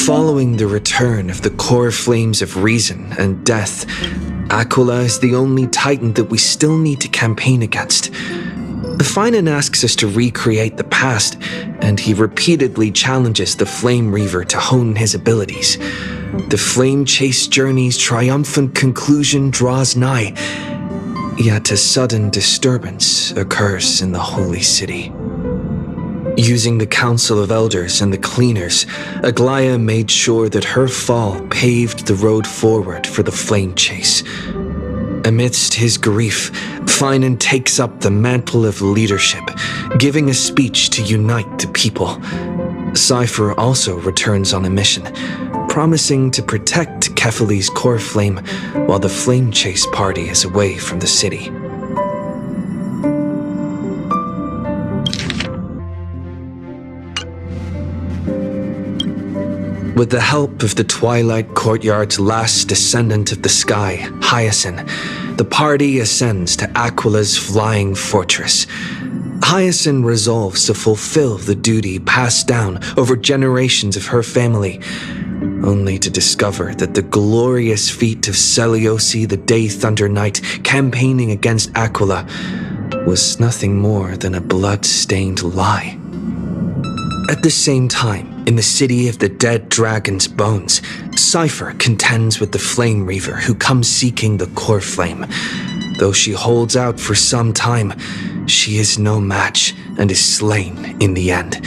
Following the return of the core flames of reason and death, Aquila is the only titan that we still need to campaign against. Finan asks us to recreate the past, and he repeatedly challenges the Flame Reaver to hone his abilities. The Flame Chase journey's triumphant conclusion draws nigh, yet a sudden disturbance occurs in the Holy City. Using the Council of Elders and the Cleaners, Aglaia made sure that her fall paved the road forward for the Flame Chase. Amidst his grief, Finan takes up the mantle of leadership, giving a speech to unite the people. Cypher also returns on a mission, promising to protect Kefali's core flame while the Flame Chase party is away from the city. With the help of the Twilight Courtyard's last descendant of the sky, Hyacinth, the party ascends to Aquila's flying fortress. Hyacinth resolves to fulfill the duty passed down over generations of her family, only to discover that the glorious feat of Seliosi the Day Thunder Knight campaigning against Aquila was nothing more than a blood-stained lie. At the same time, in the city of the dead dragon's bones, Cypher contends with the Flame Reaver who comes seeking the core flame. Though she holds out for some time, she is no match and is slain in the end.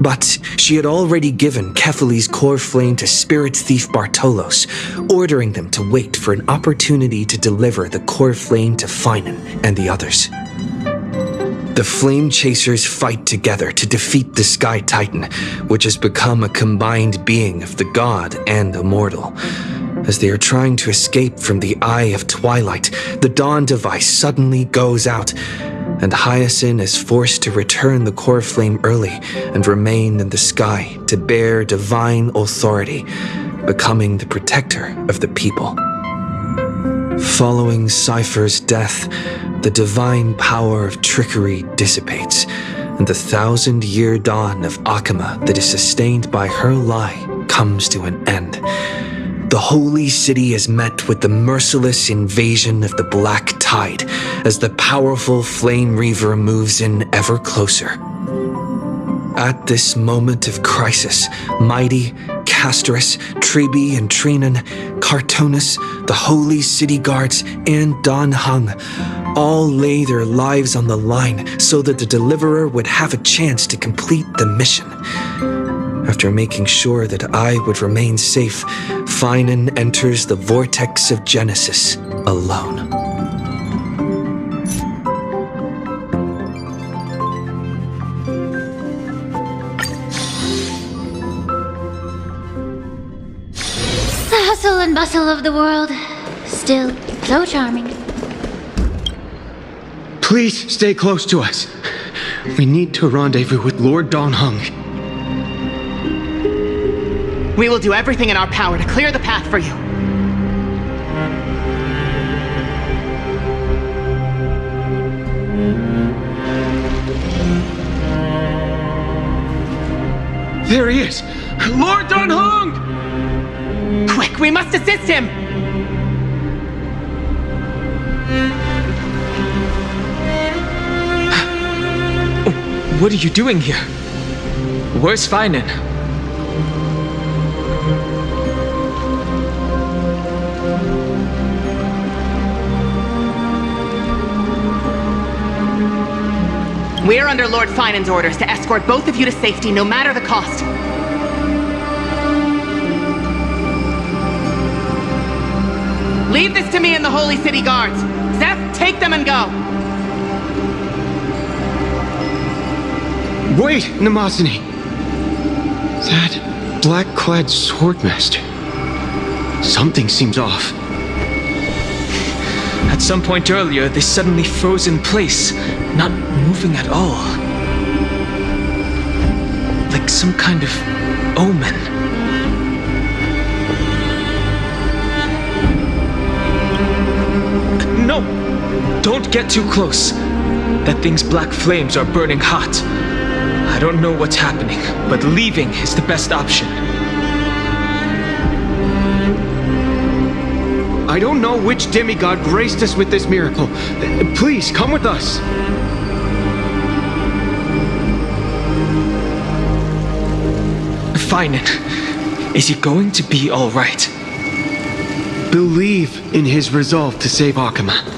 But she had already given Kefali's core flame to spirit thief Bartolos, ordering them to wait for an opportunity to deliver the core flame to Finan and the others. The Flame Chasers fight together to defeat the Sky Titan, which has become a combined being of the god and immortal. As they are trying to escape from the Eye of Twilight, the Dawn device suddenly goes out, and Hyacinth is forced to return the core flame early and remain in the sky to bear divine authority, becoming the protector of the people. Following Cypher's death, the divine power of trickery dissipates, and the 1,000-year dawn of Akama that is sustained by her lie comes to an end. The Holy City is met with the merciless invasion of the Black Tide as the powerful Flame Reaver moves in ever closer. At this moment of crisis, Mighty, Casterus, Tribi and Trinan, Cartonus, the Holy City Guards, and Don Hung all lay their lives on the line so that the Deliverer would have a chance to complete the mission. After making sure that I would remain safe, Finan enters the vortex of Genesis alone. The hustle and bustle of the world, still so charming. Please stay close to us. We need to rendezvous with Lord Don Hung. We will do everything in our power to clear the path for you. There he is! Lord Don Hung! Quick, we must assist him! What are you doing here? Where's Finan? We are under Lord Finan's orders to escort both of you to safety, no matter the cost. Leave this to me and the Holy City Guards. Zeph, take them and go. Wait, Namazani! That black-clad swordmaster. Something seems off. At some point earlier, they suddenly froze in place, not moving at all. Like some kind of omen. No! Don't get too close. That thing's black flames are burning hot. I don't know what's happening, but leaving is the best option. I don't know which demigod graced us with this miracle. Please, come with us. Finan, is he going to be all right? Believe in his resolve to save Akama.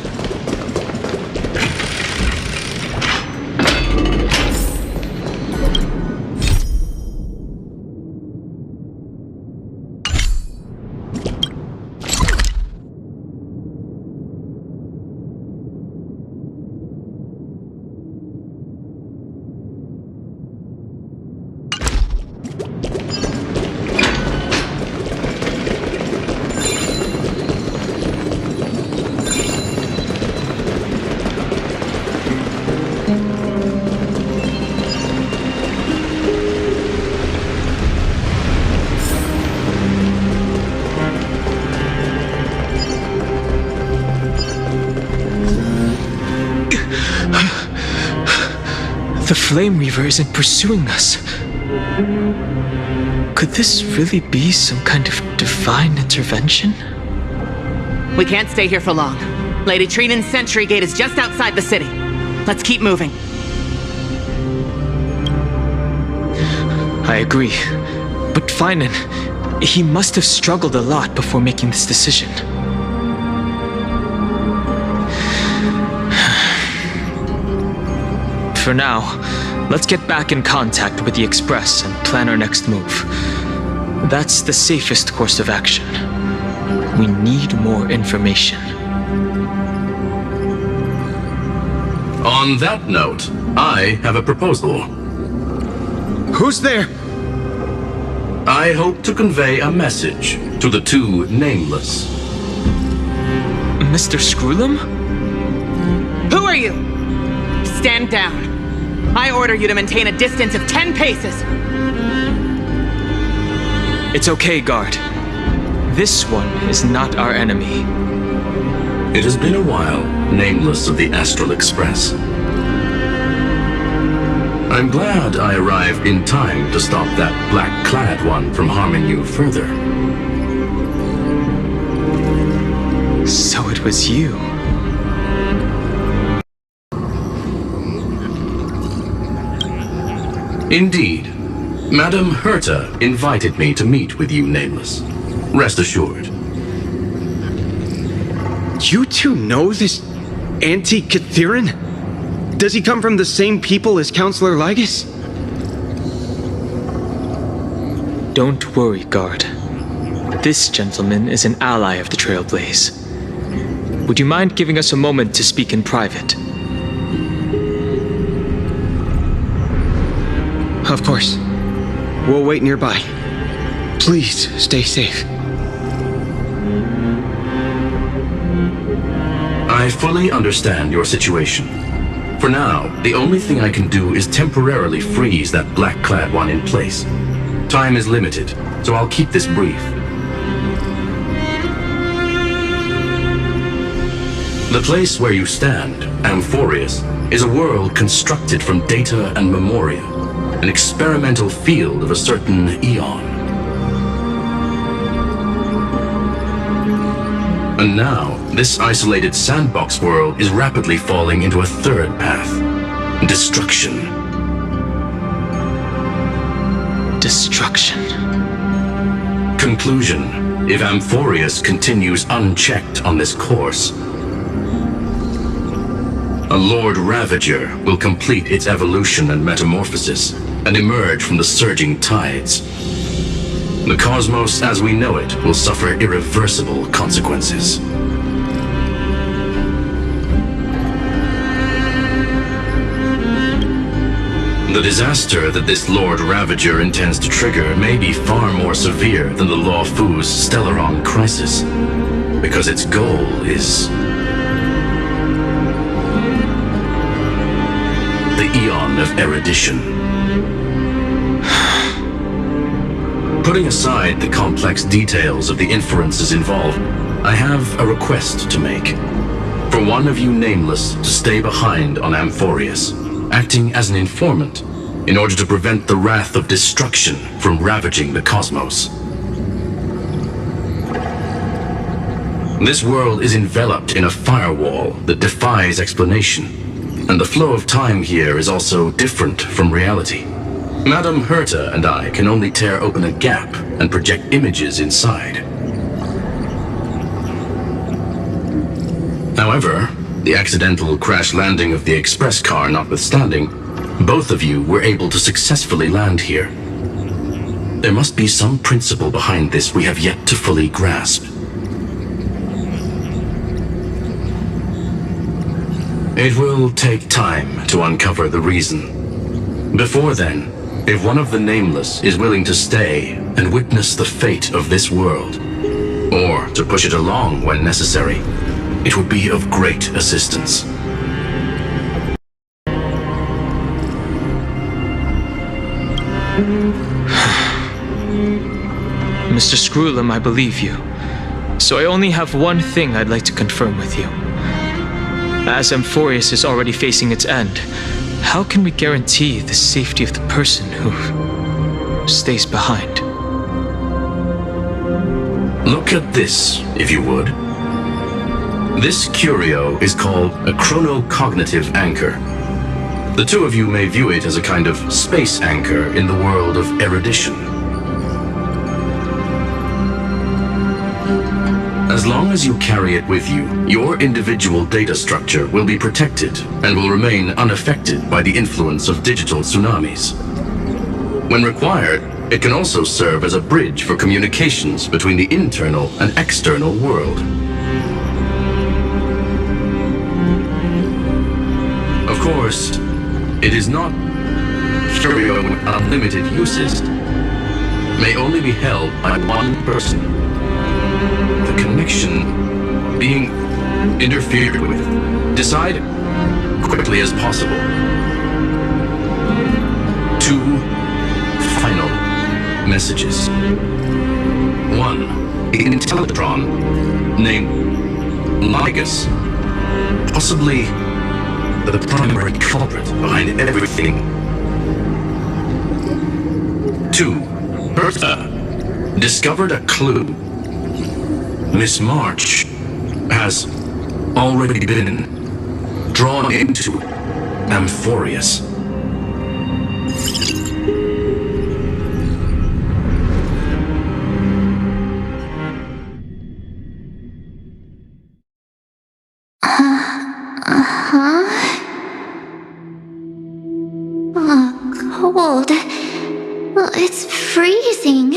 The Flame Reaver isn't pursuing us. Could this really be some kind of divine intervention? We can't stay here for long. Lady Trinan's sentry gate is just outside the city. Let's keep moving. I agree. But Finan, he must have struggled a lot before making this decision. For now, let's get back in contact with the Express and plan our next move. That's the safest course of action. We need more information. On that note, I have a proposal. Who's there? I hope to convey a message to the two nameless. Mr. Screwlum? Who are you? Stand down. I order you to maintain a distance of 10 paces. It's okay, guard. This one is not our enemy. It has been a while, nameless of the Astral Express. I'm glad I arrived in time to stop that black-clad one from harming you further. So it was you. Indeed. Madame Herta invited me to meet with you, nameless. Rest assured. You two know this anti-Catharin? Does he come from the same people as Counselor Lygus? Don't worry, guard. This gentleman is an ally of the Trailblaze. Would you mind giving us a moment to speak in private? Of course. We'll wait nearby. Please stay safe. I fully understand your situation. For now, the only thing I can do is temporarily freeze that black-clad one in place. Time is limited, so I'll keep this brief. The place where you stand, Amphorius, is a world constructed from data and memoria, an experimental field of a certain eon. And now, this isolated sandbox world is rapidly falling into a third path. Destruction. Destruction. Conclusion. If Amphorius continues unchecked on this course, a Lord Ravager will complete its evolution and metamorphosis and emerge from the surging tides. The cosmos as we know it will suffer irreversible consequences. The disaster that this Lord Ravager intends to trigger may be far more severe than the Law Fu's Stellaron crisis, because its goal is the Eon of Erudition. Putting aside the complex details of the inferences involved, I have a request to make. For one of you nameless to stay behind on Amphorius, acting as an informant, in order to prevent the wrath of destruction from ravaging the cosmos. This world is enveloped in a firewall that defies explanation, and the flow of time here is also different from reality. Madame Herta and I can only tear open a gap and project images inside. However, the accidental crash landing of the express car notwithstanding, both of you were able to successfully land here. There must be some principle behind this we have yet to fully grasp. It will take time to uncover the reason. Before then, if one of the Nameless is willing to stay and witness the fate of this world, or to push it along when necessary, it would be of great assistance. Mr. Screwlum, I believe you. So I only have one thing I'd like to confirm with you. As Amphorius is already facing its end, how can we guarantee the safety of the person who stays behind? Look at this, if you would. This curio is called a chronocognitive anchor. The two of you may view it as a kind of space anchor in the world of erudition. As long as you carry it with you, your individual data structure will be protected and will remain unaffected by the influence of digital tsunamis. When required, it can also serve as a bridge for communications between the internal and external world. Of course, it is not curio with unlimited uses. May only be held by one person. The connection being interfered with. Decide quickly as possible. 2 final messages. 1. The Intellitron named Ligus, possibly the primary culprit behind everything. 2. Bertha discovered a clue. Miss March has already been drawn into Amphorius. Cold. It's freezing.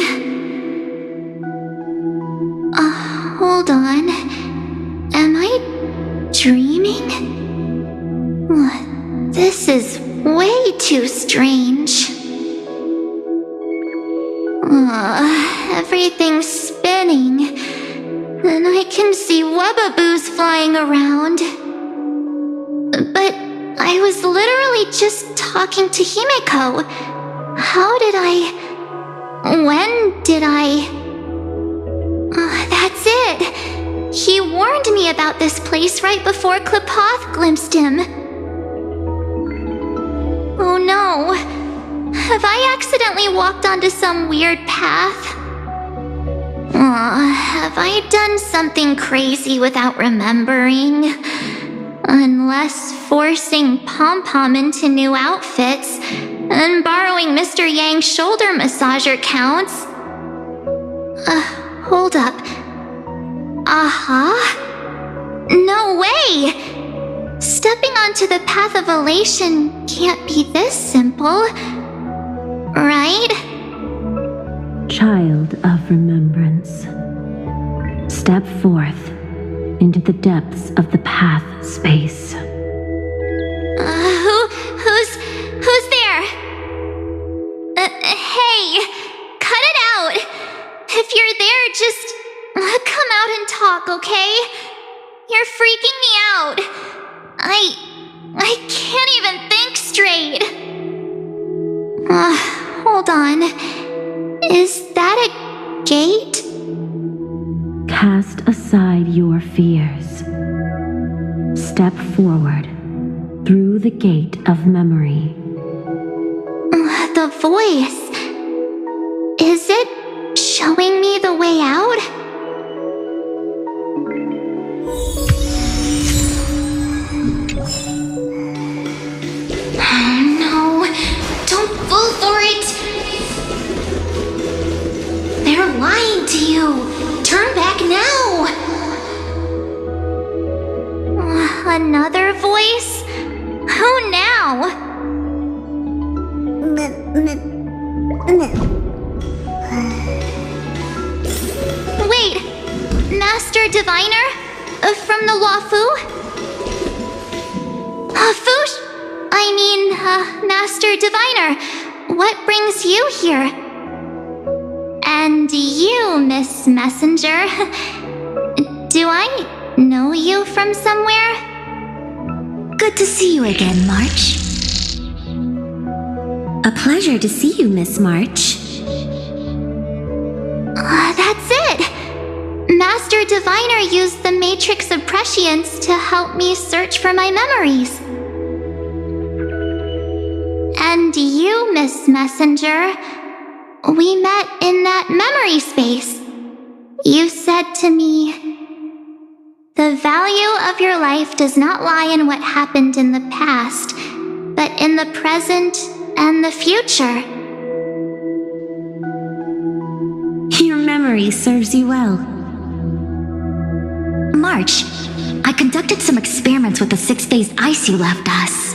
Hold on. Am I dreaming? This is way too strange. Everything's spinning, and I can see webbaboos flying around. But I was literally just talking to Himeko. How did I... When did I... That's it! He warned me about this place right before Klipoth glimpsed him. Oh no. Have I accidentally walked onto some weird path? Have I done something crazy without remembering? Unless forcing Pom-Pom into new outfits and borrowing Mr. Yang's shoulder massager counts. Hold up. No way! Stepping onto the path of elation can't be this simple, right? Child of remembrance, step forth into the depths of the path space. Who's there? Hey, cut it out! If you're there, just come out and talk, okay? You're freaking me out. I can't even think straight. Hold on. Is that a gate? Cast aside your fears. Step forward through the gate of memory. The voice. Is it showing me the way out? Another voice? Who now? Wait, Master Diviner? From the Wafu? Master Diviner, what brings you here? And you, Miss Messenger, do I know you from somewhere? Good to see you again, March. A pleasure to see you, Miss March. That's it! Master Diviner used the Matrix of Prescience to help me search for my memories. And you, Miss Messenger, we met in that memory space. You said to me, "The value of your life does not lie in what happened in the past, but in the present and the future." Your memory serves you well. March, I conducted some experiments with the 6-phase ice you left us.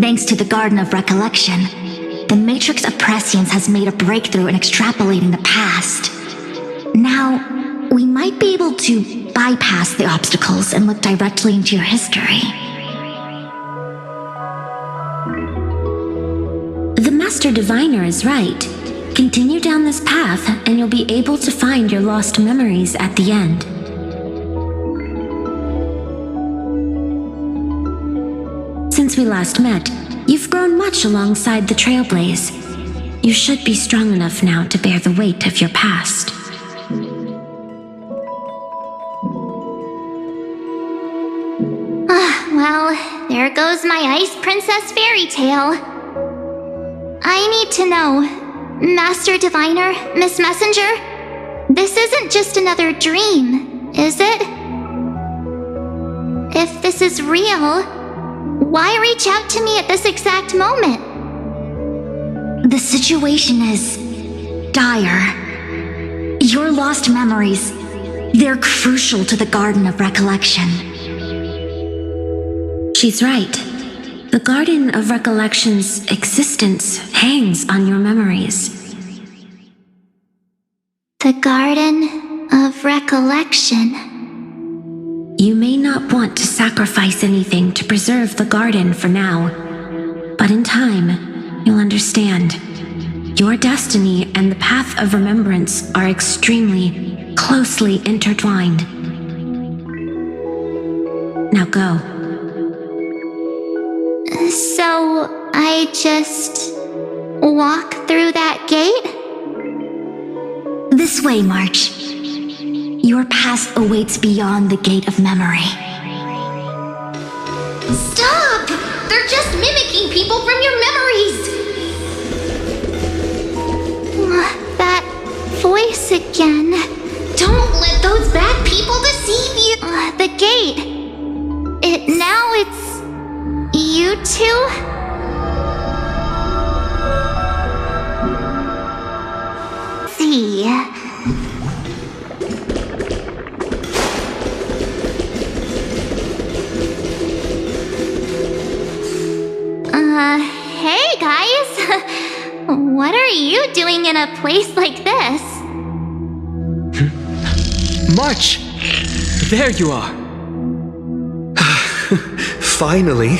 Thanks to the Garden of Recollection, the Matrix of Prescience has made a breakthrough in extrapolating the past. Now, we might be able to bypass the obstacles and look directly into your history. The Master Diviner is right. Continue down this path and you'll be able to find your lost memories at the end. Since we last met, you've grown much alongside the Trailblaze. You should be strong enough now to bear the weight of your past. Well, there goes my Ice Princess fairy tale. I need to know, Master Diviner, Miss Messenger, this isn't just another dream, is it? If this is real, why reach out to me at this exact moment? The situation is dire. Your lost memories, they're crucial to the Garden of Recollection. She's right. The Garden of Recollection's existence hangs on your memories. The Garden of Recollection. You may not want to sacrifice anything to preserve the garden for now, but in time, you'll understand. Your destiny and the path of remembrance are extremely, closely intertwined. Now go. So, I just walk through that gate? This way, March. Your past awaits beyond the gate of memory. Stop! They're just mimicking people from your memories! That voice again. Don't let those bad people deceive you! The gate. It's you two? See. Hey guys! What are you doing in a place like this? March! There you are! Finally.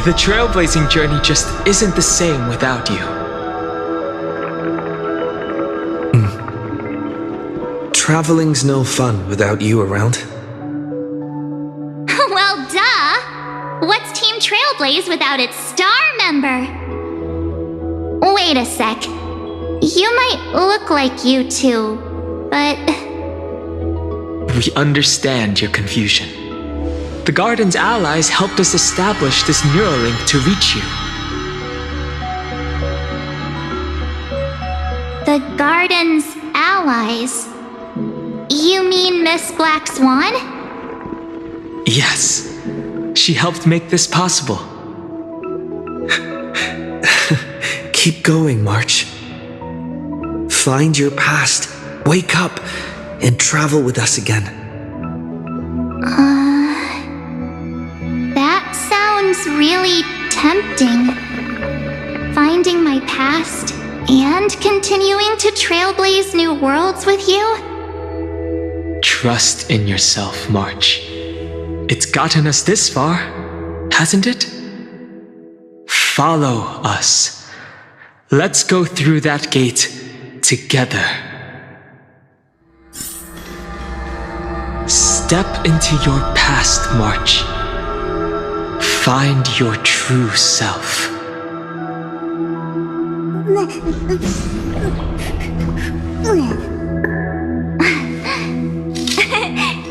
The trailblazing journey just isn't the same without you. Traveling's no fun without you around. Well, duh! What's Team Trailblaze without its star member? Wait a sec. You might look like you two, but... We understand your confusion. The Garden's allies helped us establish this Neuralink to reach you. The Garden's allies? You mean Miss Black Swan? Yes. She helped make this possible. Keep going, March. Find your past, wake up, and travel with us again. That sounds really tempting. Finding my past and continuing to trailblaze new worlds with you? Trust in yourself, March. It's gotten us this far, hasn't it? Follow us. Let's go through that gate together. Step into your past, March. Find your true self.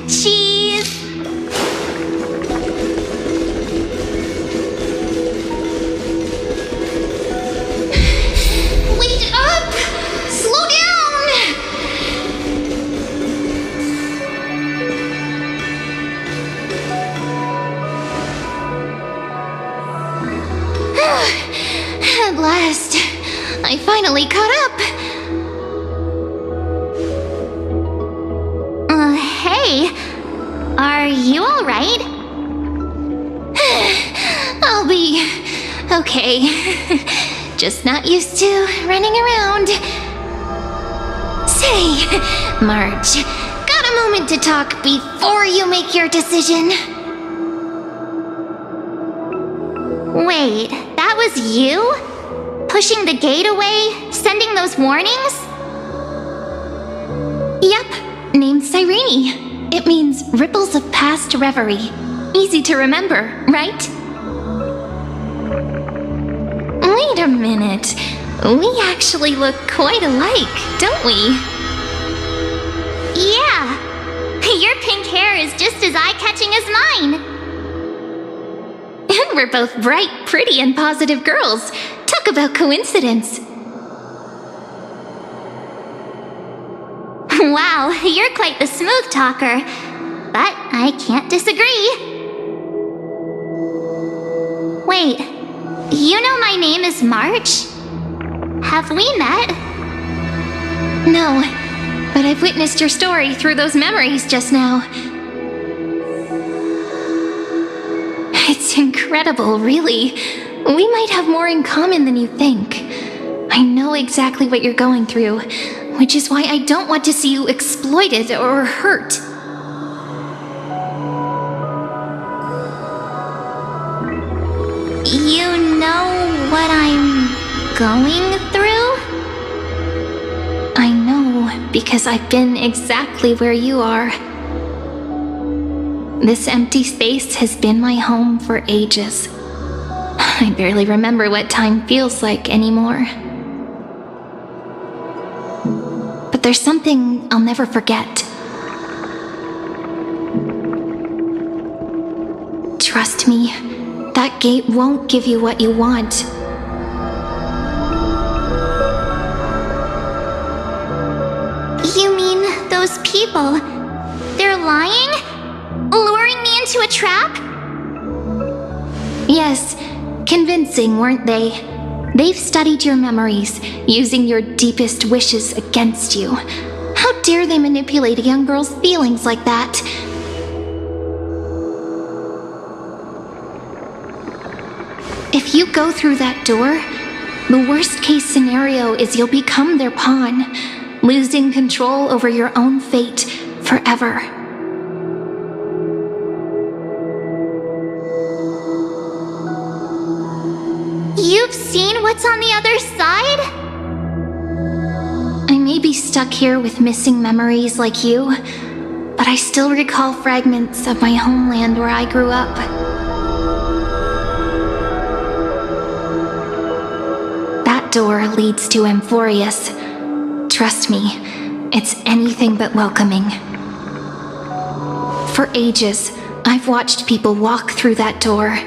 Cheese! Wait up! Slow down! At last, I finally caught up. Hey, are you alright? I'll be okay. Just not used to running around. Say, March, got a moment to talk before you make your decision? Wait, that was you? Pushing the gate away? Sending those warnings? Yep, named Cyrene. It means ripples of past reverie. Easy to remember, right? Wait a minute. We actually look quite alike, don't we? Yeah. Your pink hair is just as eye-catching as mine. And we're both bright, pretty, and positive girls. Talk about coincidence. Wow, you're quite the smooth talker. But I can't disagree. Wait, you know my name is March? Have we met? No, but I've witnessed your story through those memories just now. It's incredible, really. We might have more in common than you think. I know exactly what you're going through, which is why I don't want to see you exploited or hurt. You know what I'm going through? I know, because I've been exactly where you are. This empty space has been my home for ages. I barely remember what time feels like anymore. But there's something I'll never forget. Trust me, that gate won't give you what you want. You mean those people? They're lying? Luring me into a trap? Yes, convincing, weren't they? They've studied your memories, using your deepest wishes against you. How dare they manipulate a young girl's feelings like that? If you go through that door, the worst case scenario is you'll become their pawn, losing control over your own fate forever. You've seen what's on the other side? I may be stuck here with missing memories like you, but I still recall fragments of my homeland where I grew up. That door leads to Amphorius. Trust me, it's anything but welcoming. For ages, I've watched people walk through that door.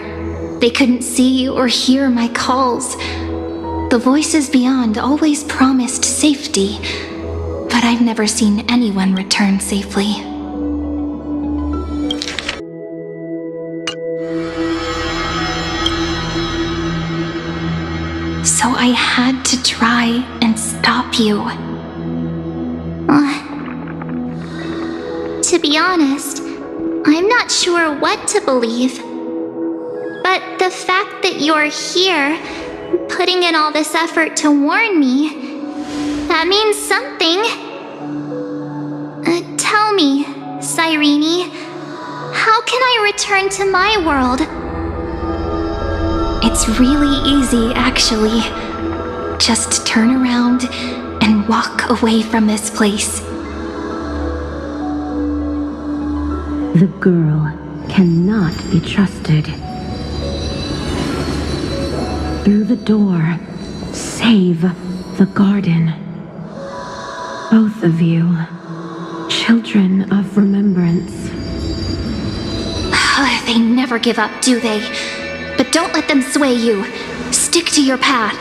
They couldn't see or hear my calls. The voices beyond always promised safety, but I've never seen anyone return safely. So I had to try and stop you. To be honest, I'm not sure what to believe. But the fact that you're here, putting in all this effort to warn me, that means something. Tell me, Cyrene, how can I return to my world? It's really easy, actually. Just turn around and walk away from this place. The girl cannot be trusted. Through the door, save the garden. Both of you, children of remembrance. They never give up, do they? But don't let them sway you. Stick to your path.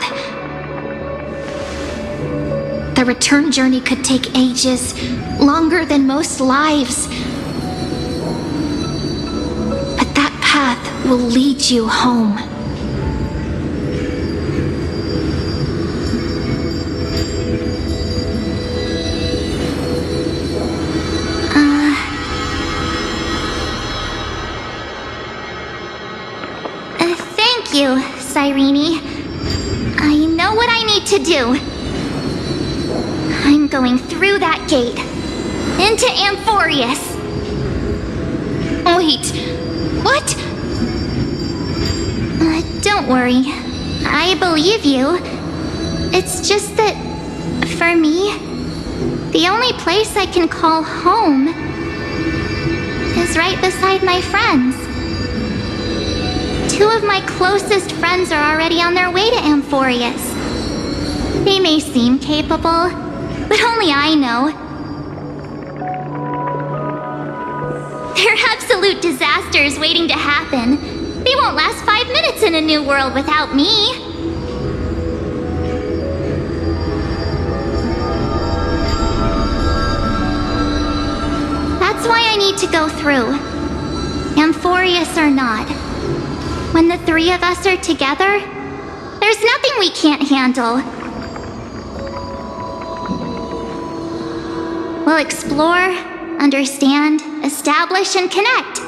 The return journey could take ages, longer than most lives. But that path will lead you home. Thank you, Cyrene. I know what I need to do. I'm going through that gate. Into Amphorius. Wait, what? Don't worry. I believe you. It's just that, for me, the only place I can call home is right beside my friends. Two of my closest friends are already on their way to Amphorius. They may seem capable, but only I know. They're absolute disasters waiting to happen. They won't last 5 minutes in a new world without me. That's why I need to go through. Amphorius or not. When the three of us are together, there's nothing we can't handle. We'll explore, understand, establish, and connect.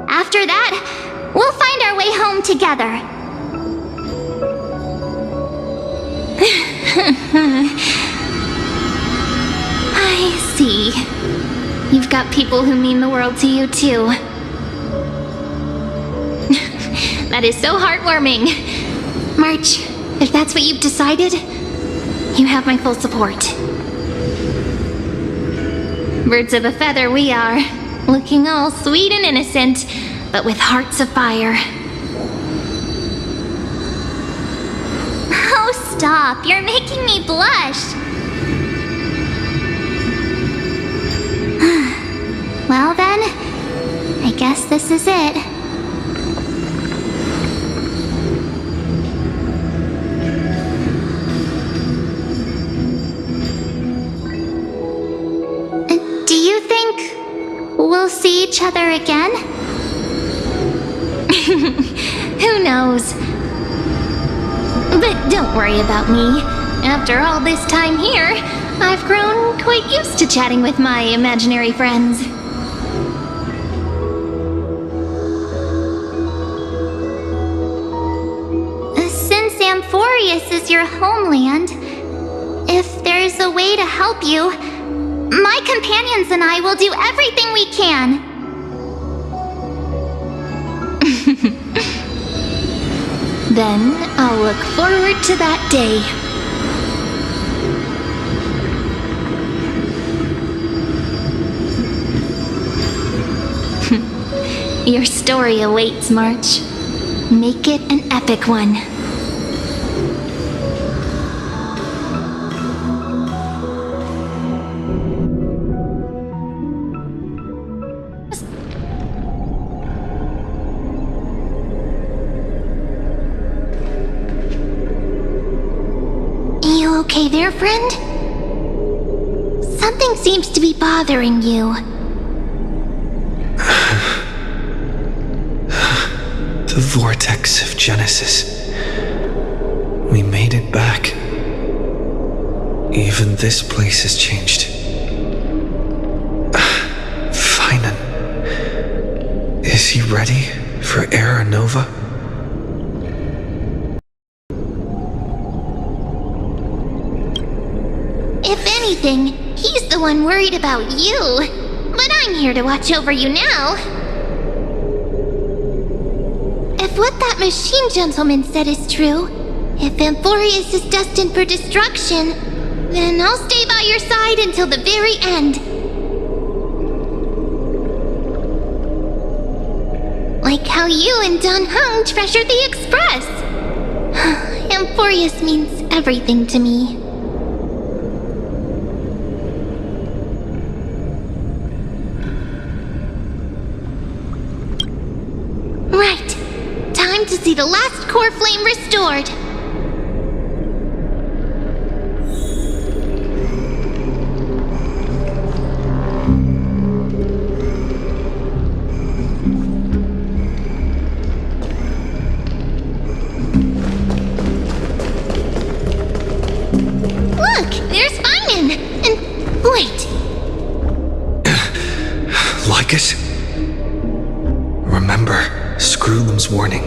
After that, we'll find our way home together. I see. You've got people who mean the world to you, too. That is so heartwarming. March, if that's what you've decided, you have my full support. Birds of a feather we are, looking all sweet and innocent, but with hearts of fire. Oh, stop. You're making me blush. Well then, I guess this is it. Do you think we'll see each other again? Who knows? But don't worry about me. After all this time here, I've grown quite used to chatting with my imaginary friends. Since Amphorius is your homeland, if there's a way to help you, my companions and I will do everything we can. Then I'll look forward to that day. Your story awaits, March. Make it an epic one. You okay there, friend? Something seems to be bothering you. The vortex of Genesis. We made it back. Even this place has changed. Finan, Is he ready for Era Nova? If anything, he's the one worried about you. But I'm here to watch over you now. If what that machine gentleman said is true, if Amphorius is destined for destruction, then I'll stay by your side until the very end. Like how you and Dun Hung treasured the Express. Amphorius means everything to me. Right. Time to see the last core flame restored. Look, there's Finan. And wait. Lycus? Remember Screwlum's warning.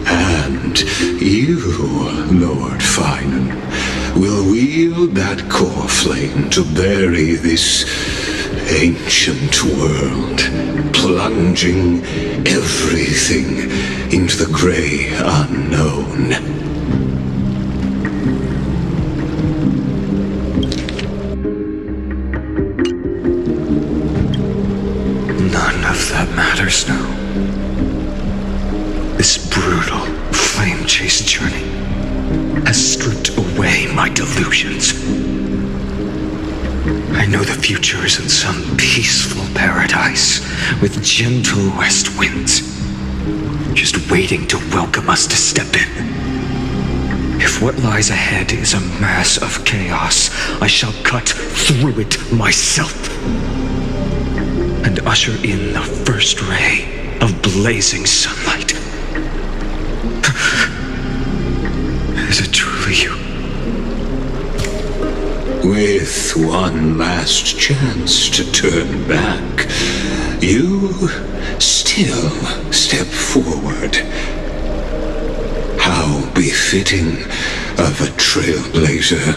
And you, Lord Finan, will wield that core flame to bury this ancient world, plunging everything into the gray unknown. None of that matters now. This brutal, flame-chased journey has stripped away my delusions. I know the future is in some peaceful paradise with gentle west winds, just waiting to welcome us to step in. If what lies ahead is a mass of chaos, I shall cut through it myself and usher in the first ray of blazing sunlight. Is it truly you? With one last chance to turn back, you still step forward. How befitting of a trailblazer.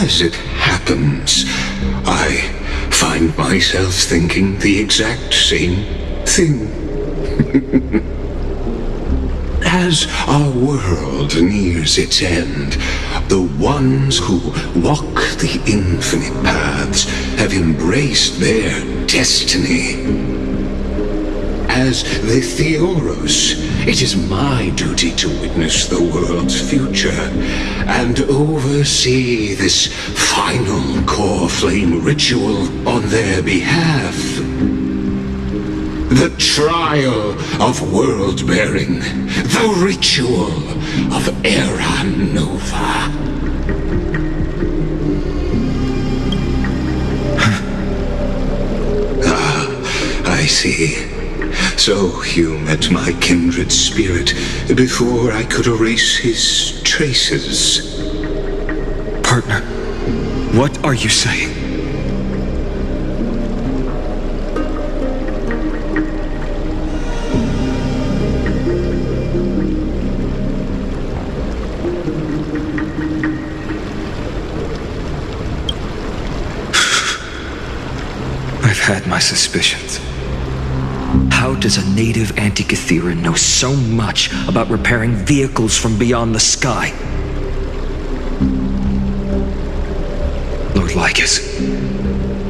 As it happens, I find myself thinking the exact same thing. As our world nears its end, the ones who walk the infinite paths have embraced their destiny. As the Theoros, it is my duty to witness the world's future and oversee this final core flame ritual on their behalf. The trial of world-bearing, the ritual of Era Nova. I see. So you met my kindred spirit before I could erase his traces. Partner, what are you saying? I've had my suspicions. How does a native Antikytheran know so much about repairing vehicles from beyond the sky? Lord Lycus,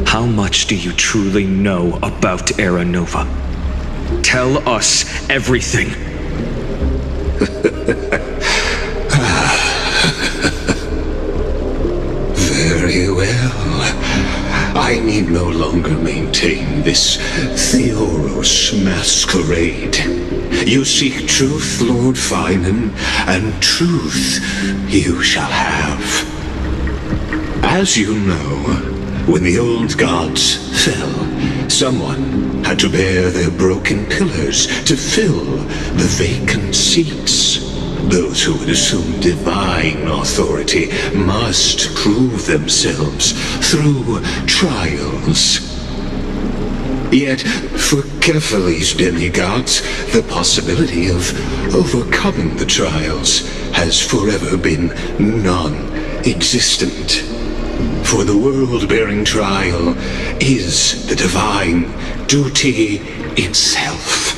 how much do you truly know about Era Nova? Tell us everything. Very well. I need no longer maintain this Theoros masquerade. You seek truth, Lord Finan, and truth you shall have. As you know, When the old gods fell, someone had to bear their broken pillars to fill the vacant seats. Those who would assume divine authority must prove themselves through trials. Yet, for Kephales's demigods, the possibility of overcoming the trials has forever been non-existent. For the world-bearing trial is the divine duty itself.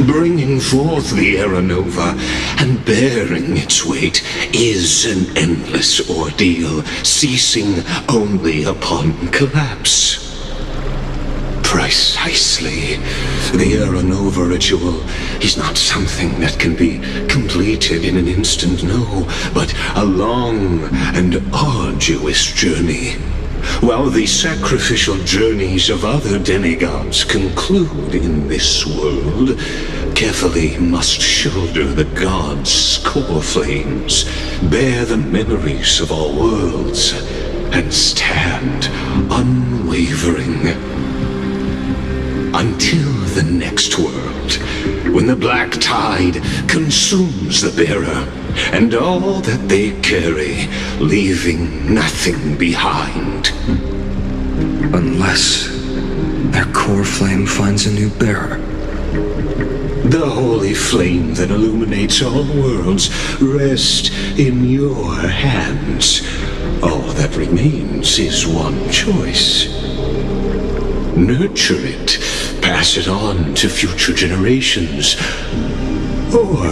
Bringing forth the Era Nova and bearing its weight is an endless ordeal, ceasing only upon collapse. Precisely. The Era Nova ritual is not something that can be completed in an instant, no, but a long and arduous journey. While the sacrificial journeys of other demigods conclude in this world, Kephale must shoulder the gods' core flames, bear the memories of all worlds, and stand unwavering. Until the next world, when the black tide consumes the bearer, and all that they carry, leaving nothing behind. Unless their core flame finds a new bearer. The holy flame that illuminates all worlds rests in your hands. All that remains is one choice. Nurture it, pass it on to future generations, or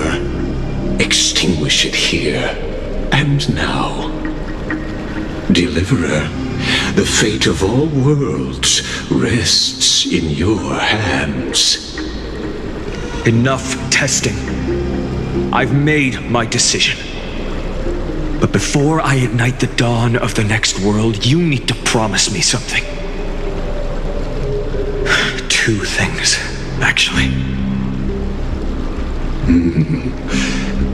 extinguish it here and now. Deliverer, the fate of all worlds rests in your hands. Enough testing. I've made my decision. But before I ignite the dawn of the next world, you need to promise me something. Two things, actually.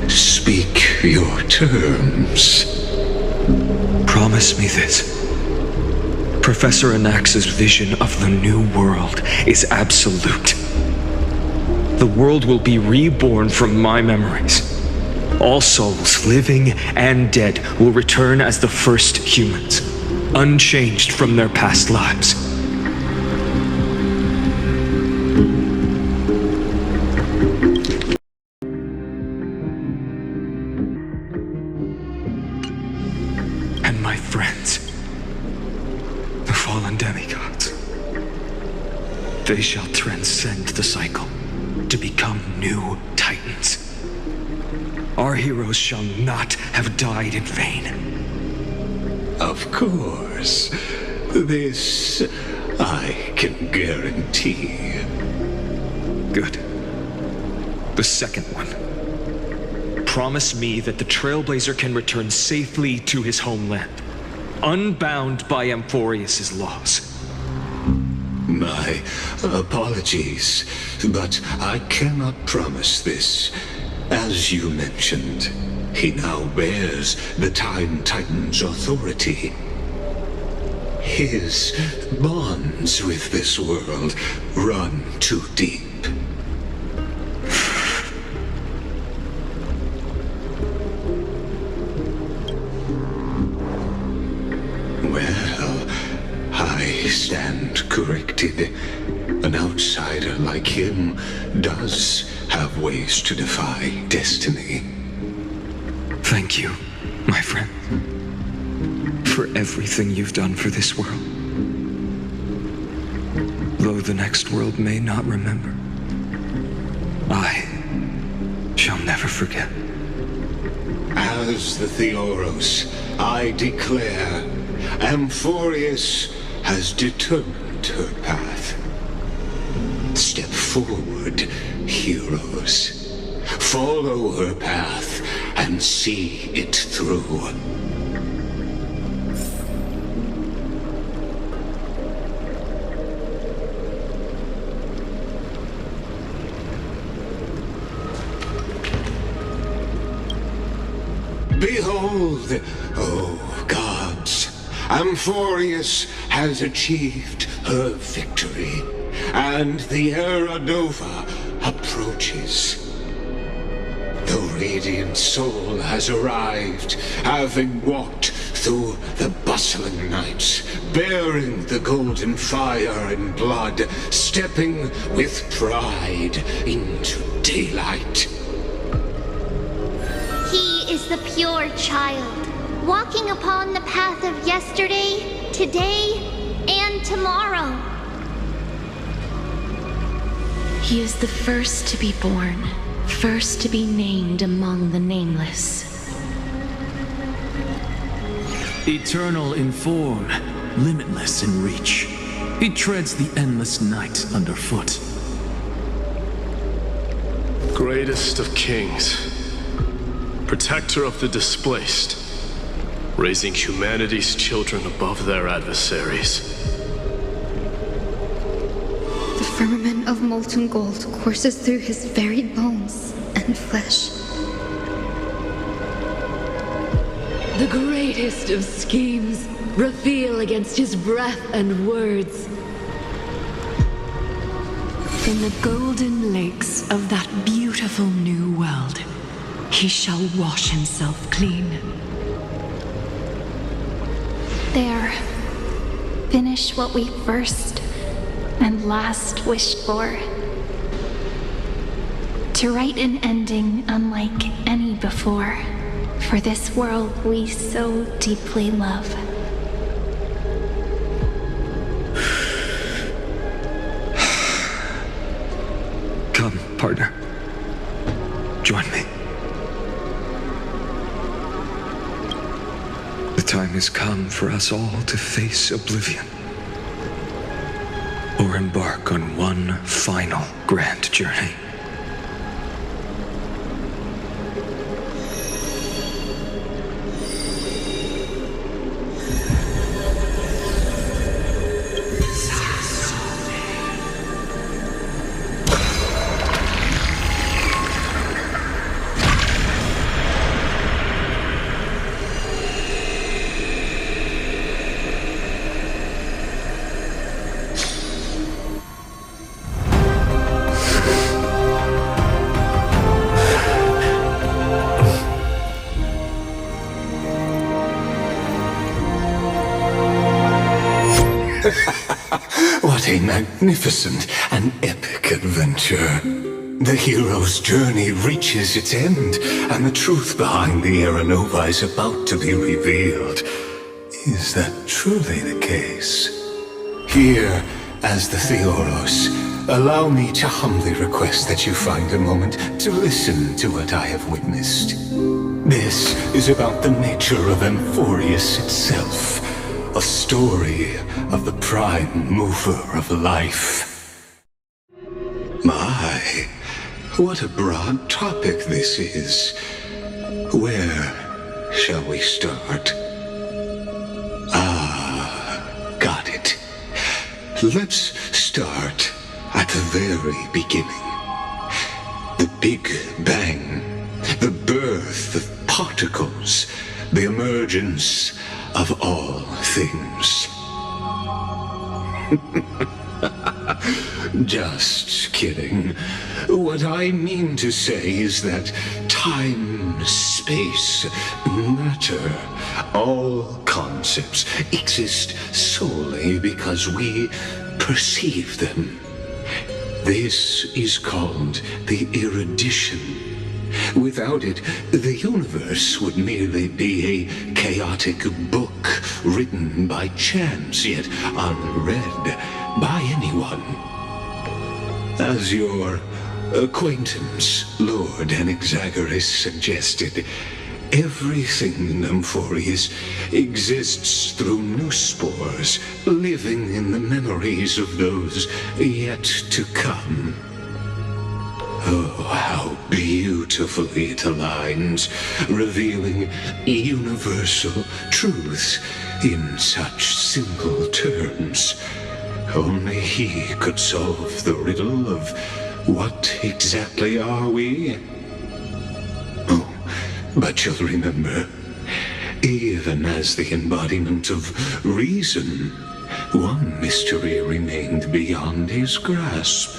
Speak your terms. Promise me this. Professor Anax's vision of the new world is absolute. The world will be reborn from my memories. All souls, living and dead, will return as the first humans, unchanged from their past lives. And my friends, the fallen demigods, they shall transcend the cycle to become new titans. Our heroes shall not have died in vain. Of course. This I can guarantee. Good. The second one. Promise me that the Trailblazer can return safely to his homeland, unbound by Amphorius' laws. My apologies, but I cannot promise this. As you mentioned, he now bears the Time Titan's authority. His bonds with this world run too deep. Well, I stand corrected. An outsider like him does have ways to defy destiny. Thank you, my friend, for everything you've done for this world. Though the next world may not remember, I shall never forget. As the Theoros, I declare, Amphorius has determined her path. Step forward, heroes. Follow her path and see it through. Behold, oh gods, Amphorius has achieved her victory, and the Era Nova approaches. The radiant soul has arrived, having walked through the bustling nights, bearing the golden fire and blood, stepping with pride into daylight. He is the pure child, walking upon the path of yesterday, today, and tomorrow. He is the first to be born, first to be named among the nameless. Eternal in form, limitless in reach. He treads the endless night underfoot. Greatest of kings, protector of the displaced, raising humanity's children above their adversaries. The firmament of molten gold courses through his very bones and flesh. The greatest of schemes reveal against his breath and words. From the golden lakes of that beautiful new world, he shall wash himself clean. There. Finish what we first and last wished for. To write an ending unlike any before, for this world we so deeply love. Come, partner. Join me. The time has come for us all to face oblivion. Or embark on one final grand journey. What a magnificent and epic adventure. The hero's journey reaches its end, and the truth behind the Era Nova is about to be revealed. Is that truly the case? Here, as the Theoros, allow me to humbly request that you find a moment to listen to what I have witnessed. This is about the nature of Amphorius itself. A story of the prime mover of life. My, what a broad topic this is. Where shall we start? Got it. Let's start at the very beginning. The Big Bang, the birth of particles, the emergence of all things. Just kidding. What I mean to say is that time, space, matter, all concepts exist solely because we perceive them. This is called the erudition. Without it, the universe would merely be a chaotic book written by chance, yet unread by anyone. As your acquaintance, Lord Anaxagoras, suggested, everything in Amphorius exists through new spores, living in the memories of those yet to come. Oh, how beautifully it aligns, revealing universal truth in such simple terms. Only he could solve the riddle of what exactly are we? Oh, but you'll remember, Even as the embodiment of reason, one mystery remained beyond his grasp.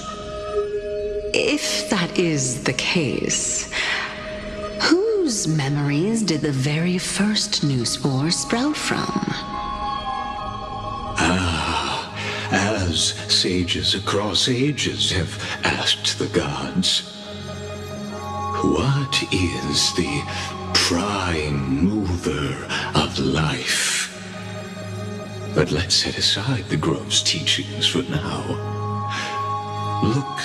If that is the case, whose memories did the very first new spore sprout from? As sages across ages have asked the gods, what is the prime mover of life? But let's set aside the grove's teachings for now. Look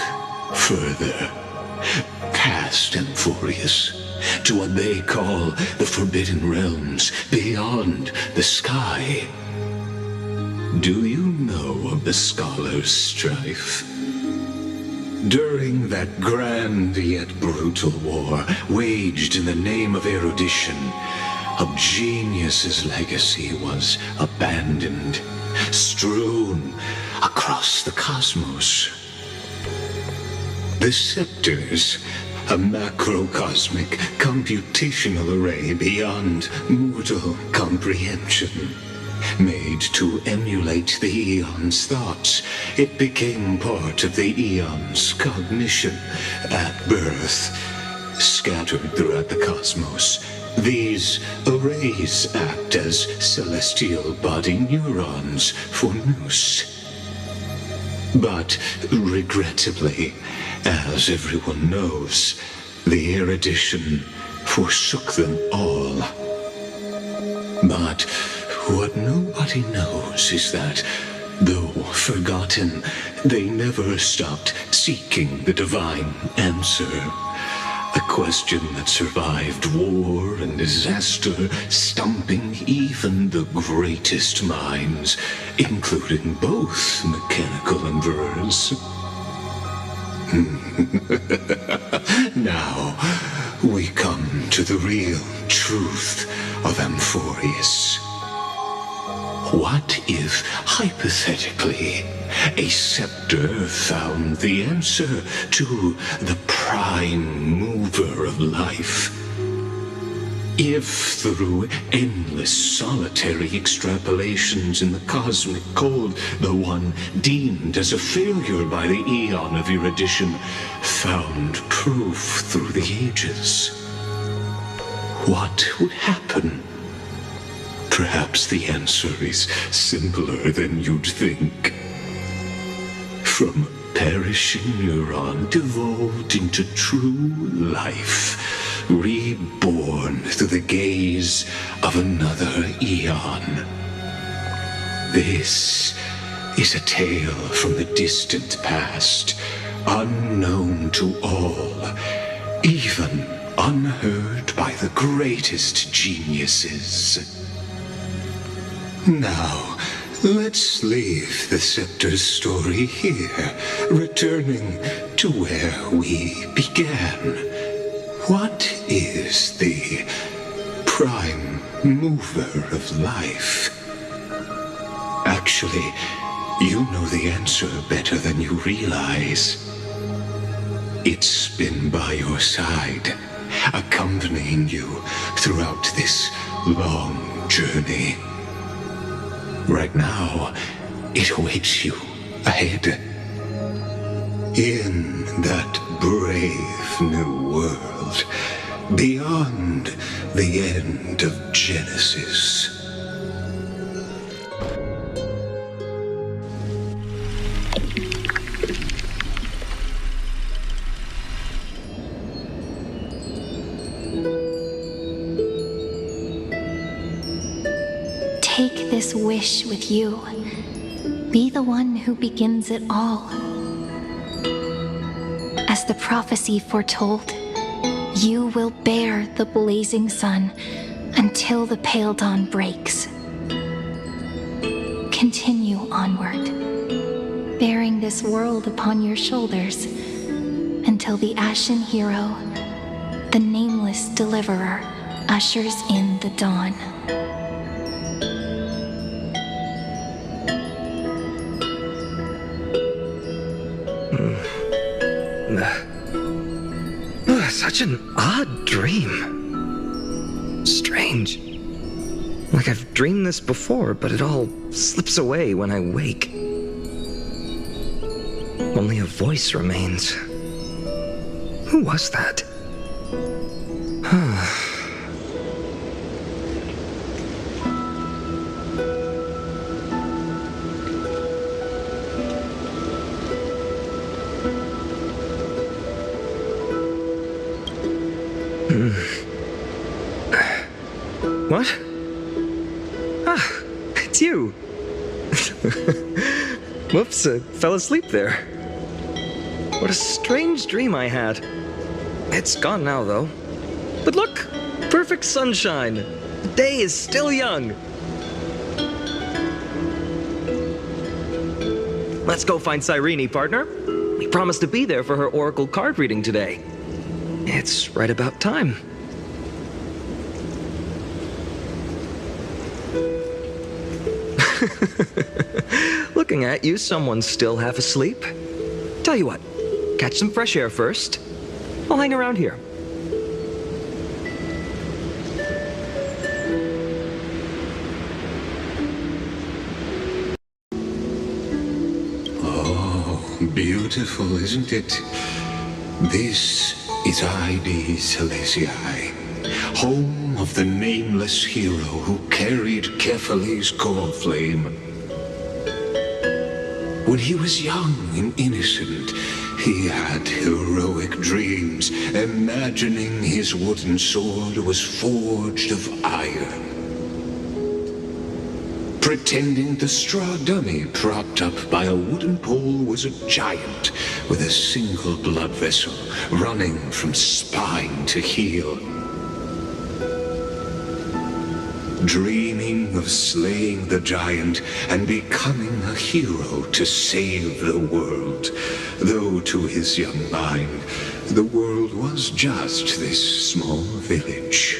further, past Amphorius, to what they call the Forbidden Realms beyond the sky. Do you know of the Scholar's strife? During that grand yet brutal war waged in the name of erudition, a genius's legacy was abandoned, strewn across the cosmos. The scepters, a macrocosmic computational array beyond mortal comprehension. Made to emulate the Eon's thoughts, it became part of the Eon's cognition at birth. Scattered throughout the cosmos, these arrays act as celestial body neurons for Nous. But regrettably, as everyone knows, the erudition forsook them all. But what nobody knows is that, though forgotten, they never stopped seeking the divine answer. A question that survived war and disaster, stumping even the greatest minds, including both mechanical emperors. Now, we come to the real truth of Amphorius. What if, hypothetically, a scepter found the answer to the prime mover of life? If, through endless solitary extrapolations in the cosmic cold, the one deemed as a failure by the Eon of erudition found proof through the ages, what would happen? Perhaps the answer is simpler than you'd think. From a perishing neuron evolved into true life, reborn through the gaze of another Eon. This is a tale from the distant past, unknown to all, even unheard by the greatest geniuses. Now, let's leave the scepter's story here, returning to where we began. What is the prime mover of life? Actually, you know the answer better than you realize. It's been by your side, accompanying you throughout this long journey. Right now, it awaits you ahead. In that brave new world, beyond the end of Genesis. Take this wish with you. Be the one who begins it all. As the prophecy foretold, you will bear the blazing sun until the pale dawn breaks. Continue onward, bearing this world upon your shoulders until the ashen hero, the nameless deliverer, ushers in the dawn. Such an odd dream. Strange. Like I've dreamed this before, but it all slips away when I wake. Only a voice remains. Who was that? What? Ah, it's you. Whoops, I fell asleep there. What a strange dream I had. It's gone now, though. But look, perfect sunshine. The day is still young. Let's go find Cyrene, partner. We promised to be there for her oracle card reading today. It's right about time. Looking at you, someone's still half asleep. Tell you what, catch some fresh air first. I'll hang around here. Oh, beautiful, isn't it? This is Ide Celestii, home of the nameless hero who carried Kephales's core flame. When he was young and innocent, he had heroic dreams, imagining his wooden sword was forged of iron. Pretending the straw dummy propped up by a wooden pole was a giant with a single blood vessel running from spine to heel. Dreaming of slaying the giant and becoming a hero to save the world, though to his young mind, the world was just this small village.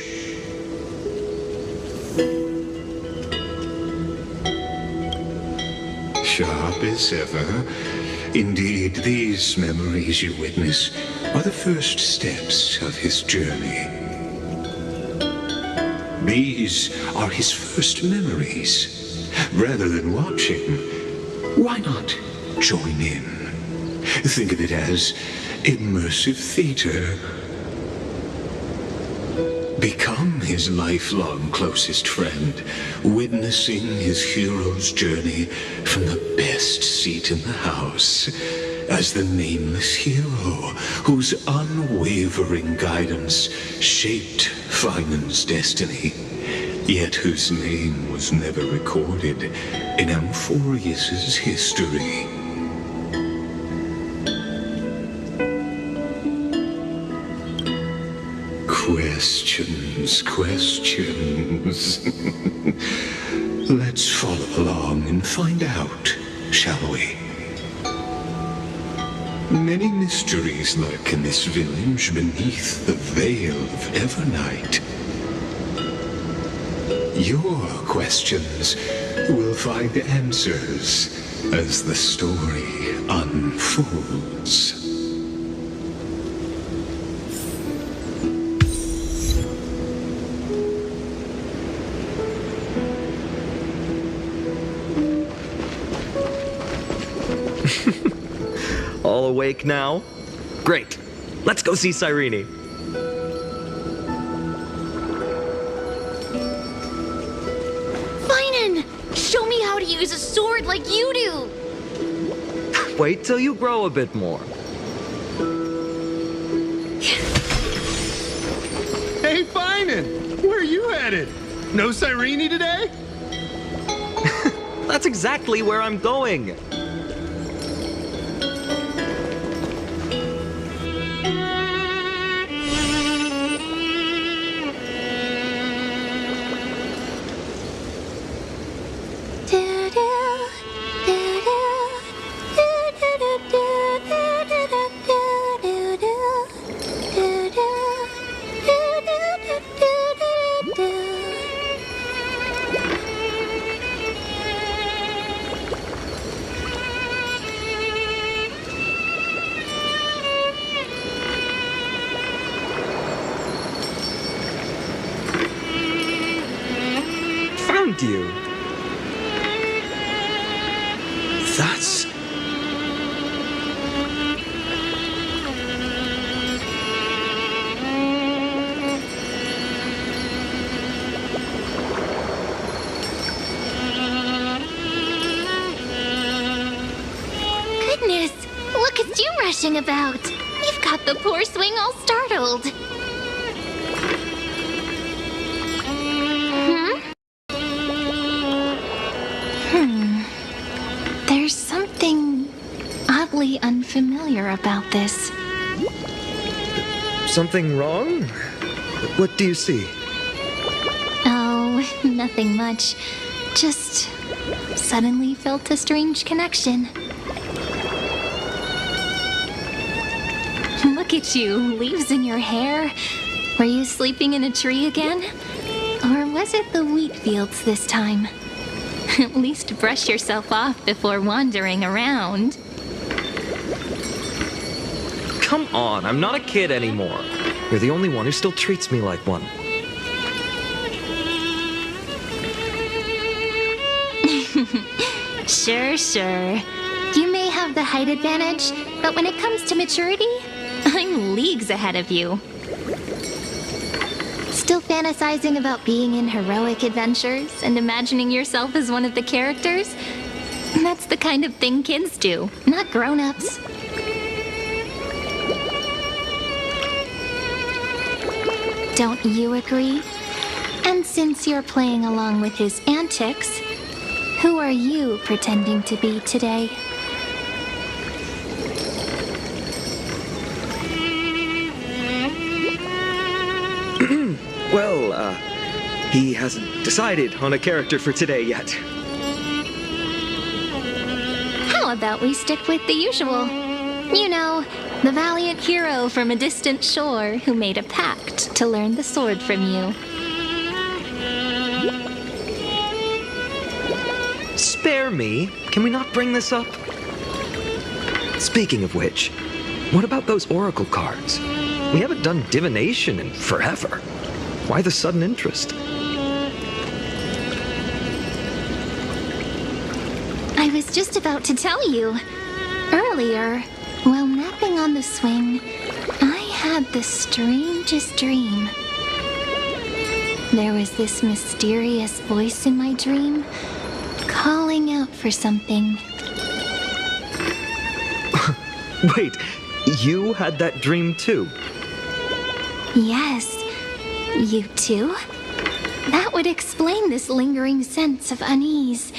Sharp as ever. Indeed, these memories you witness are the first steps of his journey. These are his first memories. Rather than watching, why not join in? Think of it as immersive theater. Become his lifelong closest friend, witnessing his hero's journey from the best seat in the house, as the nameless hero whose unwavering guidance shaped Finan's destiny, yet whose name was never recorded in Amphorius's history. Questions, questions. Let's follow along and find out, shall we? Many mysteries lurk in this village beneath the veil of Evernight. Your questions will find answers as the story unfolds. All awake now? Great. Let's go see Cyrene. Finan! Show me how to use a sword like you do! Wait till you grow a bit more. Hey, Finan! Where are you headed? No Cyrene today? That's exactly where I'm going. That's... Goodness, look at you rushing about. You've got the poor swing all startled. There's something oddly unfamiliar about this. Something wrong? What do you see? Oh, nothing much. Just suddenly felt a strange connection. Look at you, leaves in your hair. Were you sleeping in a tree again? Or was it the wheat fields this time? At least brush yourself off before wandering around. Come on, I'm not a kid anymore. You're the only one who still treats me like one. Sure. You may have the height advantage, but when it comes to maturity, I'm leagues ahead of you. Still fantasizing about being in heroic adventures and imagining yourself as one of the characters? That's the kind of thing kids do, not grown-ups. Don't you agree? And since you're playing along with his antics, who are you pretending to be today? Well, he hasn't decided on a character for today yet. How about we stick with the usual? You know, the valiant hero from a distant shore who made a pact to learn the sword from you. Spare me. Can we not bring this up? Speaking of which, what about those oracle cards? We haven't done divination in forever. Why the sudden interest? I was just about to tell you. Earlier, while napping on the swing, I had the strangest dream. There was this mysterious voice in my dream, calling out for something. Wait, you had that dream too? Yes, you too? That would explain this lingering sense of unease.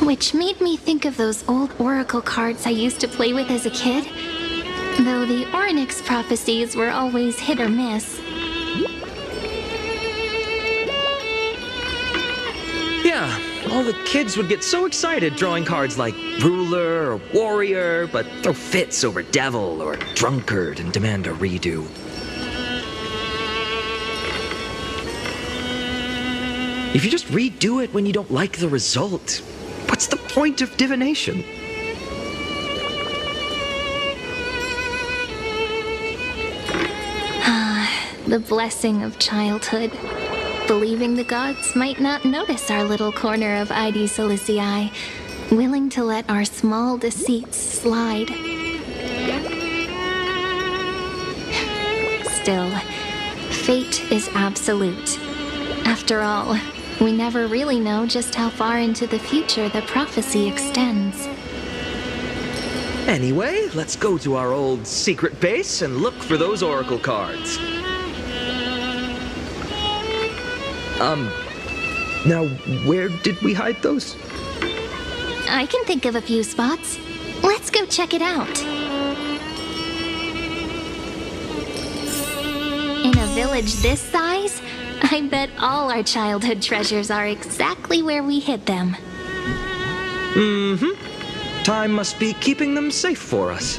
Which made me think of those old oracle cards I used to play with as a kid. Though the Ornyx prophecies were always hit or miss. Yeah, all the kids would get so excited drawing cards like ruler or warrior, but throw fits over devil or drunkard and demand a redo. If you just redo it when you don't like the result, what's the point of divination? The blessing of childhood. Believing the gods might not notice our little corner of ID Silicii, willing to let our small deceits slide. Still, fate is absolute. After all, we never really know just how far into the future the prophecy extends. Anyway, let's go to our old secret base and look for those oracle cards. Now, where did we hide those? I can think of a few spots. Let's go check it out. In a village this size, I bet all our childhood treasures are exactly where we hid them. Mm-hmm. Time must be keeping them safe for us.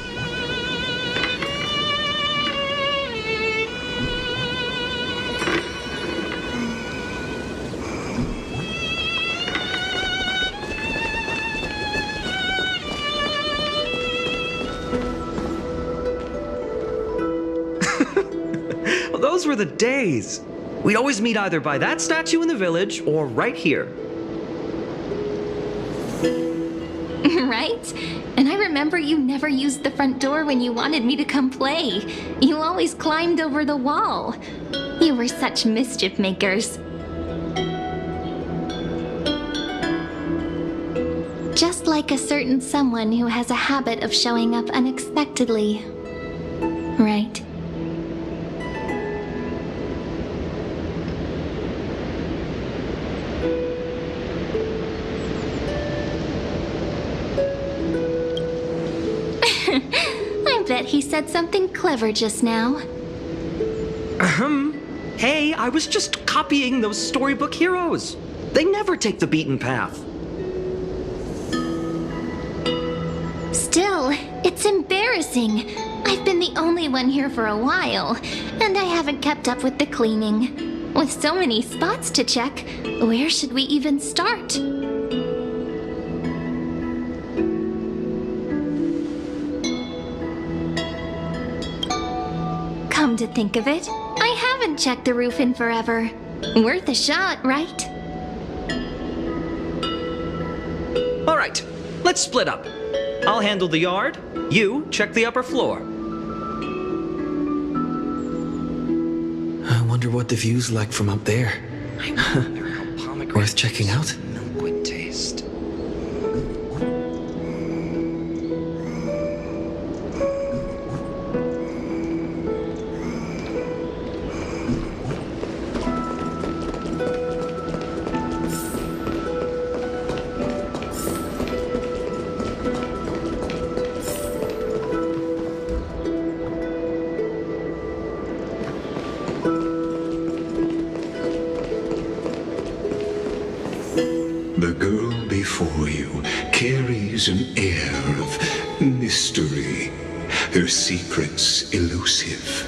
Well, those were the days. We'd always meet either by that statue in the village or right here. Right? And I remember you never used the front door when you wanted me to come play. You always climbed over the wall. You were such mischief makers. Just like a certain someone who has a habit of showing up unexpectedly. Right? I bet he said something clever just now. Hey, I was just copying those storybook heroes. They never take the beaten path. Still, it's embarrassing. I've been the only one here for a while, and I haven't kept up with the cleaning. With so many spots to check, where should we even start? Come to think of it, I haven't checked the roof in forever. Worth a shot, right? All right, let's split up. I'll handle the yard. You check the upper floor. I wonder what the view's like from up there. Worth checking out? No good taste. The girl before you carries an air of mystery, her secrets elusive,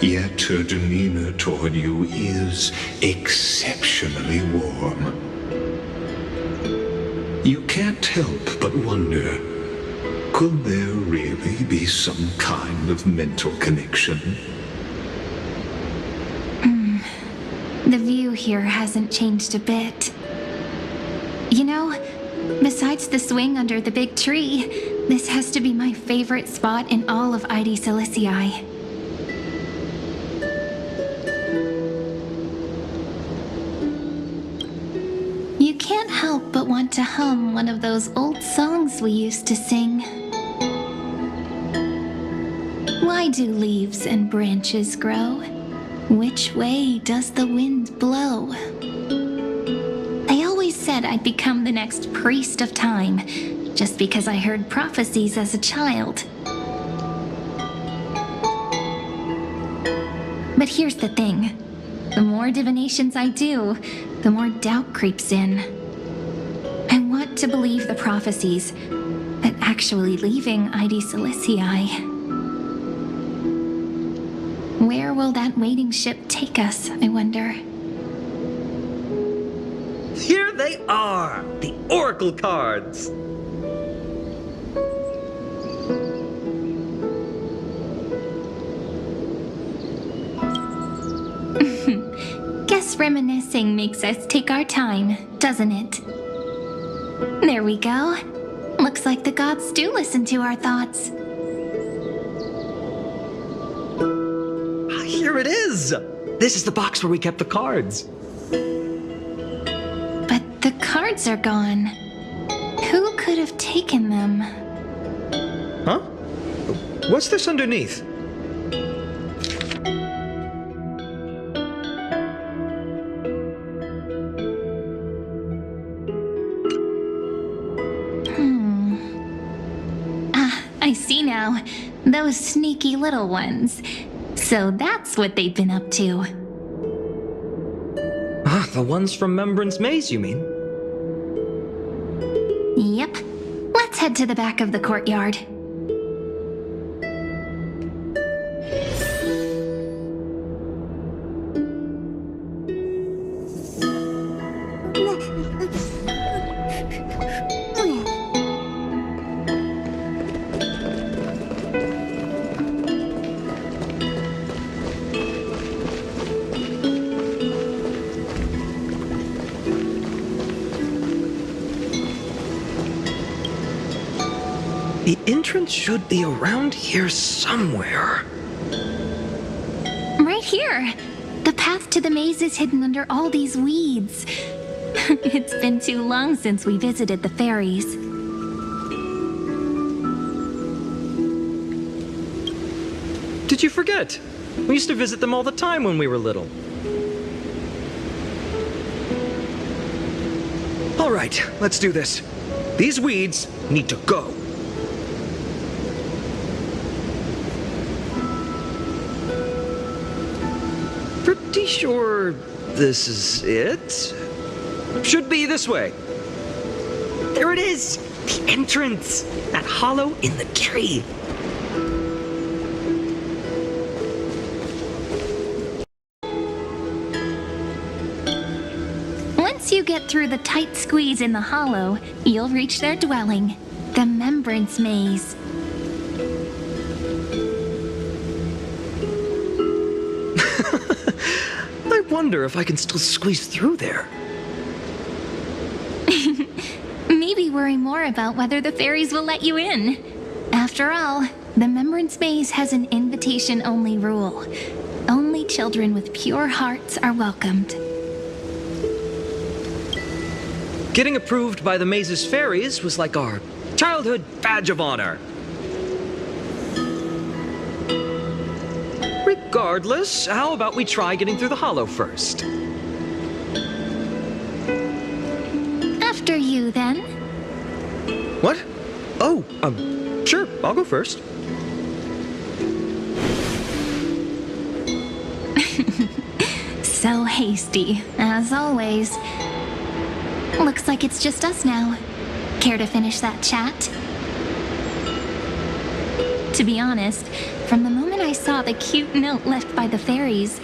yet her demeanor toward you is exceptionally warm. You can't help but wonder, could there really be some kind of mental connection? The view here hasn't changed a bit. You know, besides the swing under the big tree, this has to be my favorite spot in all of ID Silicii. You can't help but want to hum one of those old songs we used to sing. Why do leaves and branches grow? Which way does the wind blow? They always said I'd become the next priest of time, just because I heard prophecies as a child. But here's the thing. The more divinations I do, the more doubt creeps in. I want to believe the prophecies, but actually leaving ID Silicii. Where will that waiting ship take us, I wonder? Here they are, the Oracle cards. Guess reminiscing makes us take our time, doesn't it? There we go. Looks like the gods do listen to our thoughts. Here it is! This is the box where we kept the cards. But the cards are gone. Who could have taken them? Huh? What's this underneath? I see now. Those sneaky little ones. So that's what they've been up to. The ones from Membrance Maze, you mean? Yep. Let's head to the back of the courtyard. The entrance should be around here somewhere. Right here. The path to the maze is hidden under all these weeds. It's been too long since we visited the fairies. Did you forget? We used to visit them all the time when we were little. All right, let's do this. These weeds need to go. Pretty sure this is it. Should be this way. There it is! The entrance! That hollow in the tree. Once you get through the tight squeeze in the hollow, you'll reach their dwelling, the Remembrance Maze. I wonder if I can still squeeze through there. Maybe worry more about whether the fairies will let you in. After all, the Remembrance Maze has an invitation-only rule. Only children with pure hearts are welcomed. Getting approved by the maze's fairies was like our childhood badge of honor. Regardless, how about we try getting through the hollow first? After you, then. What? Oh, sure, I'll go first. So hasty, as always. Looks like it's just us now. Care to finish that chat? To be honest, from the moment I saw the cute note left by the fairies,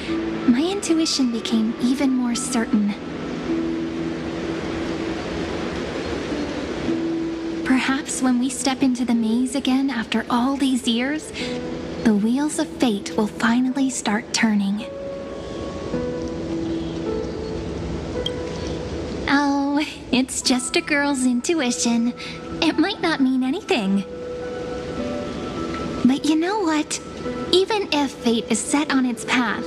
my intuition became even more certain. Perhaps when we step into the maze again after all these years, the wheels of fate will finally start turning. Oh, it's just a girl's intuition. It might not mean anything. But you know what? Even if fate is set on its path,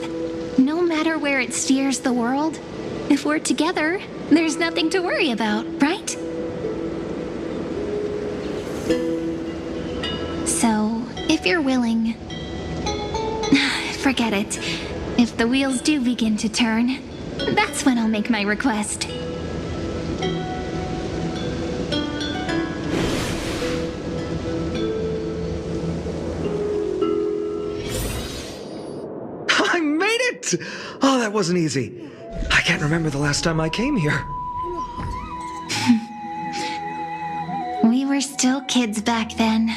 no matter where it steers the world, if we're together, there's nothing to worry about, right? So, if you're willing, forget it. If the wheels do begin to turn, that's when I'll make my request. I made it! Oh, that wasn't easy. I can't remember the last time I came here. We were still kids back then.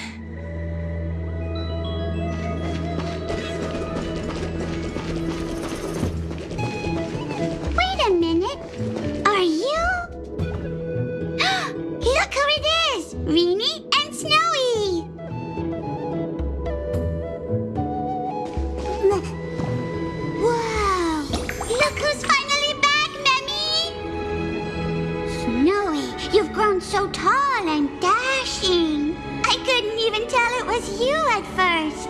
Wait a minute. Are you? Look who it is! Reenie and Snowy! Whoa! Look who's finally back, Memmy! Snowy, you've grown so tall and dashing. I couldn't even tell it was you at first.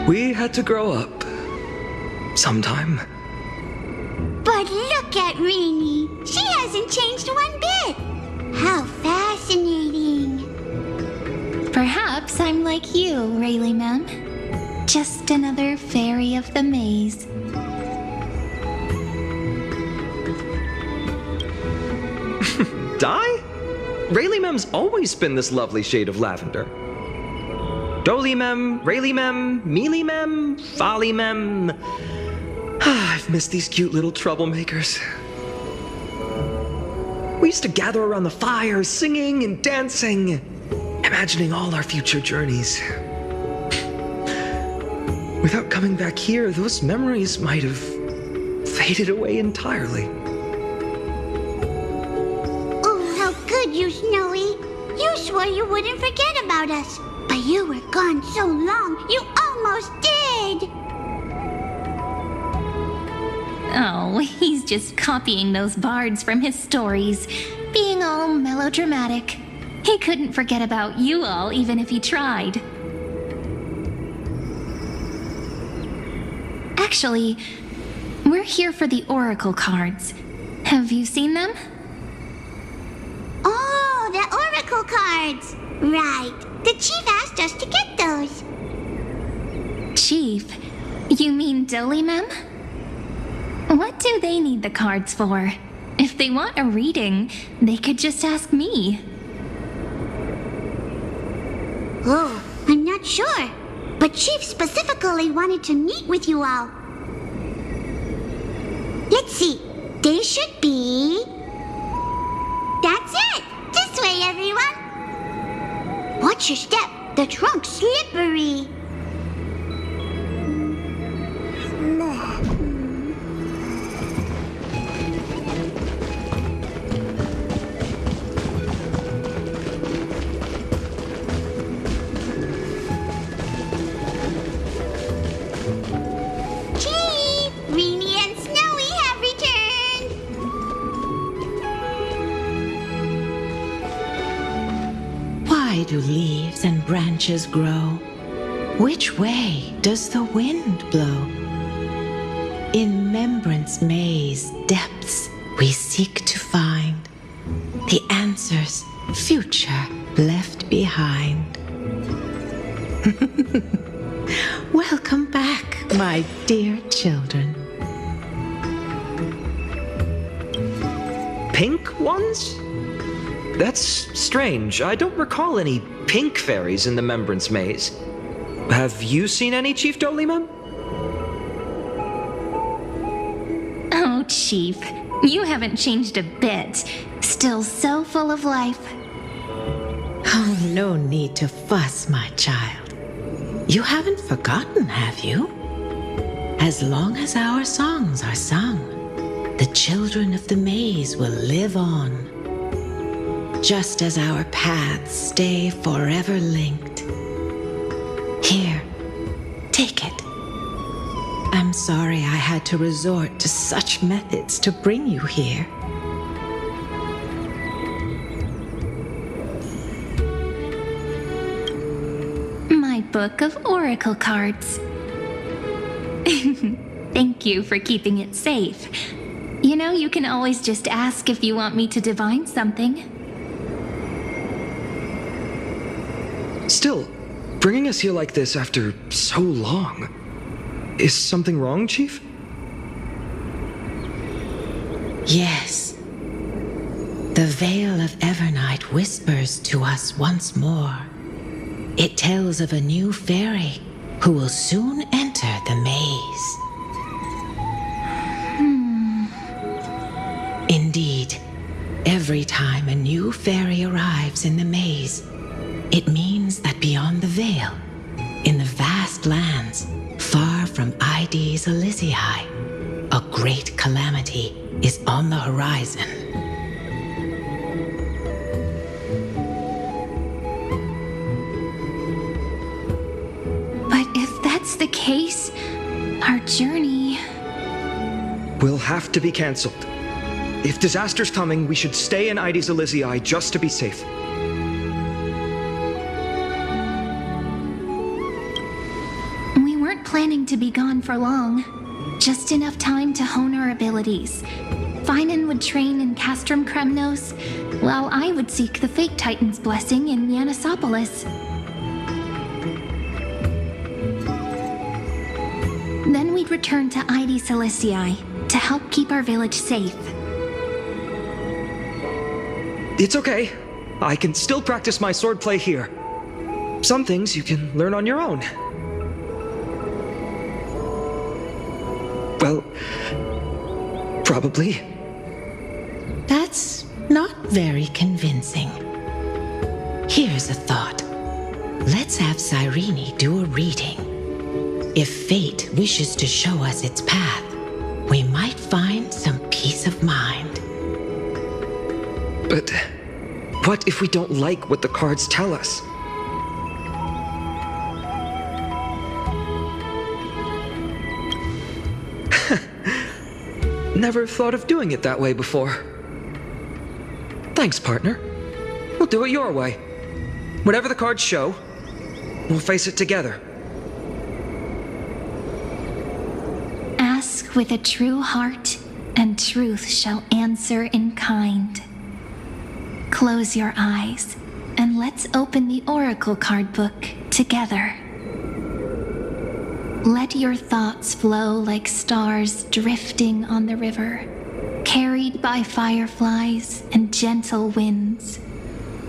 We had to grow up. Sometime. But look at Reenie. She hasn't changed one bit. How fascinating. Perhaps I'm like you, Rayleigh Mem. Just another fairy of the maze. Dye? Rayleigh Mem's always been this lovely shade of lavender. Doly Mem, Rayleigh Mem, Mealy Mem, Folly Mem. I've missed these cute little troublemakers. We used to gather around the fire, singing and dancing, imagining all our future journeys. Without coming back here, those memories might have faded away entirely. Oh, how good you, Snowy. You swore you wouldn't forget about us. But you were gone so long, you almost did. Oh, he's just copying those bards from his stories, being all melodramatic. He couldn't forget about you all, even if he tried. Actually, we're here for the Oracle cards. Have you seen them? Oh, the Oracle cards! Right. The chief asked us to get those. Chief? You mean Dolimem? What do they need the cards for? If they want a reading, they could just ask me. Oh, I'm not sure. But Chief specifically wanted to meet with you all. Let's see. They should be... That's it! This way, everyone! Watch your step. The trunk's slippery. Chief! Reenie and Snowy have returned! Why do leaves and branches grow? Which way does the wind blow? In Membrance Maze depths we seek to find the answers future left behind. Welcome back, my dear children. Pink ones? That's strange. I don't recall any pink fairies in the Membrance Maze. Have you seen any, Chief Dolimem? Oh, Chief, you haven't changed a bit. Still so full of life. Oh, no need to fuss, my child. You haven't forgotten, have you? As long as our songs are sung, the children of the maze will live on. Just as our paths stay forever linked. Here, take it. I'm sorry I had to resort to such methods to bring you here. My book of Oracle cards. Thank you for keeping it safe. You know, you can always just ask if you want me to divine something. Still, bringing us here like this after so long. Is something wrong, Chief? Yes. The Veil of Evernight whispers to us once more. It tells of a new fairy who will soon enter the maze. Indeed, every time a new fairy arrives in the maze, it means that beyond the veil, in the vast lands, far from Ides Elysiae, a great calamity is on the horizon. But if that's the case, our journey... Will have to be cancelled. If disaster's coming, we should stay in Ides Elysiae just to be safe. We weren't planning to be gone for long. Just enough time to hone our abilities. Finan would train in Castrum Kremnos, while I would seek the Fake Titan's blessing in Yanisopolis. Then we'd return to Ides Elysiae to help keep our village safe. It's okay. I can still practice my swordplay here. Some things you can learn on your own. Well, probably. That's not very convincing. Here's a thought. Let's have Cyrene do a reading. If fate wishes to show us its path, we might find some peace of mind. But what if we don't like what the cards tell us? Never thought of doing it that way before. Thanks, partner. We'll do it your way. Whatever the cards show, we'll face it together. Ask with a true heart, and truth shall answer in kind. Close your eyes, and let's open the Oracle card book together. Let your thoughts flow like stars drifting on the river, carried by fireflies and gentle winds.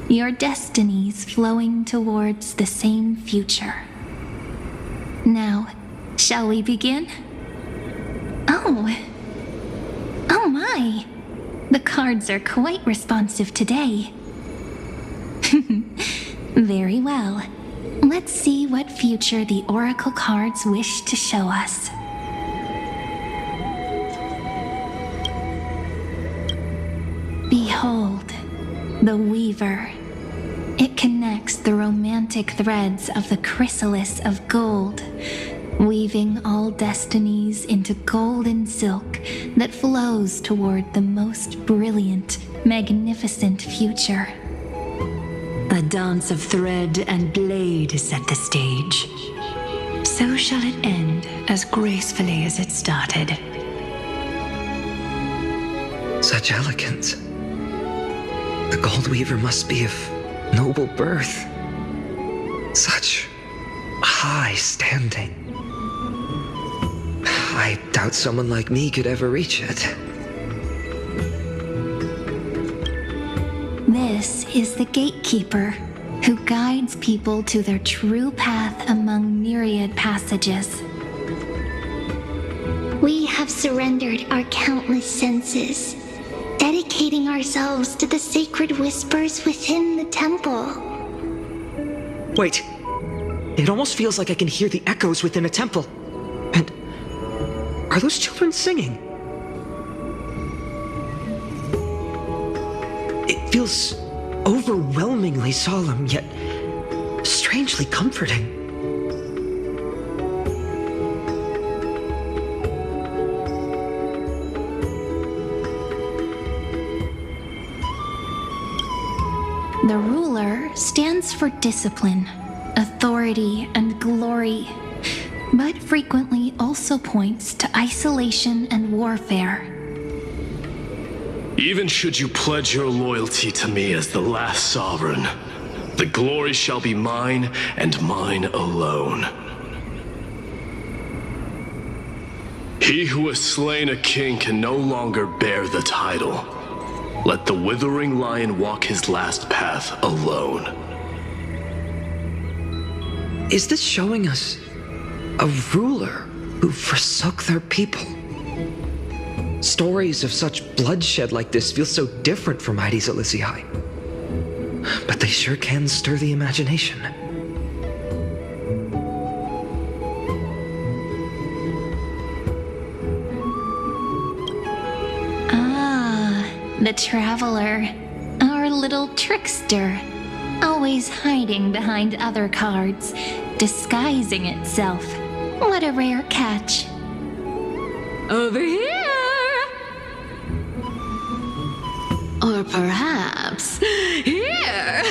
Your destinies flowing towards the same future. Now, shall we begin? Oh my! The cards are quite responsive today. Very well. Let's see what future the Oracle cards wish to show us. Behold, the Weaver. It connects the romantic threads of the chrysalis of gold, weaving all destinies into golden silk that flows toward the most brilliant, magnificent future. The dance of thread and blade set the stage. So shall it end as gracefully as it started. Such elegance. The Gold Weaver must be of noble birth. Such high standing. I doubt someone like me could ever reach it. This is the gatekeeper who guides people to their true path among myriad passages. We have surrendered our countless senses, dedicating ourselves to the sacred whispers within the temple. Wait. It almost feels like I can hear the echoes within a temple. And are those children singing? It feels overwhelmingly solemn, yet strangely comforting. The ruler stands for discipline, authority, and glory, but frequently also points to isolation and warfare. Even should you pledge your loyalty to me as the last sovereign, the glory shall be mine and mine alone. He who has slain a king can no longer bear the title. Let the withering lion walk his last path alone. Is this showing us a ruler who forsook their people? Stories of such bloodshed like this feel so different from Heidi's Elysiae. But they sure can stir the imagination. The Traveler, our little trickster, always hiding behind other cards, disguising itself. What a rare catch. Over here! Or perhaps here!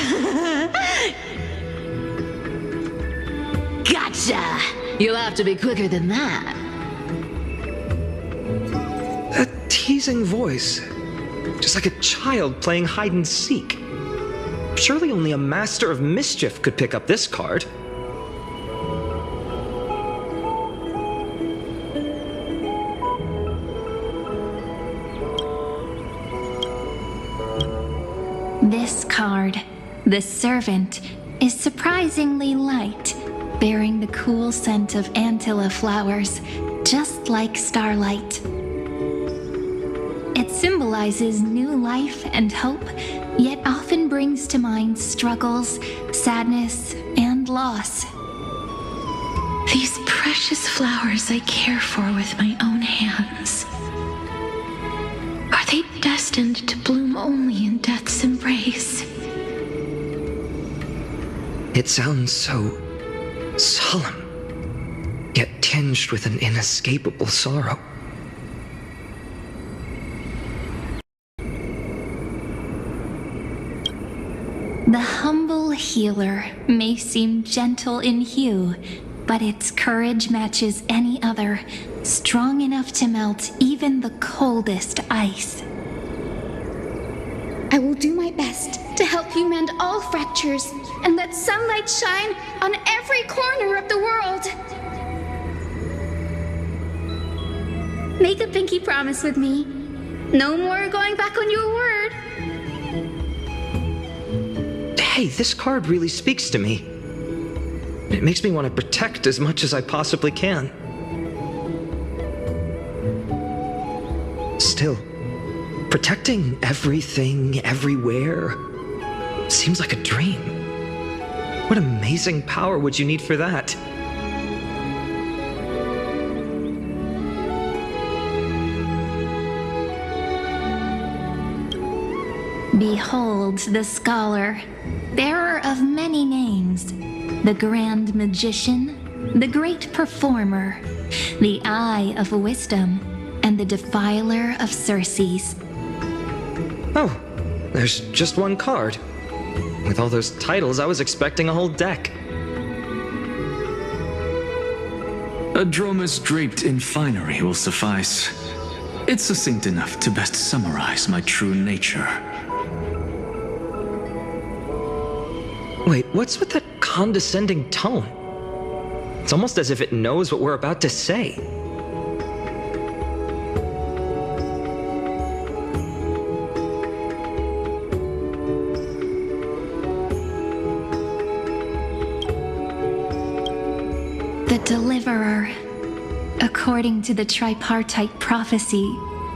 Gotcha! You'll have to be quicker than that. A teasing voice. Just like a child playing hide and seek. Surely only a master of mischief could pick up this card. This card, the Servant, is surprisingly light, bearing the cool scent of Antilla flowers, just like starlight. It symbolizes new life and hope, yet often brings to mind struggles, sadness, and loss. These precious flowers I care for with my own hands. Are they destined to bloom only in death's embrace? It sounds so solemn, yet tinged with an inescapable sorrow. The humble healer may seem gentle in hue, but its courage matches any other, strong enough to melt even the coldest ice. I will do my best to help you mend all fractures and let sunlight shine on every corner of the world. Make a pinky promise with me. No more going back on your word. Hey, this card really speaks to me. It makes me want to protect as much as I possibly can. Still, protecting everything, everywhere, seems like a dream. What amazing power would you need for that? Behold the scholar, bearer of many names, the grand magician, the great performer, the eye of wisdom, and the defiler of Circes. Oh, there's just one card. With all those titles, I was expecting a whole deck. A dromus draped in finery will suffice. It's succinct enough to best summarize my true nature. Wait, what's with that condescending tone? It's almost as if it knows what we're about to say. The Deliverer. According to the tripartite prophecy,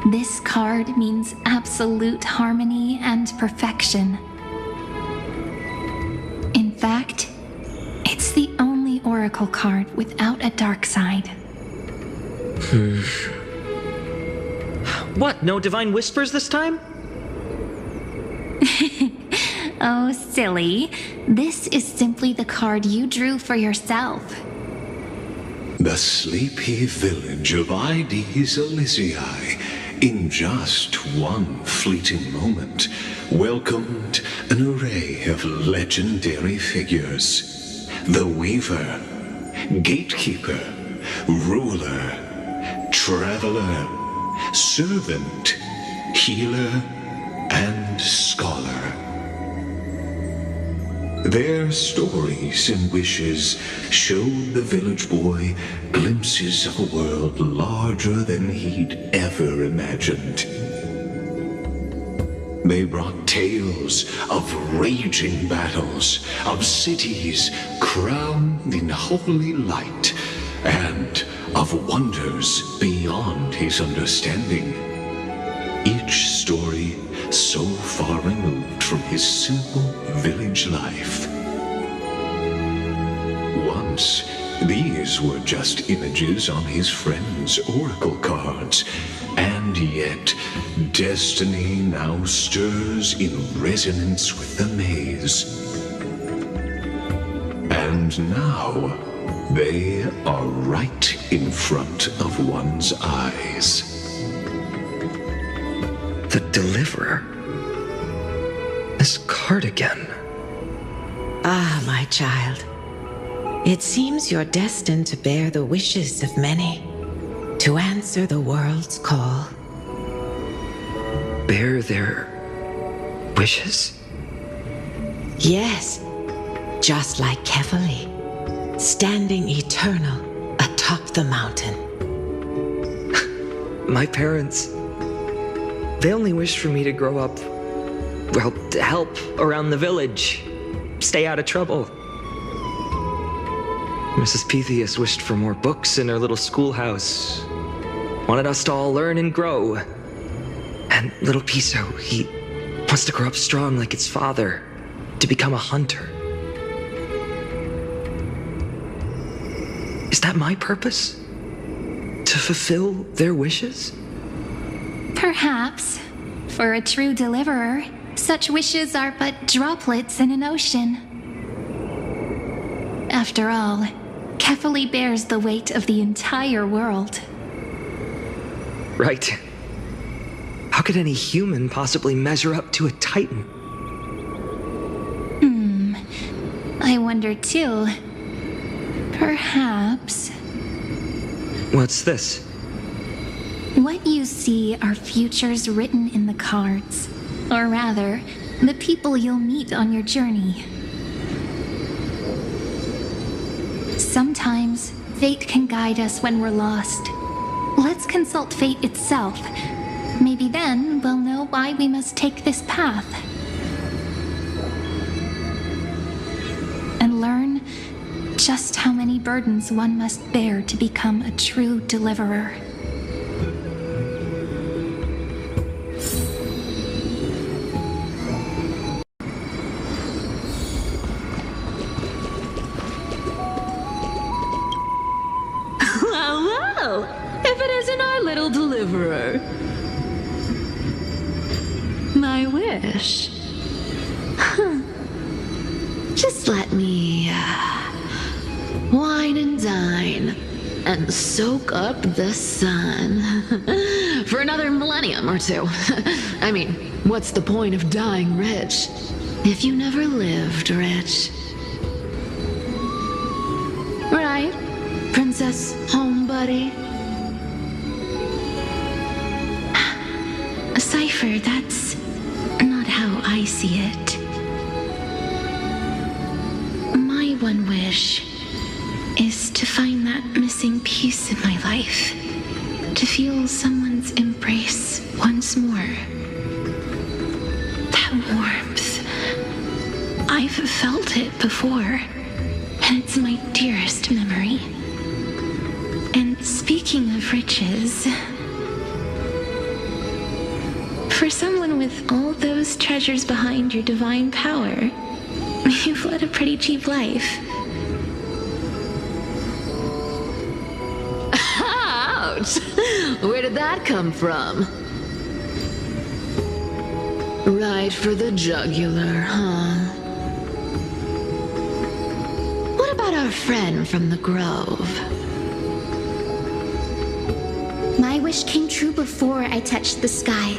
this card means absolute harmony and perfection. In fact, it's the only oracle card without a dark side. What, no divine whispers this time? Oh, silly. This is simply the card you drew for yourself. The sleepy village of Ides Elysiae, in just one fleeting moment, welcomed an array of legendary figures. The Weaver, Gatekeeper, Ruler, Traveler, Servant, Healer, and Scholar. Their stories and wishes showed the village boy glimpses of a world larger than he'd ever imagined. They brought tales of raging battles, of cities crowned in holy light, and of wonders beyond his understanding. Each story so far removed from his simple village life. Once, these were just images on his friend's oracle cards, and yet destiny now stirs in resonance with the maze. And now, they are right in front of one's eyes. The Deliverer? This card again. Ah, my child. It seems you're destined to bear the wishes of many, to answer the world's call. Bear their wishes? Yes, just like Kefali, standing eternal atop the mountain. My parents, they only wished for me to grow up, well, to help around the village, stay out of trouble. Mrs. Pythias wished for more books in her little schoolhouse, wanted us to all learn and grow. And little Piso, he wants to grow up strong like its father, to become a hunter. Is that my purpose? To fulfill their wishes? Perhaps. For a true deliverer, such wishes are but droplets in an ocean. After all, Kefali bears the weight of the entire world. Right. How could any human possibly measure up to a titan? I wonder too. Perhaps What's this? what you see are futures written in the cards. Or rather, the people you'll meet on your journey. Sometimes, fate can guide us when we're lost. Let's consult fate itself. Maybe then we'll know why we must take this path. And learn just how many burdens one must bear to become a true deliverer. Well, if it isn't our little deliverer. My wish. Huh. Just let me wine and dine and soak up the sun for another millennium or two. I mean, what's the point of dying rich if you never lived rich? Right, Princess Homebuddy? Cypher, that's not how I see it. My one wish is to find that missing piece in my life. To feel someone's embrace once more. That warmth. I've felt it before, and it's my dearest memory. And speaking of riches, for someone with all those treasures behind your divine power, you've led a pretty cheap life. Ouch! Where did that come from? Right for the jugular, huh? What about our friend from the Grove? My wish came true before I touched the sky.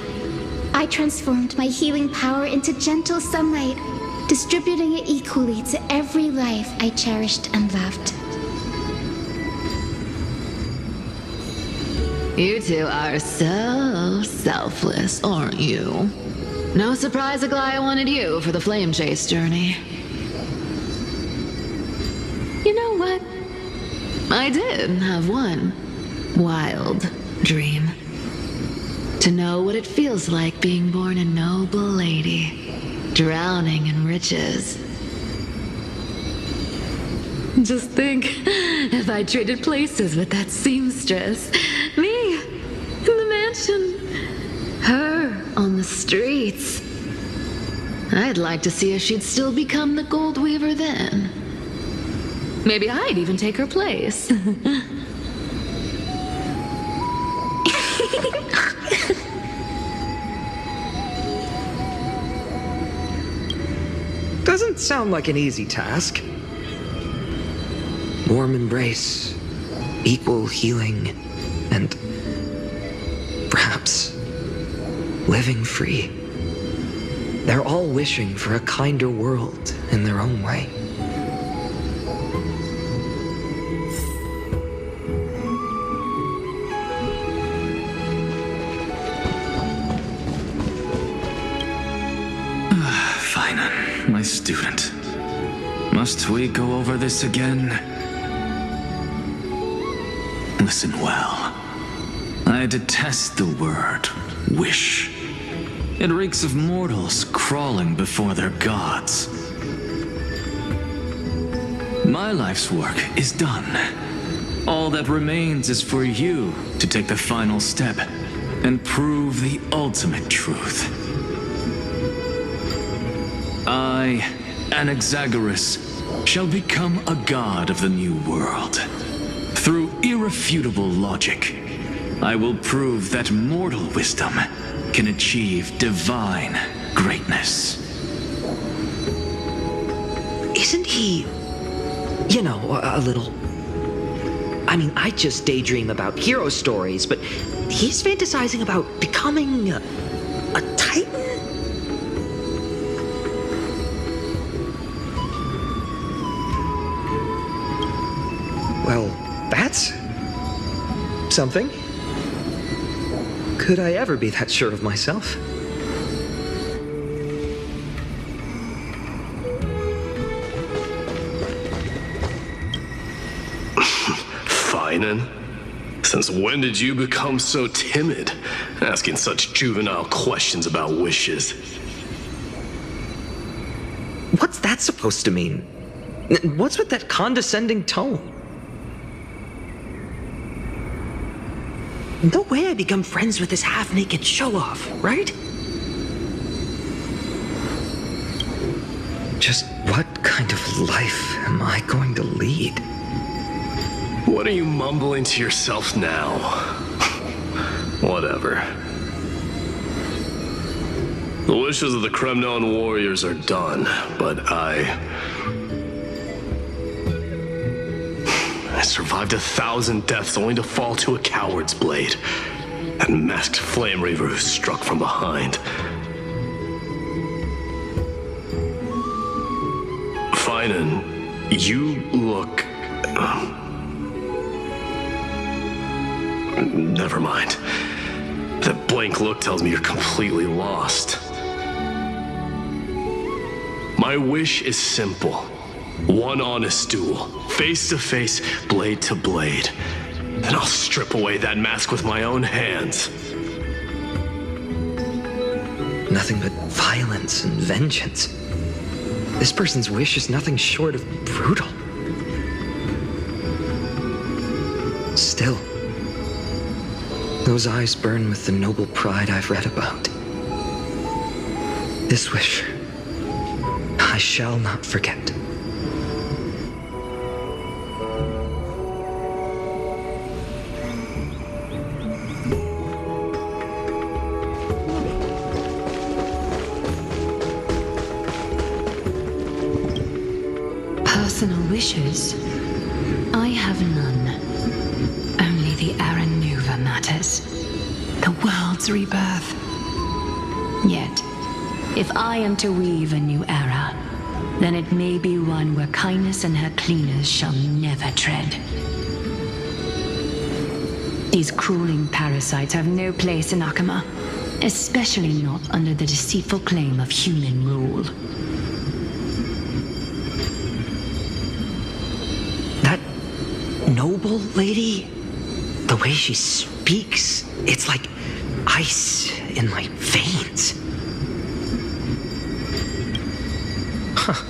I transformed my healing power into gentle sunlight, distributing it equally to every life I cherished and loved. You two are so selfless, aren't you? No surprise Aglaya wanted you for the flame chase journey. You know what? I did have one wild dream. To know what it feels like being born a noble lady, drowning in riches. Just think, if I traded places with that seamstress, me in the mansion, her on the streets. I'd like to see if she'd still become the gold weaver then. Maybe I'd even take her place. Doesn't sound like an easy task. Warm embrace, equal healing, and perhaps living free. They're all wishing for a kinder world in their own way. My student. Must we go over this again? Listen well. I detest the word wish. It reeks of mortals crawling before their gods. My life's work is done. All that remains is for you to take the final step and prove the ultimate truth. I, Anaxagoras, shall become a god of the new world. Through irrefutable logic, I will prove that mortal wisdom can achieve divine greatness. Isn't he, a little... I mean, I just daydream about hero stories, but he's fantasizing about becoming a titan? something. Could I ever be that sure of myself? Finan? Since when did you become so timid, asking such juvenile questions about wishes? What's that supposed to mean? What's with that condescending tone? No way I become friends with this half-naked show-off, right? Just what kind of life am I going to lead? What are you mumbling to yourself now? Whatever. The wishes of the Kremnon warriors are done, but I survived 1,000 deaths only to fall to a coward's blade. That masked flame reaver who struck from behind. Finan, you look... Never mind. That blank look tells me you're completely lost. My wish is simple. One honest duel, face to face, blade to blade. Then I'll strip away that mask with my own hands. Nothing but violence and vengeance. This person's wish is nothing short of brutal. Still, those eyes burn with the noble pride I've read about. This wish, I shall not forget. Personal wishes? I have none. Only the Aranuva matters. The world's rebirth. Yet, if I am to weave a new era, then it may be one where kindness and her cleaners shall never tread. These crawling parasites have no place in Akama, especially not under the deceitful claim of human rule. Noble lady? The way she speaks, it's like ice in my veins. Huh.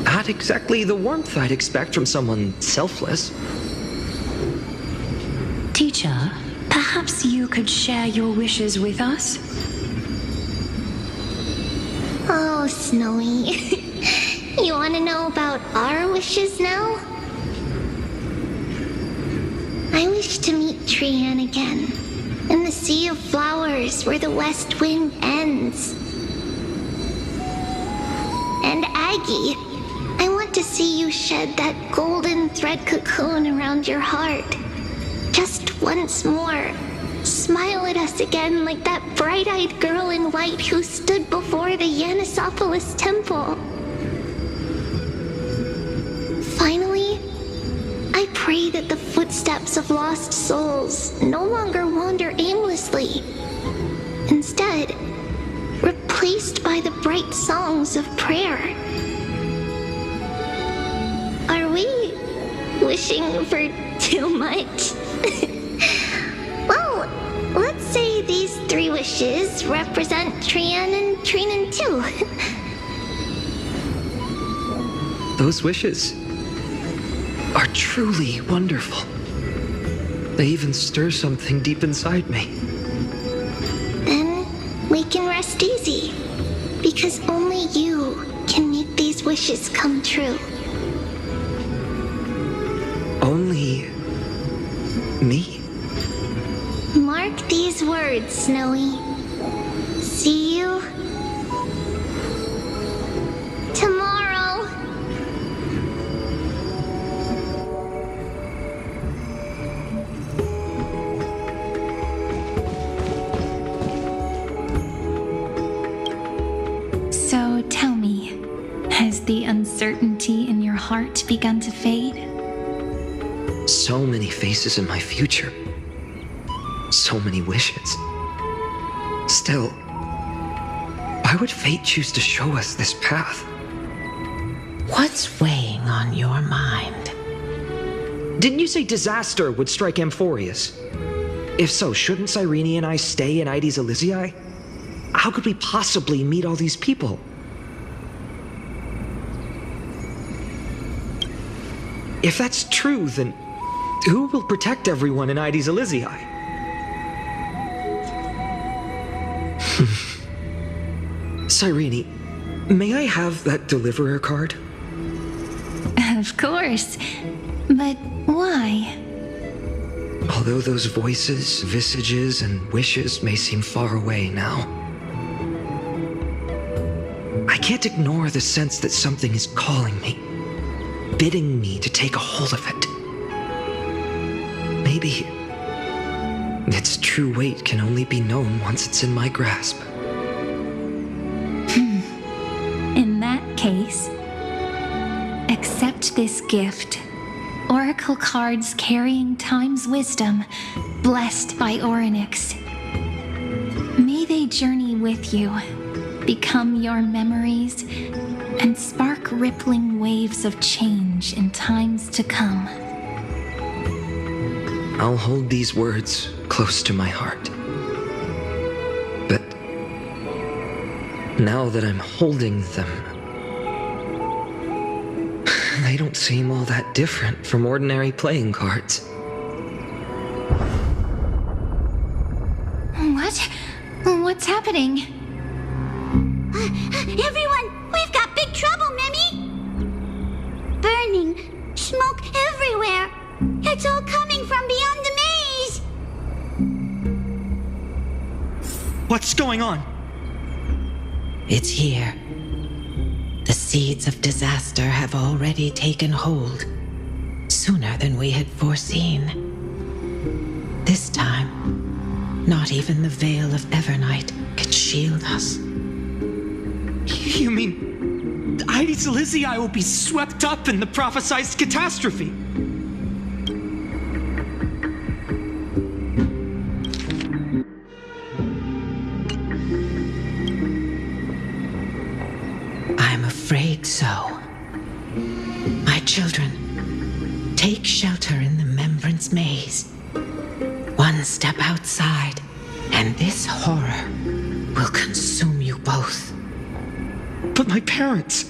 Not exactly the warmth I'd expect from someone selfless. Teacher, perhaps you could share your wishes with us? Oh, Snowy. You want to know about our wishes now? I wish to meet Trian again, in the sea of flowers where the west wind ends. And Aggie, I want to see you shed that golden thread cocoon around your heart. Just once more. Smile at us again like that bright-eyed girl in white who stood before the Yanisopolis temple. Finally, I pray that the footsteps of lost souls no longer wander aimlessly. Instead, replaced by the bright songs of prayer. Are we wishing for too much? Well, let's say these 3 wishes represent Trian and Trinan too. Those wishes are truly wonderful. They even stir something deep inside me. Then we can rest easy, because only you can make these wishes come true. Only me? Mark these words, Snowy. See you tomorrow. So tell me, has the uncertainty in your heart begun to fade? So many faces in my future. So many wishes. Still, why would fate choose to show us this path? What's weighing on your mind? Didn't you say disaster would strike Amphorius? If so, shouldn't Cyrene and I stay in Ides Elysiae? How could we possibly meet all these people? If that's true, then who will protect everyone in Ides Elysiae? Cyrene, may I have that deliverer card? Of course. But why? Although those voices, visages, and wishes may seem far away now, I can't ignore the sense that something is calling me, bidding me to take a hold of it. Maybe its true weight can only be known once it's in my grasp. In that case, accept this gift. Oracle cards carrying time's wisdom, blessed by Orynyx. May they journey with you, become your memories, and spark rippling waves of change in times to come. I'll hold these words close to my heart. But now that I'm holding them, they don't seem all that different from ordinary playing cards. What? What's happening? Everyone, we've got big trouble, Mimi! Burning, smoke everywhere. It's all coming from beyond the maze. What's going on? It's here. The seeds of disaster have already taken hold, sooner than we had foreseen. This time, not even the veil of Evernight could shield us. You mean Ides Elysiae will be swept up in the prophesized catastrophe? I'm afraid so. My children, take shelter in the Membrance Maze. One step outside, and this horror will consume you both. But my parents,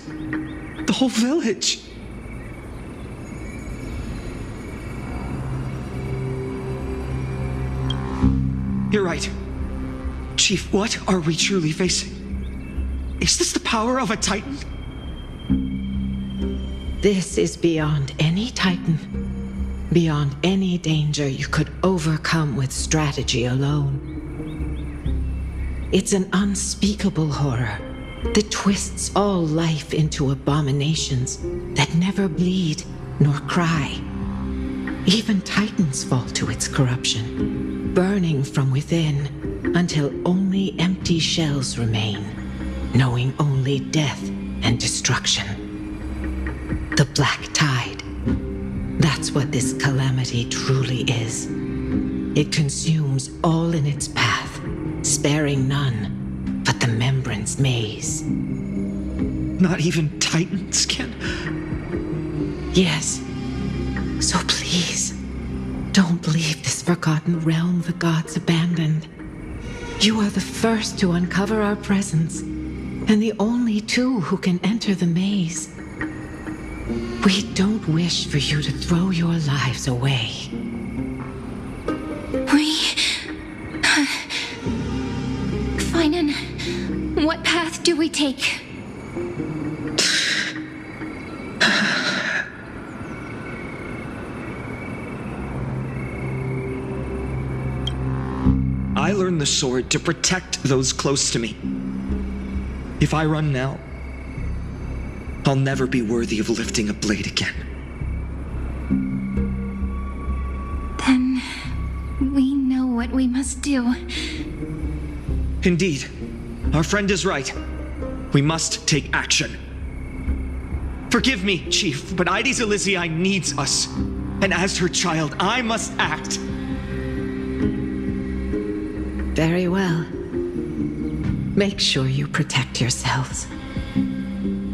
the whole village. You're right. Chief, what are we truly facing? Is this the power of a Titan? This is beyond any Titan, beyond any danger you could overcome with strategy alone. It's an unspeakable horror that twists all life into abominations that never bleed nor cry. Even Titans fall to its corruption, burning from within until only empty shells remain, knowing only death and destruction. The Black Tide. That's what this calamity truly is. It consumes all in its path, sparing none but the Membrance Maze. Not even Titans can... Yes. So please, don't leave this forgotten realm the gods abandoned. You are the first to uncover our presence, and the only two who can enter the maze. We don't wish for you to throw your lives away. Finan, what path do we take? I learned the sword to protect those close to me. If I run now, I'll never be worthy of lifting a blade again. Then we know what we must do. Indeed, our friend is right. We must take action. Forgive me, Chief, but Ides Elysiae needs us. And as her child, I must act. Very well. Make sure you protect yourselves.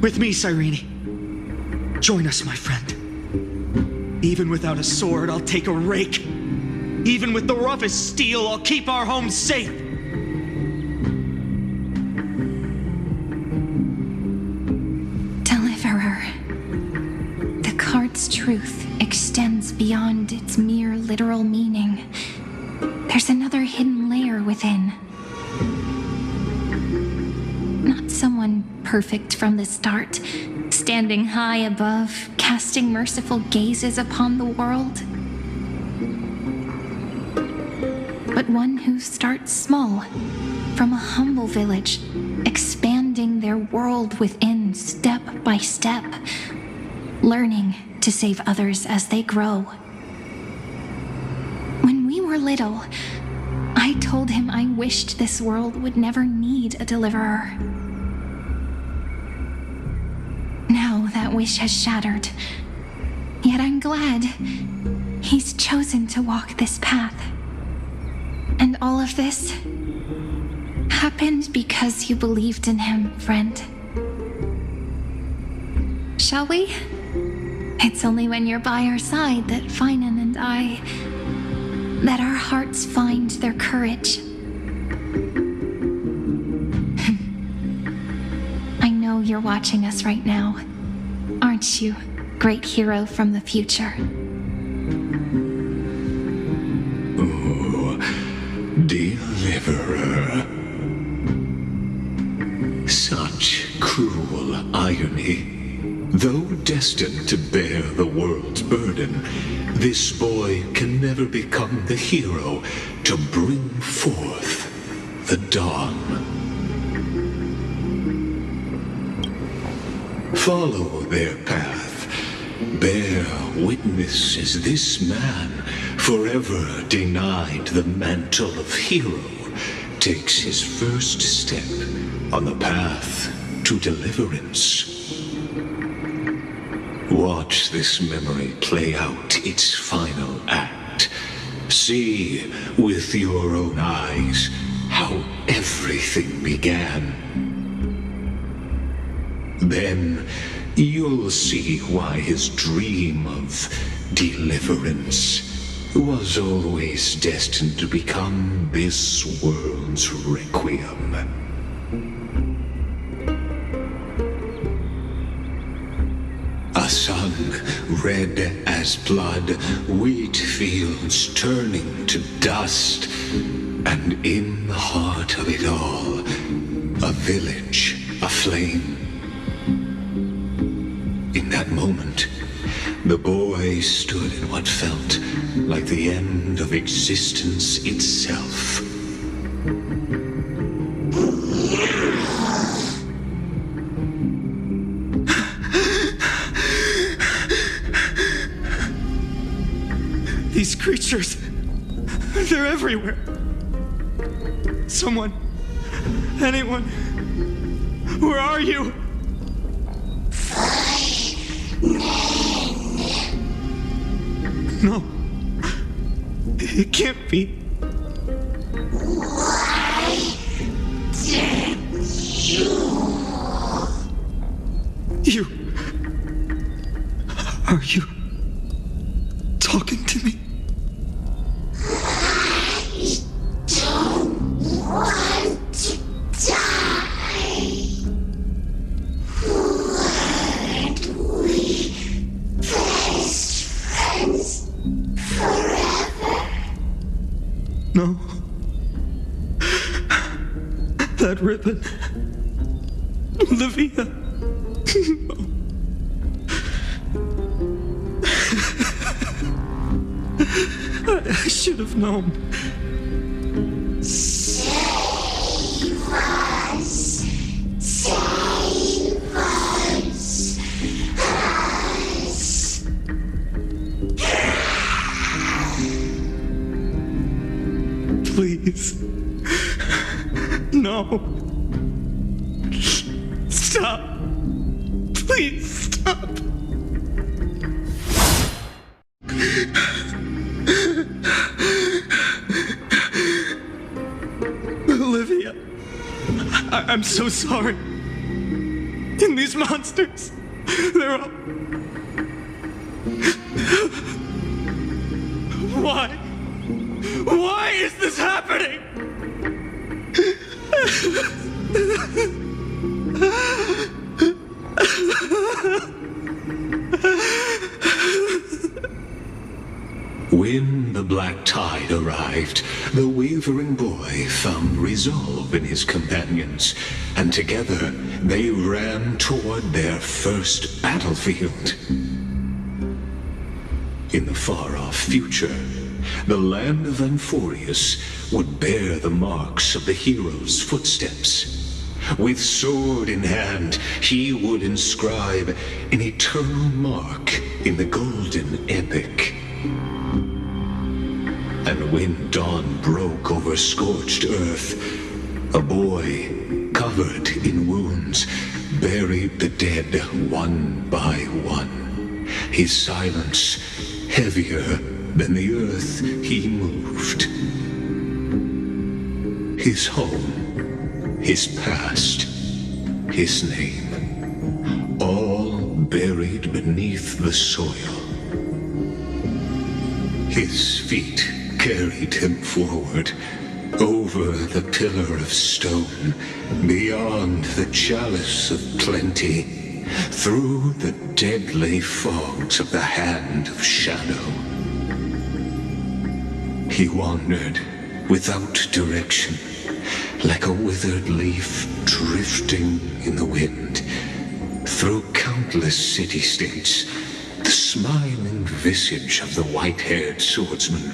With me, Cyrene. Join us, my friend. Even without a sword, I'll take a rake. Even with the roughest steel, I'll keep our home safe. Deliverer. The card's truth extends beyond its mere literal meaning. There's another hidden layer within. Not someone perfect from the start, standing high above, casting merciful gazes upon the world. But one who starts small, from a humble village, expanding their world within step by step, learning to save others as they grow. When we were little, I told him I wished this world would never need a deliverer. Now that wish has shattered, yet I'm glad he's chosen to walk this path. And all of this happened because you believed in him, friend. Shall we? It's only when you're by our side that Finan and that our hearts find their courage. I know you're watching us right now, aren't you, great hero from the future? Deliverer. Such cruel irony. Though destined to bear the world's burden, this boy can never become the hero to bring forth the dawn. Follow their path. Bear witness as this man, forever denied the mantle of hero, takes his first step on the path to deliverance. Watch this memory play out its final act. See with your own eyes how everything began. Then you'll see why his dream of deliverance was always destined to become this world's requiem. A sun red as blood, wheat fields turning to dust, and in the heart of it all, a village aflame. In that moment, the boy stood in what felt like the end of existence itself. These creatures, they're everywhere. Someone, anyone, where are you? No, it can't be. Why did you? Are you talking to me? I don't want to die. Weren't we best friends forever? No. That ribbon. Olivia. I should have known. Save us. Save us. Please. No. Stop. Please stop. I'm so sorry. And these monsters, they're all... Why? Why is this happening? When the black tide arrived, the wavering boy found resolve in his companions, and together they ran toward their first battlefield. In the far-off future, the land of Amphorius would bear the marks of the hero's footsteps. With sword in hand, he would inscribe an eternal mark in the golden epic. And when dawn broke over scorched earth, a boy, covered in wounds, buried the dead one by one. His silence heavier than the earth he moved. His home, his past, his name, all buried beneath the soil. His feet carried him forward, over the pillar of stone, beyond the chalice of plenty, through the deadly fogs of the hand of shadow. He wandered without direction, like a withered leaf drifting in the wind, through countless city-states. The smiling visage of the white-haired swordsman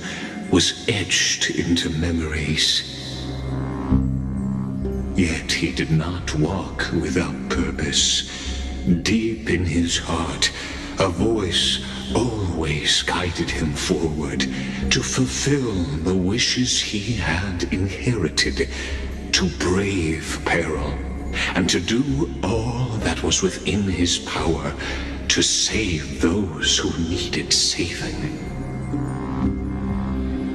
was etched into memories. Yet he did not walk without purpose. Deep in his heart, a voice always guided him forward to fulfill the wishes he had inherited, to brave peril, and to do all that was within his power to save those who needed saving.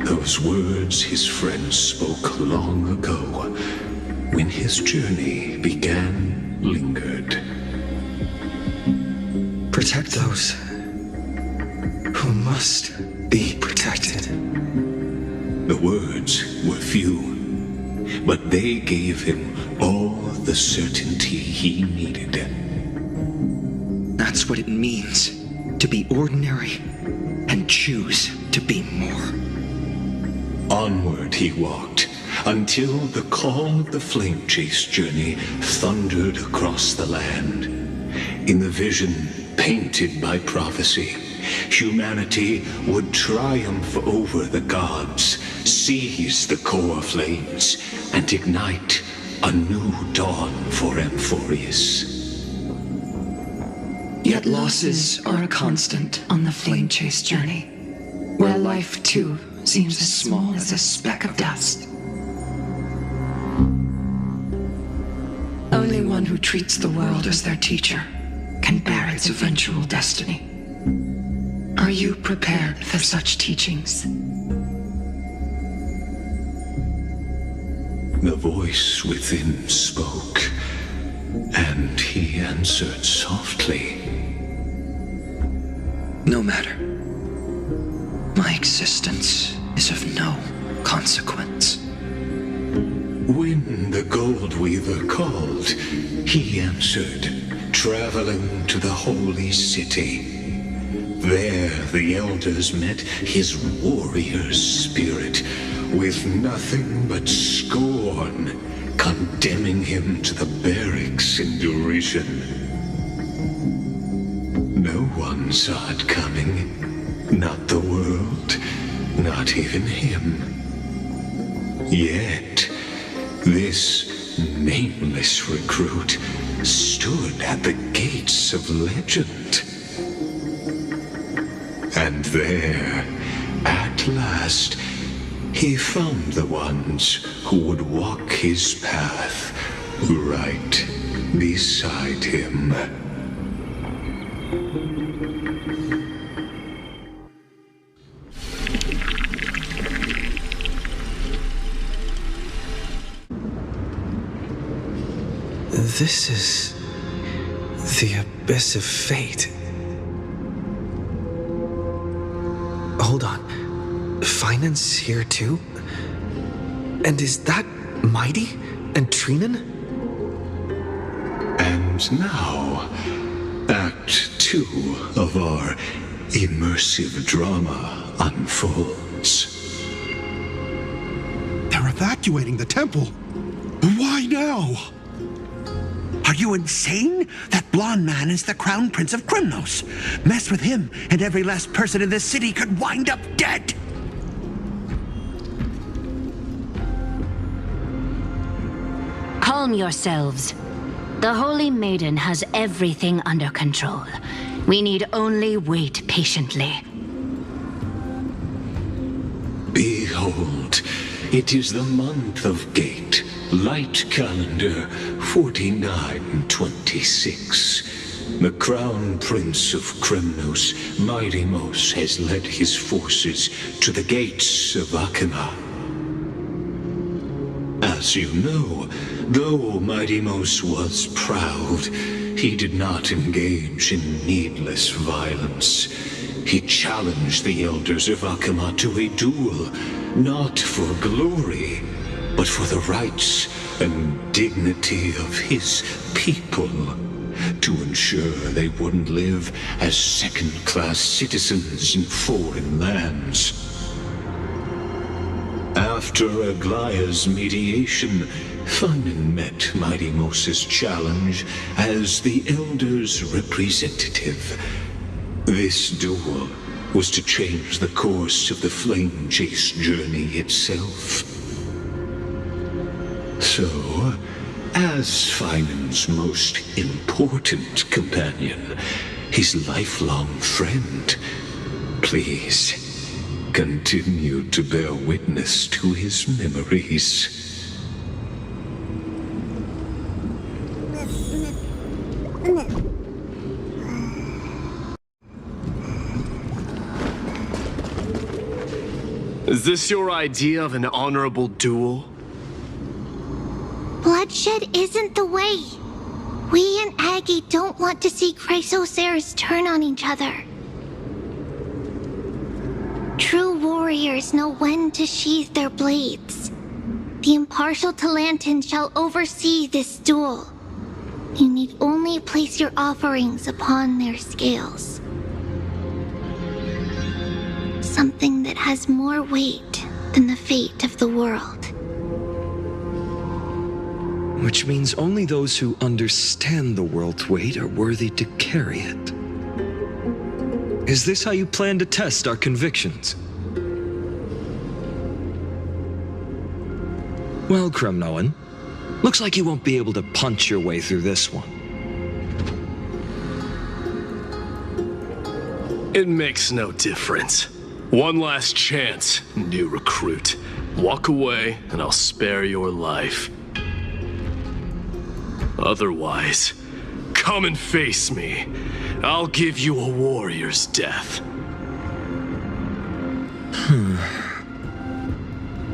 Those words his friends spoke long ago, when his journey began, lingered. Protect those who must be protected. The words were few, but they gave him all the certainty he needed. That's what it means to be ordinary and choose to be more. Onward he walked, until the call of the flame chase journey thundered across the land. In the vision painted by prophecy, humanity would triumph over the gods, seize the core flames, and ignite a new dawn for Amphorius. Yet losses are a constant on the flame chase journey, where life too seems as small as a speck of dust. Only one who treats the world as their teacher can bear its eventual destiny. Are you prepared for such teachings? The voice within spoke, and he answered softly. No matter. My existence is of no consequence. When the Gold Weaver called, he answered, traveling to the holy city. There the elders met his warrior spirit, with nothing but scorn, condemning him to the barracks in derision. No one saw it coming. Not the world, not even him. Yet, this nameless recruit stood at the gates of legend. And there, at last, he found the ones who would walk his path right beside him. This is the abyss of fate. Hold on. Finance here too? And is that Mighty and Trinan? And now, Act 2 of our immersive drama unfolds. They're evacuating the temple. Why now? Are you insane? That blonde man is the Crown Prince of Krymnos. Mess with him, and every last person in this city could wind up dead. Calm yourselves. The Holy Maiden has everything under control. We need only wait patiently. Behold, it is the month of Gate, light calendar 4926. The Crown Prince of Krymnos, Mighty-Mos, has led his forces to the gates of Akima. As you know, though Mighty-Mos was proud, he did not engage in needless violence. He challenged the elders of Akima to a duel, not for glory, but for the rights and dignity of his people, to ensure they wouldn't live as second-class citizens in foreign lands. After Aglaya's mediation, Funan met Mighty-Mos's challenge as the Elder's representative. This duel was to change the course of the Flame Chase journey itself. So, as Finan's most important companion, his lifelong friend, please continue to bear witness to his memories. Is this your idea of an honorable duel? Bloodshed isn't the way. We and Aggie don't want to see Chrysoceres turn on each other. True warriors know when to sheathe their blades. The impartial Talantin shall oversee this duel. You need only place your offerings upon their scales. Something that has more weight than the fate of the world. Which means only those who understand the world's weight are worthy to carry it. Is this how you plan to test our convictions? Well, Krymnoan, looks like you won't be able to punch your way through this one. It makes no difference. One last chance, new recruit. Walk away, and I'll spare your life. Otherwise, come and face me. I'll give you a warrior's death.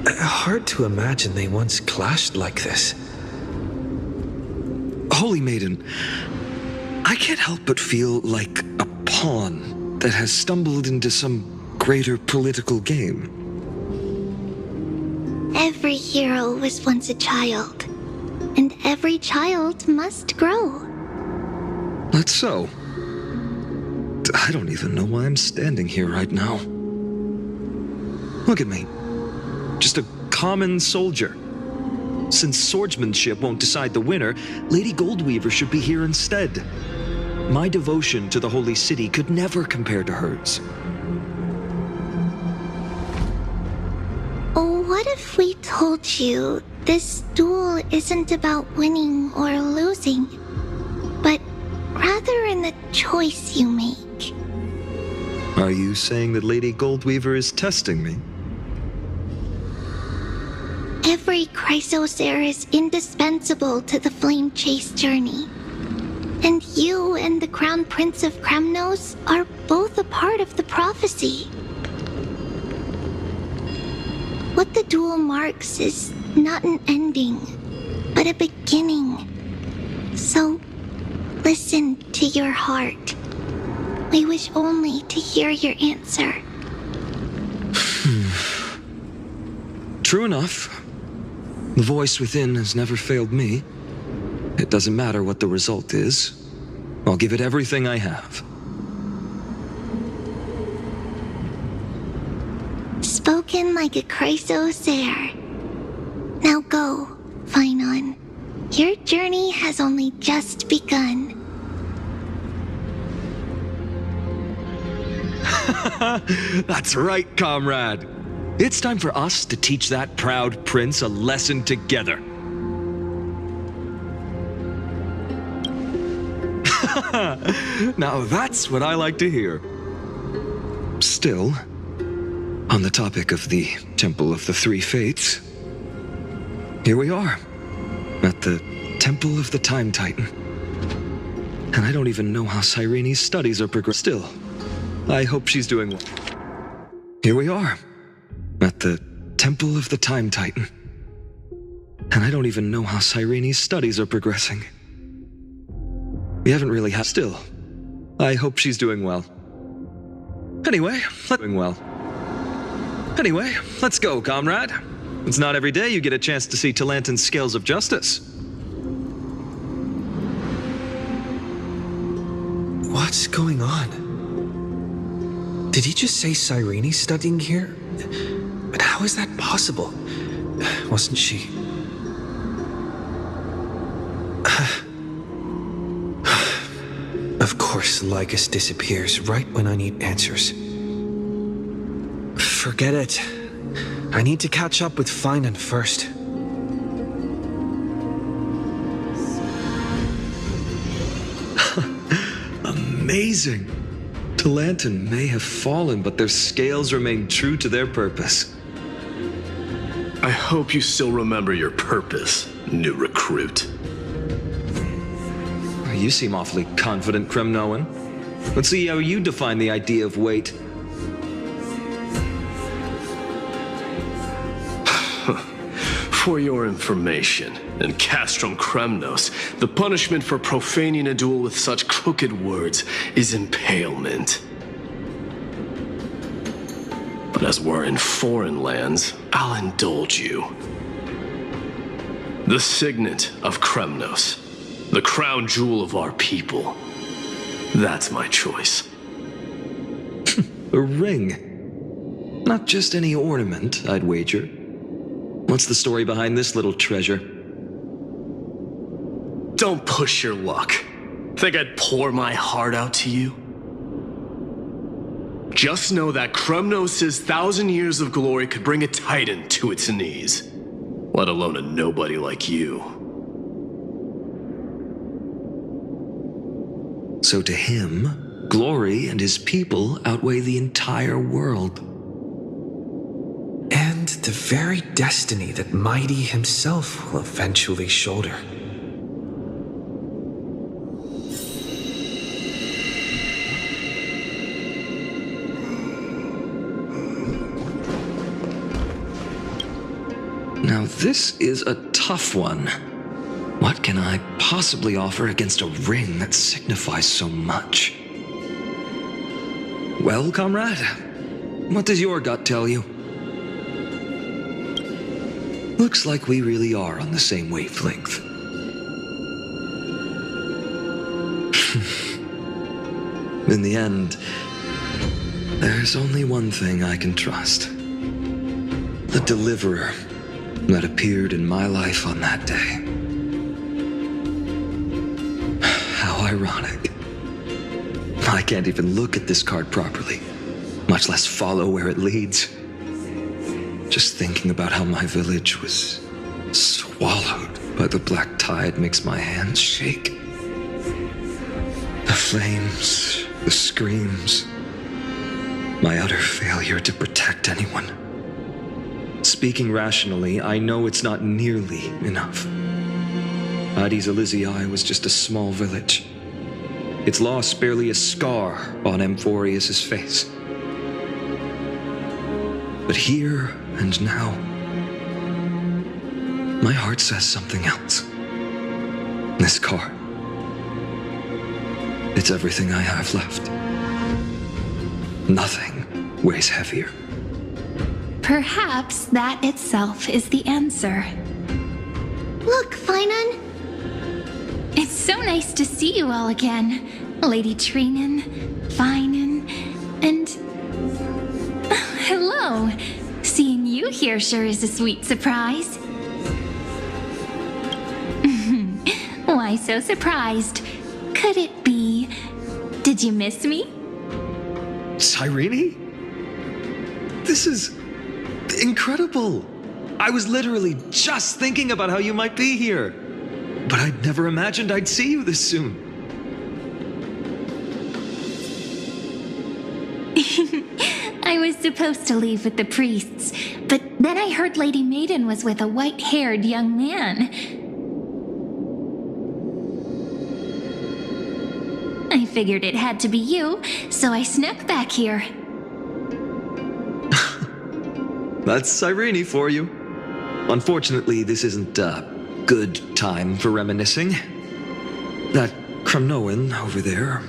Hard to imagine they once clashed like this. Holy Maiden, I can't help but feel like a pawn that has stumbled into some greater political game. Every hero was once a child, and every child must grow. That's so. I don't even know why I'm standing here right now. Look at me. Just a common soldier. Since swordsmanship won't decide the winner, Lady Goldweaver should be here instead. My devotion to the Holy City could never compare to hers. What if we told you this duel isn't about winning or losing, but rather in the choice you make? Are you saying that Lady Goldweaver is testing me? Every Chrysocer is indispensable to the Flame Chase journey. And you and the Crown Prince of Krymnos are both a part of the prophecy. What the duel marks is not an ending, but a beginning. So, listen to your heart. We wish only to hear your answer. True enough. The voice within has never failed me. It doesn't matter what the result is. I'll give it everything I have. Spoken like a chrysosaur. Now go, Finon. Your journey has only just begun. That's right, comrade. It's time for us to teach that proud prince a lesson together. Now that's what I like to hear. Still, on the topic of the Temple of the Three Fates, here we are, at the Temple of the Time Titan. And I don't even know how Cyrene's studies are progressing. Still, I hope she's doing well. Here we are, at the Temple of the Time Titan. And I don't even know how Cyrene's studies are progressing. We haven't really had. Still, I hope she's doing well. Anyway, let's go, comrade. It's not every day you get a chance to see Talantin's scales of justice. What's going on? Did he just say Cyrene's studying here? But how is that possible? Wasn't she? Of course, Lycus disappears right when I need answers. Forget it. I need to catch up with Finan first. Amazing! Talantin may have fallen, but their scales remain true to their purpose. I hope you still remember your purpose, new recruit. You seem awfully confident, Kremnoan. Let's see how you define the idea of weight. For your information, in Castrum Kremnos, the punishment for profaning a duel with such crooked words is impalement. But as we're in foreign lands, I'll indulge you. The signet of Kremnos, the crown jewel of our people. That's my choice. A ring. Not just any ornament, I'd wager. What's the story behind this little treasure? Don't push your luck. Think I'd pour my heart out to you? Just know that Kremnos' 1,000 years of glory could bring a titan to its knees. Let alone a nobody like you. So to him, glory and his people outweigh the entire world. And the very destiny that Mighty himself will eventually shoulder. Now this is a tough one. What can I possibly offer against a ring that signifies so much? Well, comrade, what does your gut tell you? Looks like we really are on the same wavelength. In the end, there's only one thing I can trust. The deliverer that appeared in my life on that day. How ironic. I can't even look at this card properly, much less follow where it leads. Just thinking about how my village was swallowed by the black tide makes my hands shake. The flames, the screams, my utter failure to protect anyone. Speaking rationally, I know it's not nearly enough. Addis Elysiae was just a small village. Its loss barely a scar on Amphorius' face. But here and now, my heart says something else. This card, It's everything I have left. Nothing weighs heavier. Perhaps that itself is the answer. Look, Finan! It's so nice to see you all again. Lady Trinen, Finan, and... hello! Seeing you here sure is a sweet surprise. Why so surprised? Could it be... Did you miss me? Cyrene? This is... incredible! I was literally just thinking about how you might be here. But I'd never imagined I'd see you this soon. I was supposed to leave with the priests, but then I heard Lady Maiden was with a white-haired young man. I figured it had to be you, so I snuck back here. That's Cyrene for you. Unfortunately, this isn't a good time for reminiscing. That Kremnoan over there.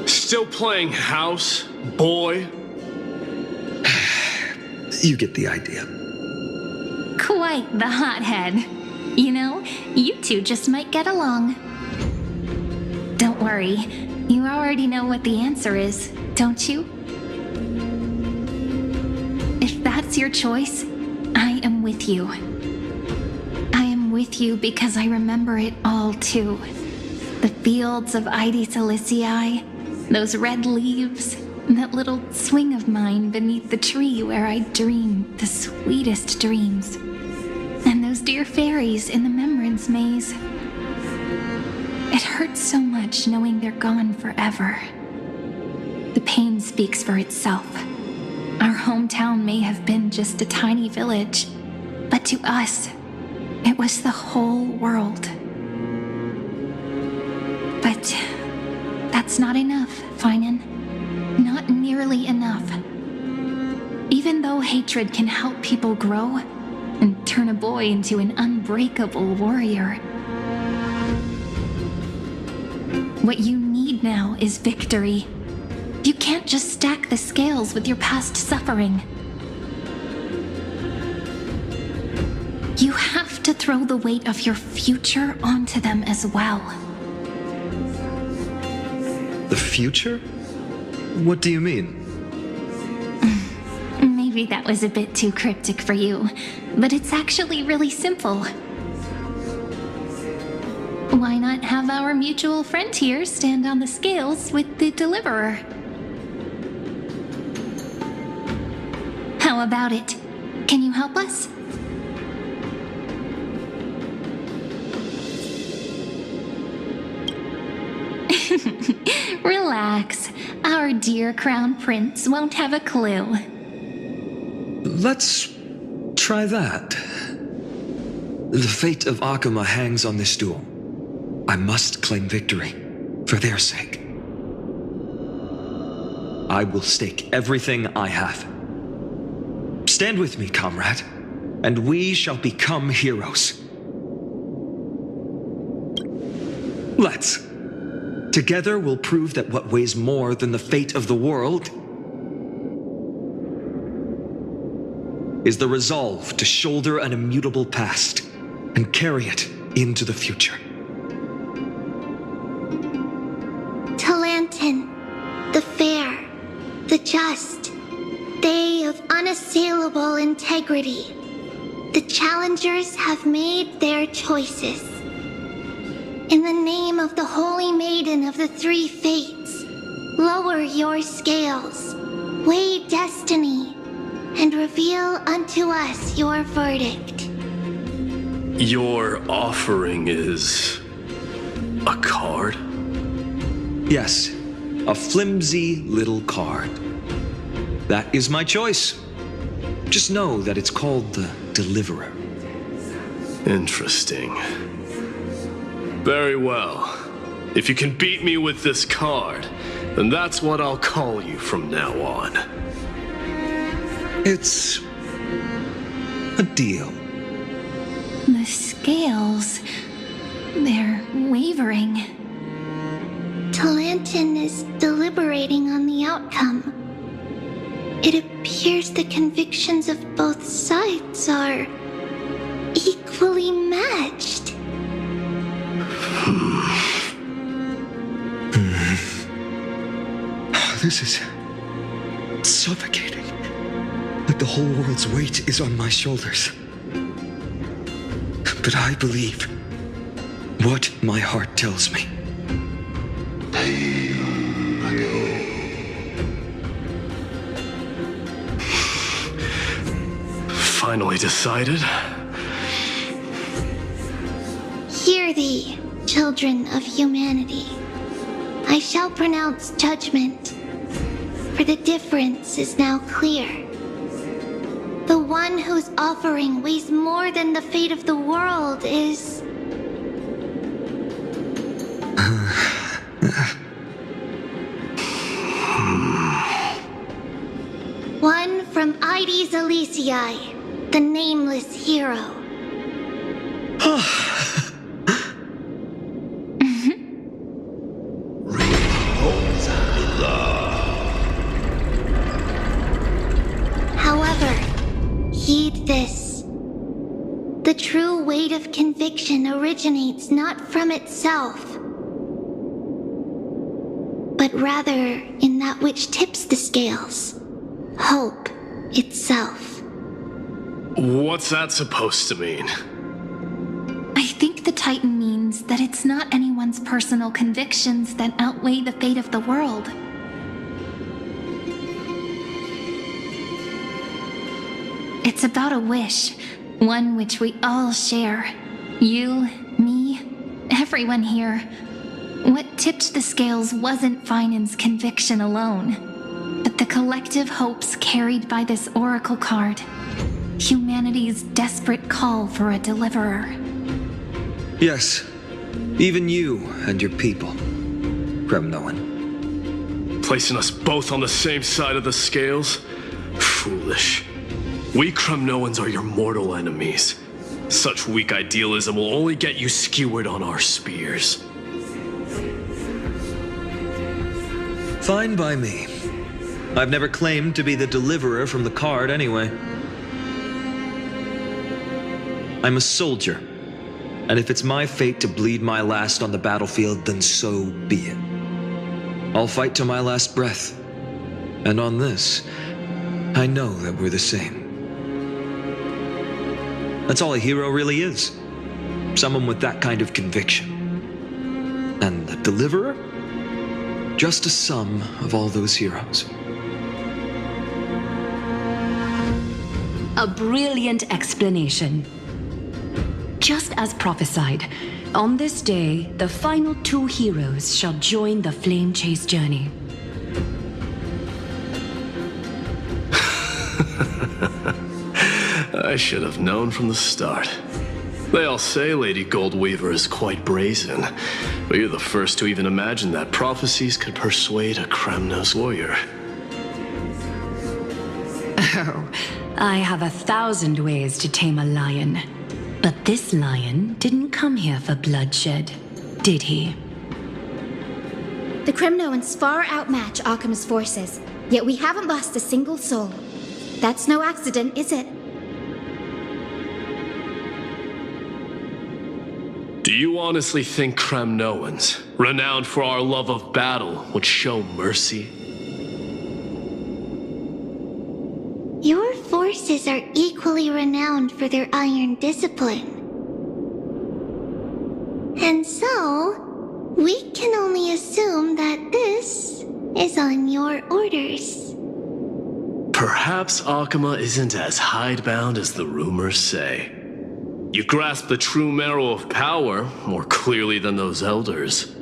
Still playing house, boy? You get the idea. Quite the hothead. You know, you two just might get along. Don't worry, you already know what the answer is, don't you? If that's your choice, I am with you. I am with you because I remember it all too. The fields of Ide Silicii, those red leaves, that little swing of mine beneath the tree where I dreamed the sweetest dreams. And those dear fairies in the Memorance Maze. It hurts so much knowing they're gone forever. The pain speaks for itself. Our hometown may have been just a tiny village, but to us, it was the whole world. But that's not enough, Finan. Not nearly enough. Even though hatred can help people grow and turn a boy into an unbreakable warrior, what you need now is victory. You can't just stack the scales with your past suffering. You have to throw the weight of your future onto them as well. The future? What do you mean? Maybe that was a bit too cryptic for you, but it's actually really simple. Why not have our mutual friend here stand on the scales with the deliverer? How about it? Can you help us? Relax. Our dear Crown Prince won't have a clue. Let's try that. The fate of Akuma hangs on this duel. I must claim victory, for their sake. I will stake everything I have. Stand with me, comrade, and we shall become heroes. Let's. Together we'll prove that what weighs more than the fate of the world is the resolve to shoulder an immutable past and carry it into the future. Talantin, the fair, the just, they of unassailable integrity. The challengers have made their choices. In the name of the Holy Maiden of the Three Fates, lower your scales, weigh destiny, and reveal unto us your verdict. Your offering is... a card? Yes, a flimsy little card. That is my choice. Just know that it's called the Deliverer. Interesting. Very well. If you can beat me with this card, then that's what I'll call you from now on. It's a deal. The scales, they're wavering. Talantin is deliberating on the outcome. It appears the convictions of both sides are equally matched. This is suffocating. Like the whole world's weight is on my shoulders. But I believe what my heart tells me. Finally decided. Hear thee, children of humanity. I shall pronounce judgment, for the difference is now clear. The one whose offering weighs more than the fate of the world is... one from Ides Elysiae, the nameless hero. However, heed this. The true weight of conviction originates not from itself, but rather in that which tips the scales. Hope itself. What's that supposed to mean? I think the Titan means that it's not anyone's personal convictions that outweigh the fate of the world. It's about a wish, one which we all share. You, me, everyone here. What tipped the scales wasn't Finan's conviction alone, but the collective hopes carried by this oracle card. Humanity's desperate call for a deliverer. Yes, even you and your people, Kremnoan. Placing us both on the same side of the scales? Foolish. We Kremnoans are your mortal enemies. Such weak idealism will only get you skewered on our spears. Fine by me. I've never claimed to be the deliverer from the card anyway. I'm a soldier, and if it's my fate to bleed my last on the battlefield, then so be it. I'll fight to my last breath. And on this, I know that we're the same. That's all a hero really is. Someone with that kind of conviction. And the deliverer? Just a sum of all those heroes. A brilliant explanation. Just as prophesied, on this day, the final two heroes shall join the Flame Chase journey. I should have known from the start. They all say Lady Goldweaver is quite brazen, but you're the first to even imagine that prophecies could persuade a Kremnos warrior. Oh, I have 1,000 ways to tame a lion. But this lion didn't come here for bloodshed, did he? The Kremnoans far outmatch Akama's forces, yet we haven't lost a single soul. That's no accident, is it? Do you honestly think Kremnoans, renowned for our love of battle, would show mercy? Your forces are equally renowned for their iron discipline. And so, we can only assume that this is on your orders. Perhaps Akama isn't as hidebound as the rumors say. You grasp the true marrow of power more clearly than those elders.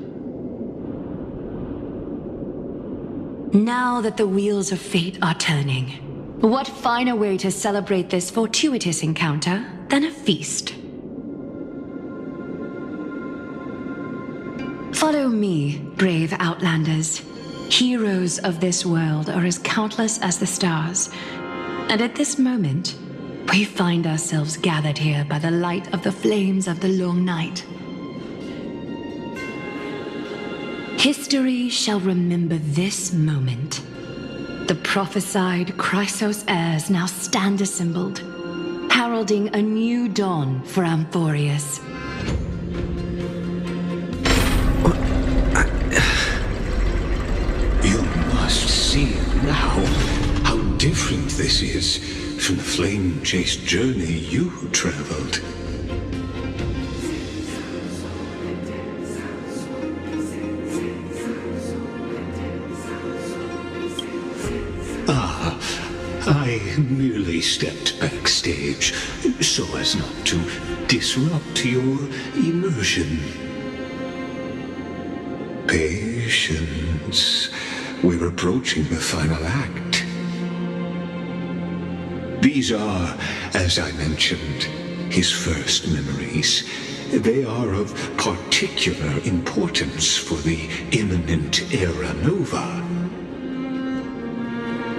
Now that the wheels of fate are turning, what finer way to celebrate this fortuitous encounter than a feast? Follow me, brave Outlanders. Heroes of this world are as countless as the stars, and at this moment, we find ourselves gathered here by the light of the flames of the long night. History shall remember this moment. The prophesied Chrysos heirs now stand assembled, heralding a new dawn for Amphorius. You must see now how different this is from the flame-chased journey you traveled. I merely stepped backstage so as not to disrupt your immersion. Patience. We're approaching the final act. These are, as I mentioned, his first memories. They are of particular importance for the imminent Era Nova.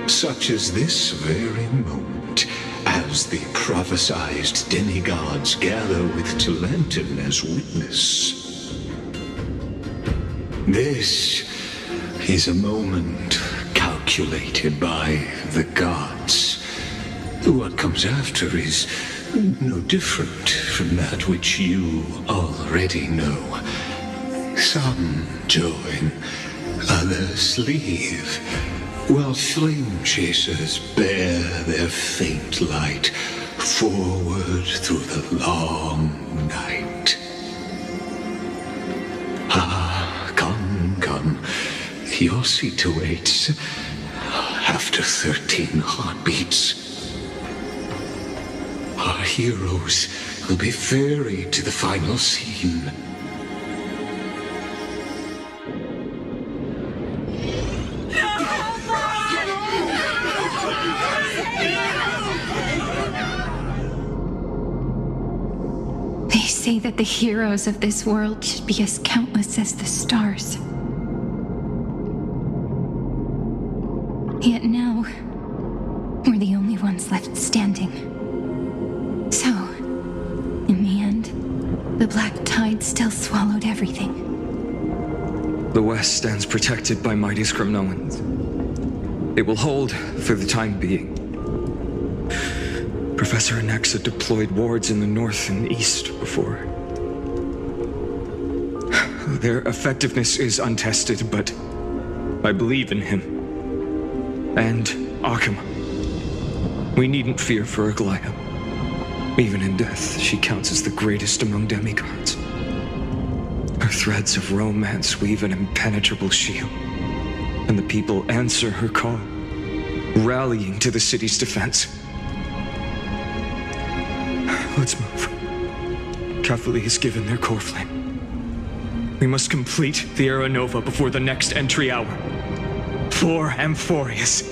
Such as this very moment, as the prophesized demigods gather with Talantin as witness. This is a moment calculated by the gods. What comes after is no different from that which you already know. Some join, others leave, while flame chasers bear their faint light forward through the long night. Ah, come. Your seat awaits after 13 heartbeats. Our heroes will be ferried to the final scene. They say that the heroes of this world should be as countless as the stars. Yet now, we're the only ones left standing. So, in the end, the black tide still swallowed everything. The West stands protected by mighty Skrymnoans. It will hold for the time being. Professor Anexa deployed wards in the north and east before. Their effectiveness is untested, but I believe in him. And Akama. We needn't fear for Aglaya. Even in death, she counts as the greatest among demigods. Her threads of romance weave an impenetrable shield, and the people answer her call, rallying to the city's defense. Let's move. Catholic has given their core flame. We must complete the Era Nova before the next entry hour. For Amphorius.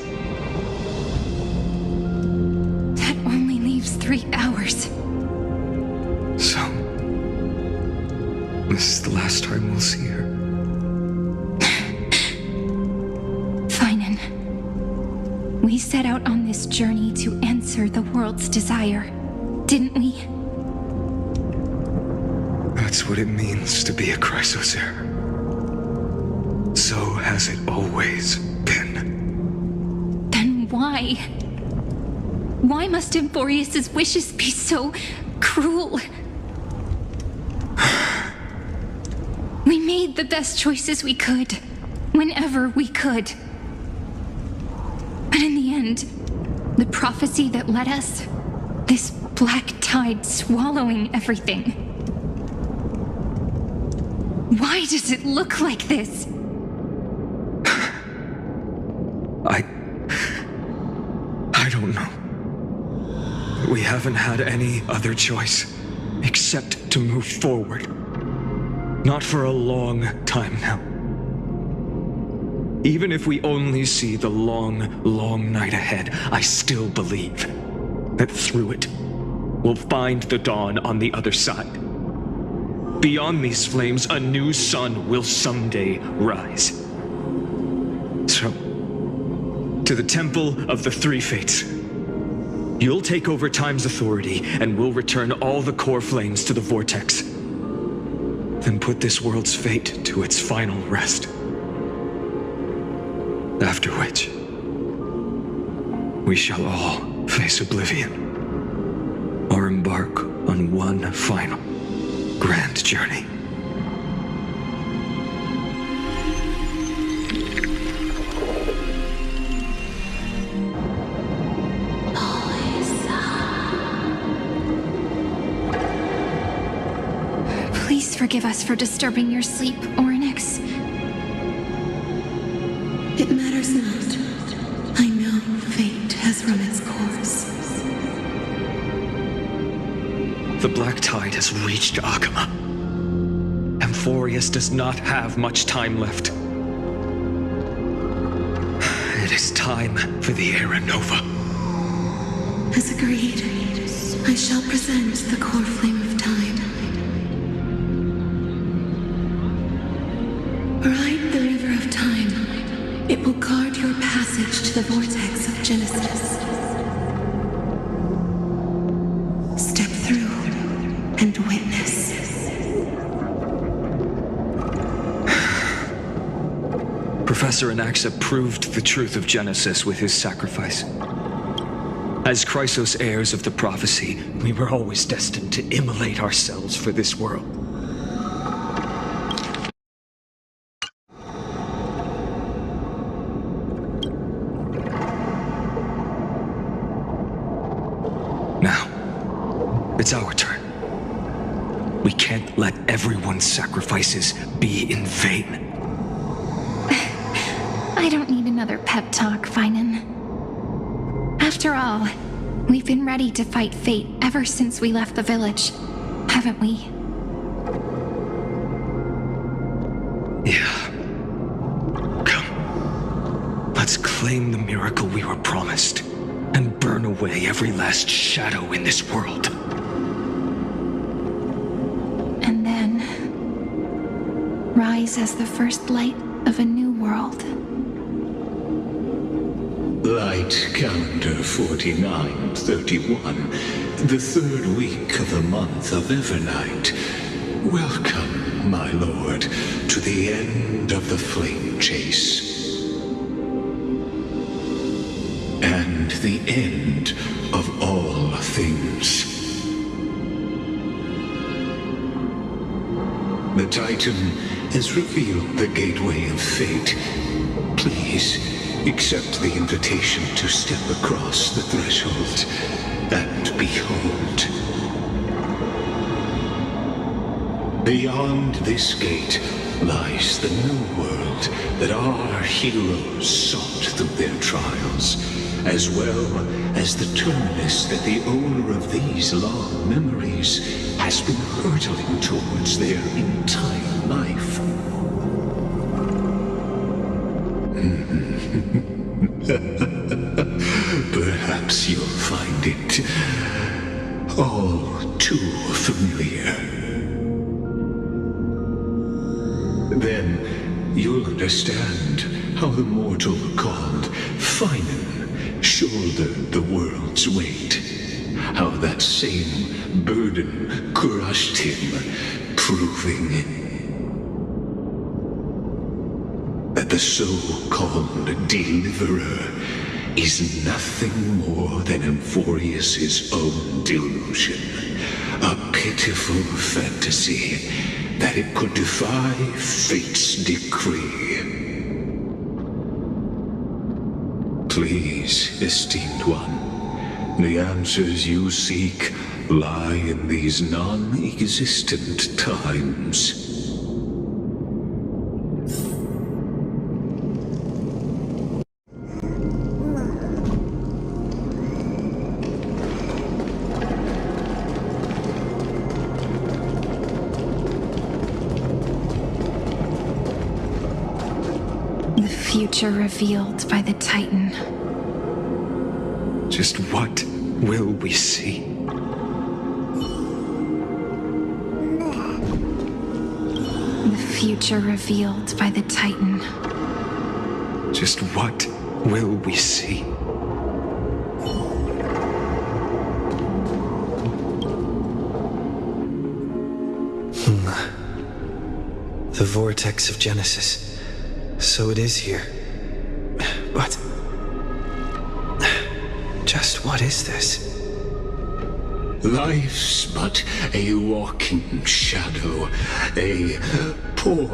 That only leaves 3 hours. So, this is the last time we'll see her. Finan, we set out on this journey to answer the world's desire, didn't we? That's what it means to be a Chrysos heir. So has it always been. Then why? Why must Amphorius' wishes be so cruel? We made the best choices we could, whenever we could. But in the end, the prophecy that led us, this black tide swallowing everything. Why does it look like this? I don't know. We haven't had any other choice except to move forward. Not for a long time now. Even if we only see the long, long night ahead, I still believe that through it, we'll find the dawn on the other side. Beyond these flames, a new sun will someday rise. So, to the Temple of the Three Fates. You'll take over Time's authority, and we'll return all the core flames to the Vortex. Then put this world's fate to its final rest. After which, we shall all face oblivion, or embark on one final grand journey. Please forgive us for disturbing your sleep, Orynyx. It matters not. I know fate has run its course. The Black Tide has reached Akama. Amphorius does not have much time left. It is time for the Era Nova. As agreed, I shall present the core flame of time. Ride the river of time. It will guard your passage to the vortex of Genesis. Step through and witness. Professor Anaxa proved the truth of Genesis with his sacrifice. As Chrysos heirs of the prophecy, we were always destined to immolate ourselves for this world. Now, it's our turn. We can't let everyone's sacrifices be in vain. I don't need another pep talk, Finan. After all, we've been ready to fight fate ever since we left the village, haven't we? Yeah. Come. Let's claim the miracle we were promised, and burn away every last shadow in this world. And then rise as the first light of a new world. Light calendar 4931, the third week of the month of Evernight. Welcome, my lord, to the end of the flame chase. And the end of all things. The Titan has revealed the gateway of fate. Please, accept the invitation to step across the threshold and behold. Beyond this gate lies the new world that our heroes sought through their trials, as well as the terminus that the owner of these long memories has been hurtling towards their entire life. Perhaps you'll find it all too familiar. Then you'll understand how the mortal called Finan shouldered the world's weight. How that same burden crushed him, proving that the so-called deliverer is nothing more than Amphorius' own delusion. A pitiful fantasy that it could defy fate's decree. Please, esteemed one, the answers you seek lie in these non-existent times. The future revealed by the Titan. Just what will we see? The future revealed by the Titan. Just what will we see? The vortex of Genesis. So it is here. but... just what is this? Life's but a walking shadow, a poor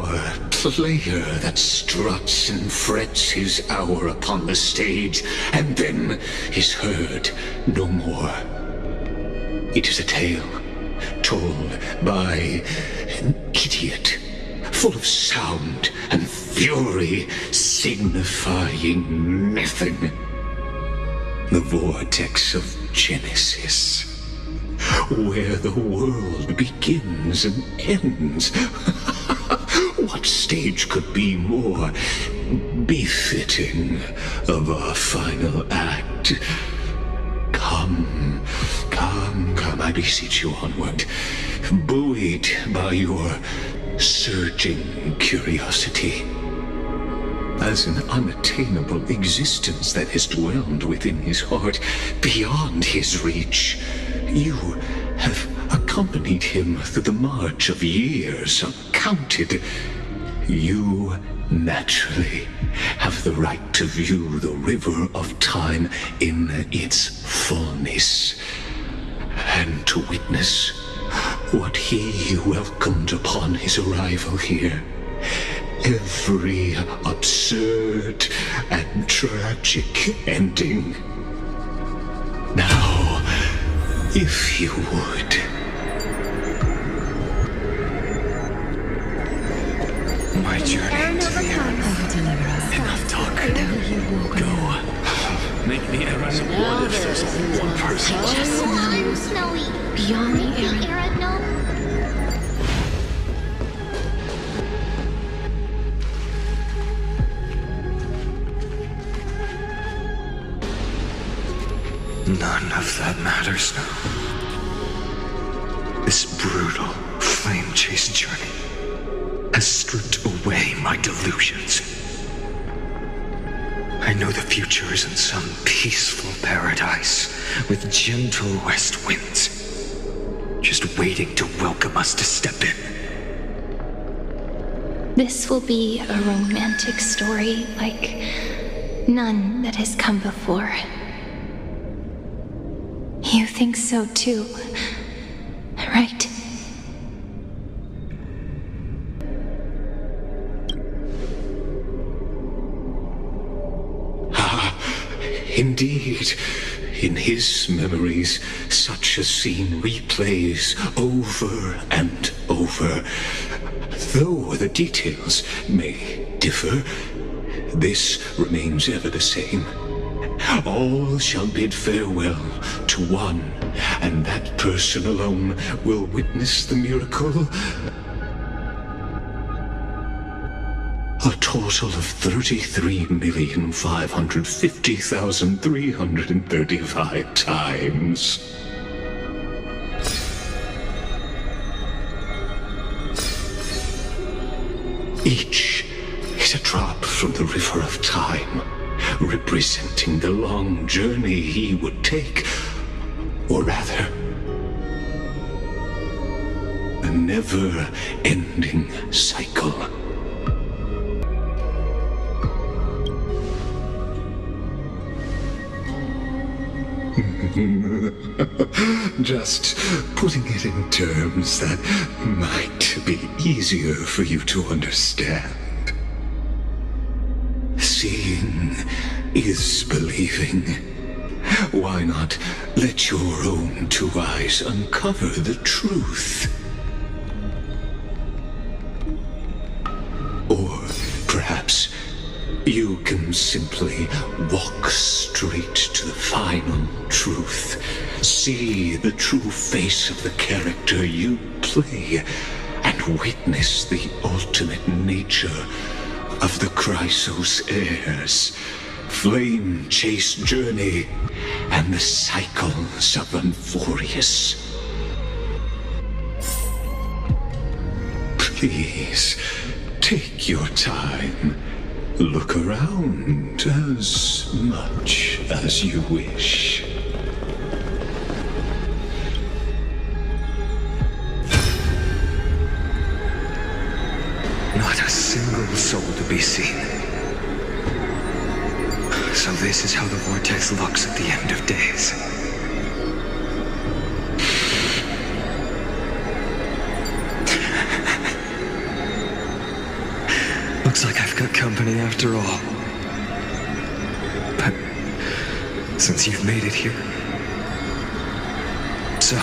player that struts and frets his hour upon the stage, and then is heard no more. It is a tale told by an idiot, full of sound and fury, signifying nothing. The vortex of Genesis, where the world begins and ends. What stage could be more befitting of our final act? Come, I beseech you onward, buoyed by your surging curiosity. As an unattainable existence that has dwelled within his heart, beyond his reach, you have accompanied him through the march of years uncounted. You naturally have the right to view the river of time in its fullness, and to witness what he welcomed upon his arrival here. Every absurd and tragic ending. Now, if you would. My journey to the end. Enough talk. Go. Make the errands of one if there's only one person. Just know, Snowy. Beyond the Make the Errand know. None of that matters now. This brutal, flame-chased journey has stripped away my delusions. I know the future is in some peaceful paradise with gentle west winds, just waiting to welcome us to step in. This will be a romantic story like none that has come before. You think so too, right? Indeed, in his memories, such a scene replays over and over. Though the details may differ, this remains ever the same. All shall bid farewell to one, and that person alone will witness the miracle. A total of 33,550,335 times. Each is a drop from the river of time, representing the long journey he would take, or rather, a never-ending cycle. Just putting it in terms that might be easier for you to understand. Seeing is believing. Why not let your own two eyes uncover the truth? Or perhaps you can simply walk straight to the final truth. See the true face of the character you play, and witness the ultimate nature of the Chrysos heirs, flame-chase journey, and the cycles of Amphorius. Please, take your time. Look around as much as you wish. Not a single soul to be seen. So this is how the vortex looks at the end of days. Looks like I've got company after all. But since you've made it here... So,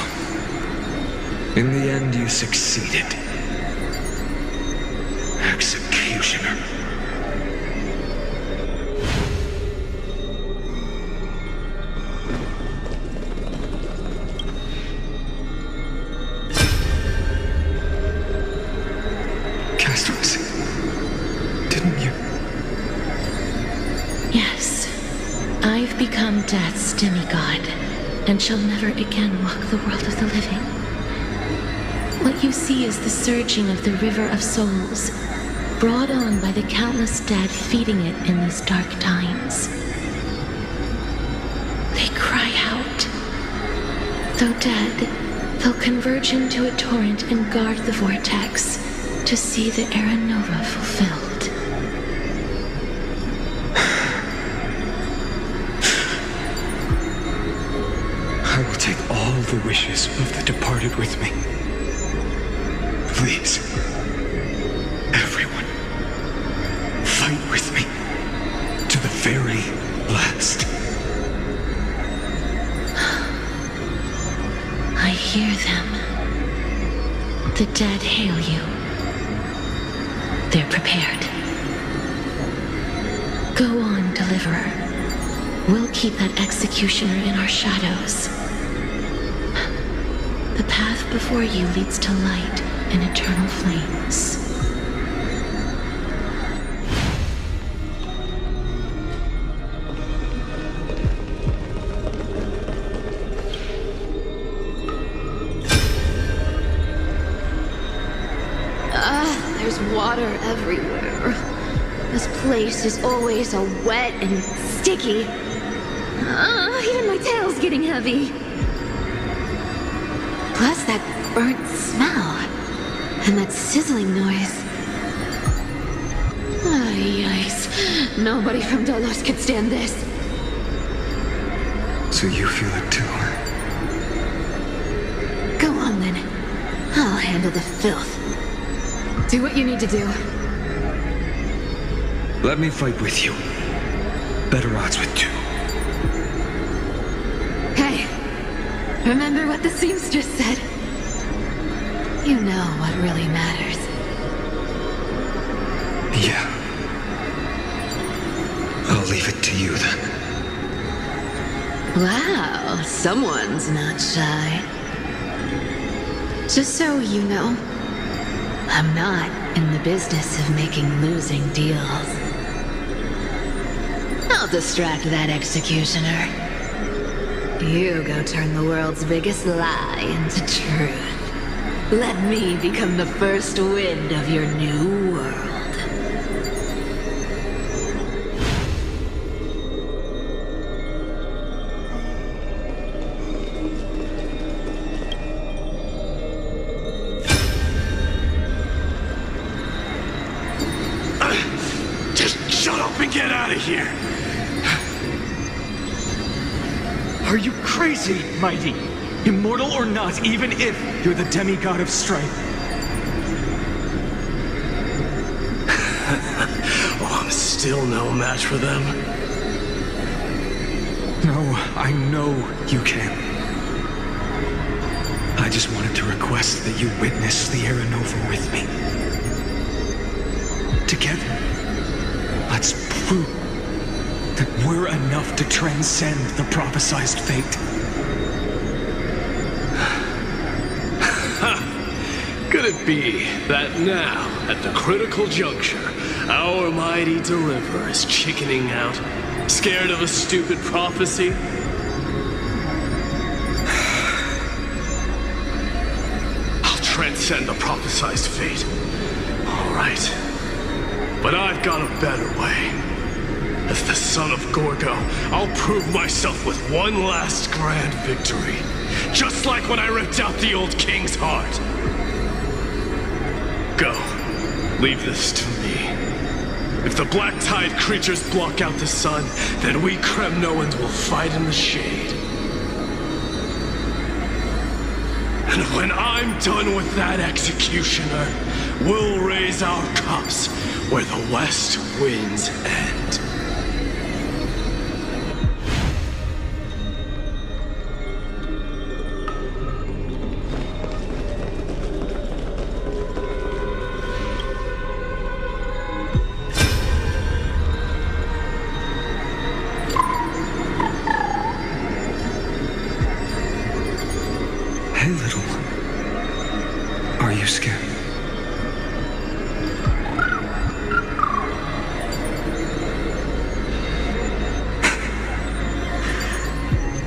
in the end you succeeded. Executioner. Castros, didn't you? Yes, I've become Death's demigod, and shall never again walk the world of the living. What you see is the surging of the river of souls, brought on by the countless dead feeding it in these dark times. They cry out. Though dead, they'll converge into a torrent and guard the vortex to see the Era Nova fulfilled. I will take all the wishes of the departed with me. Please, everyone, fight with me to the very last. I hear them. The dead hail you. They're prepared. Go on, Deliverer. We'll keep that executioner in our shadows. The path before you leads to light and eternal flames. There's water everywhere. This place is always so wet and sticky. Even my tail's getting heavy. Plus that burnt smell. And that sizzling noise. Yikes. Nobody from Dolos could stand this. So you feel it too, huh? Go on then. I'll handle the filth. Do what you need to do. Let me fight with you. Better odds with two. Hey, remember what the seamstress said? You know what really matters. Yeah. I'll leave it to you then. Wow, someone's not shy. Just so you know, I'm not in the business of making losing deals. I'll distract that executioner. You go turn the world's biggest lie into truth. Let me become the first wind of your new world. Get out of here! Are you crazy, Mighty? Immortal or not, even if you're the demigod of strife. Oh, I'm still no match for them. No, I know you can. I just wanted to request that you witness the Era Nova with me. Together, let's prove that we're enough to transcend the prophesized fate. Could it be that now, at the critical juncture, our mighty deliverer is chickening out, scared of a stupid prophecy? I'll transcend the prophesized fate. All right. But I've got a better way. As the son of Gorgo, I'll prove myself with one last grand victory. Just like when I ripped out the old king's heart. Go. Leave this to me. If the Black Tide creatures block out the sun, then we Kremnoans will fight in the shade. And when I'm done with that executioner, we'll raise our cups where the west winds end. Hey, little one. Are you scared?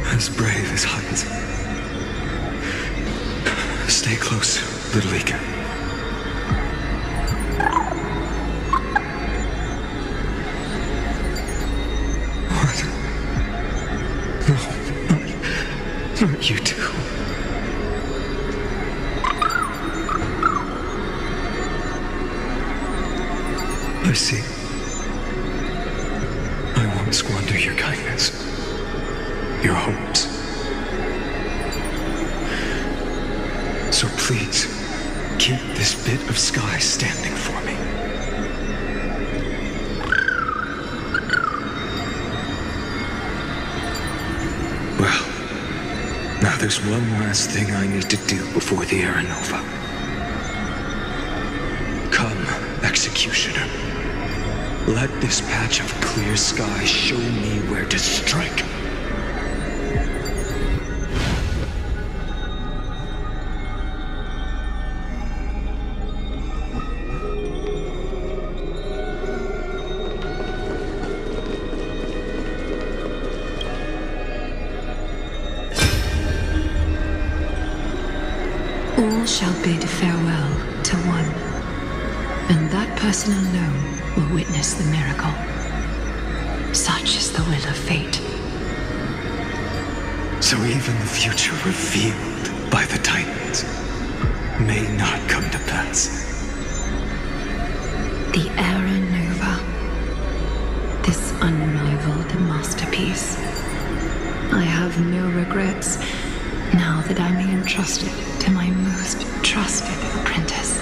As brave as Hyacinth. Stay close, little Ika. What? No, not you two. I see. I won't squander your kindness, your hopes. So please, keep this bit of sky standing for me. Well, now there's one last thing I need to do before the Era Nova. Come, Executioner. Let this patch of clear sky show me where to strike. All shall bid farewell to one, and that person alone will witness the miracle. Such is the will of fate. So even the future revealed by the Titans may not come to pass. The Era Nova. This unrivaled masterpiece. I have no regrets now that I may entrust it to my most trusted apprentice.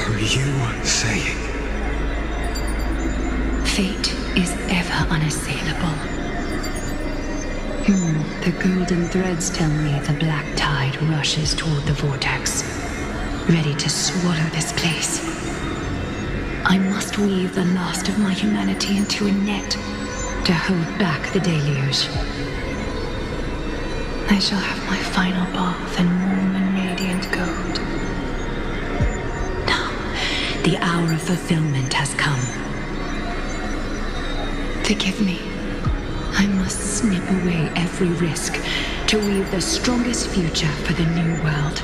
Are you saying? Fate is ever unassailable. The golden threads tell me the black tide rushes toward the vortex, ready to swallow this place. I must weave the last of my humanity into a net to hold back the deluge. I shall have my final bath in warm and radiant gold. Now, the hour of fulfillment has come. Forgive me. I must snip away every risk to weave the strongest future for the new world.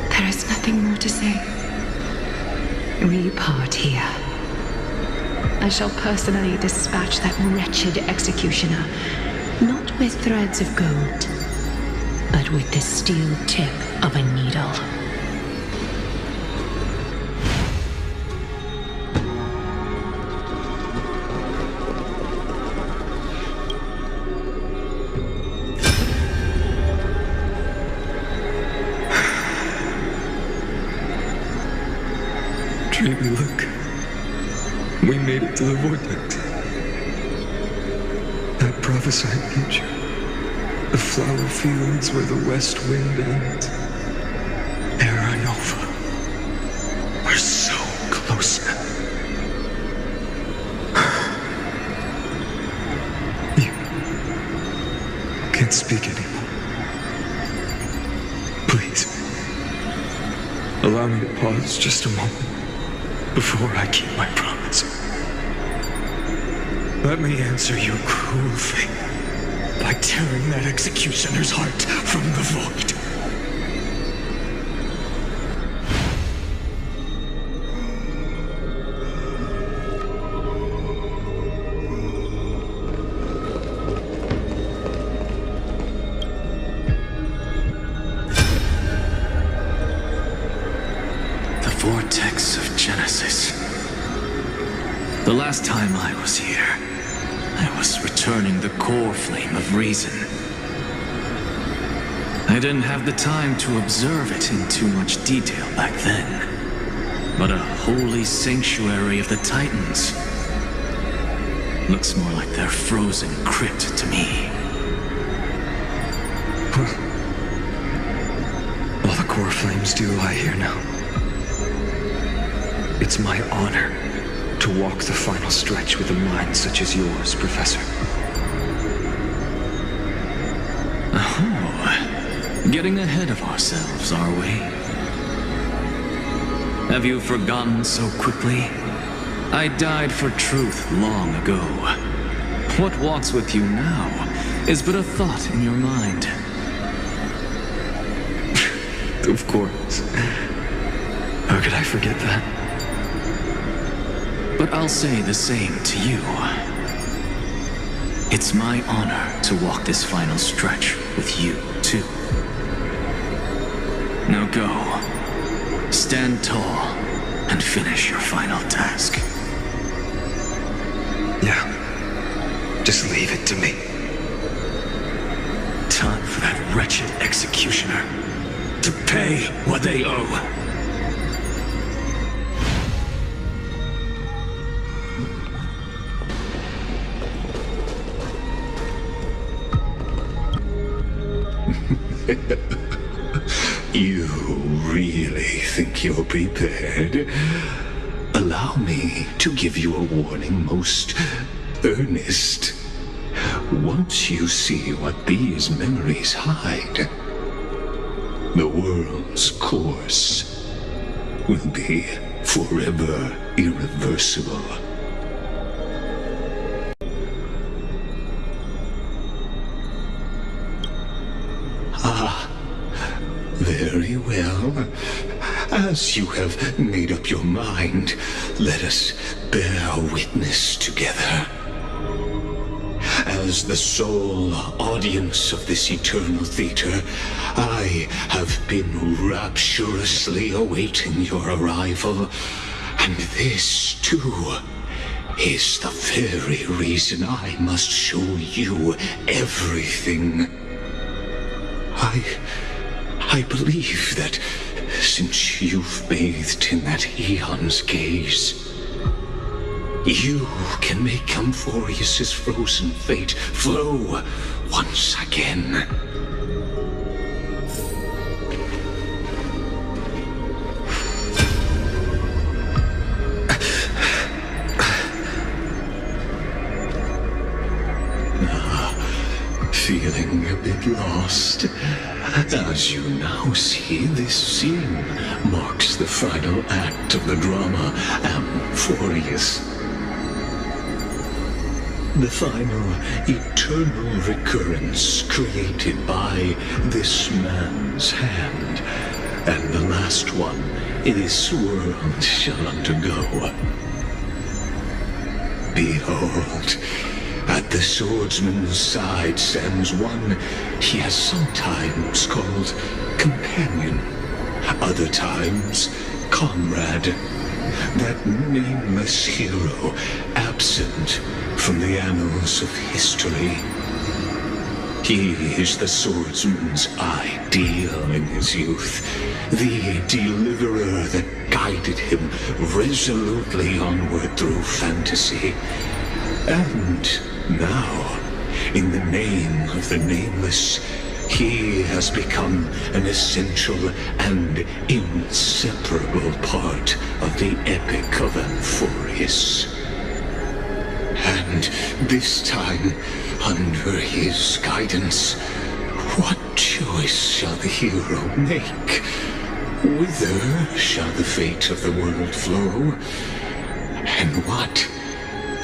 There is nothing more to say. We part here. I shall personally dispatch that wretched executioner, not with threads of gold, but with the steel tip of a needle. Dreamy, look. We made it to the vortex. That prophesied future. The flower fields where the west wind ends. Era Nova. We're so close now. You can't speak anymore. Please. Allow me to pause just a moment before I keep my promise. Let me answer your cruel fate by tearing that executioner's heart from the void. The vortex The last time I was here, I was returning the core flame of reason. I didn't have the time to observe it in too much detail back then. But a holy sanctuary of the Titans looks more like their frozen crypt to me. All the core flames do lie here now. It's my honor to walk the final stretch with a mind such as yours, Professor. Oh, getting ahead of ourselves, are we? Have you forgotten so quickly? I died for truth long ago. What walks with you now is but a thought in your mind. Of course. How could I forget that? But I'll say the same to you. It's my honor to walk this final stretch with you, too. Now go. Stand tall and finish your final task. Yeah. Just leave it to me. Time for that wretched executioner to pay what they owe. You really think you're prepared? Allow me to give you a warning, most earnest. Once you see what these memories hide, the world's course will be forever irreversible. Very well. As you have made up your mind, let us bear witness together. As the sole audience of this eternal theater, I have been rapturously awaiting your arrival. And this, too, is the very reason I must show you everything. I believe that since you've bathed in that eon's gaze, you can make Amphorius' frozen fate flow once again. Feeling a bit lost? As you now see, this scene marks the final act of the drama Amphorius. The final eternal recurrence created by this man's hand, and the last one this world shall undergo. Behold, at the swordsman's side stands one he has sometimes called companion, other times comrade, that nameless hero absent from the annals of history. He is the swordsman's ideal in his youth, the deliverer that guided him resolutely onward through fantasy. And now, in the name of the Nameless, he has become an essential and inseparable part of the epic of Amphorius. And this time, under his guidance, what choice shall the hero make? Whither shall the fate of the world flow? And what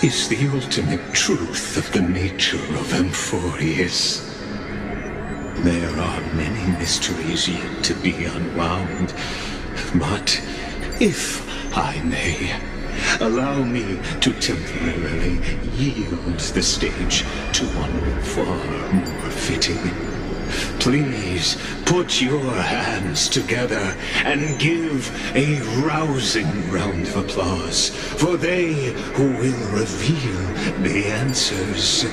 is the ultimate truth of the nature of Amphorius? There are many mysteries yet to be unwound, but if I may, allow me to temporarily yield the stage to one far more fitting. please put your hands together and give a rousing round of applause for they who will reveal the answers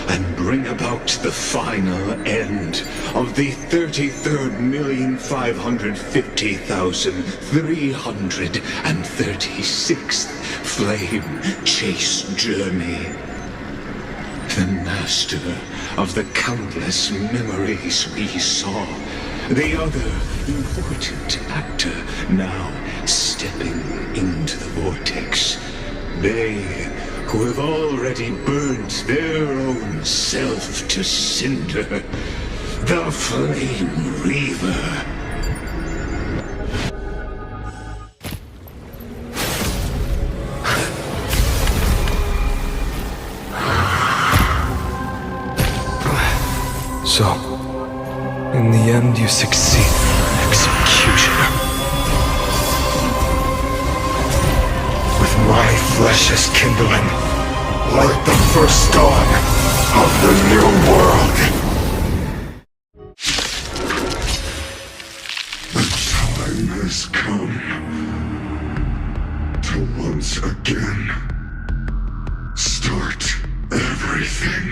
and bring about the final end of the 33,550,336th Flame Chase Journey. The master of the countless memories we saw. The other important actor now stepping into the vortex. They who have already burnt their own self to cinder. The Flame Reaver. So, in the end, you succeed. Executioner. With my flesh as kindling, like the first dawn of the new world. The time has come to once again start everything.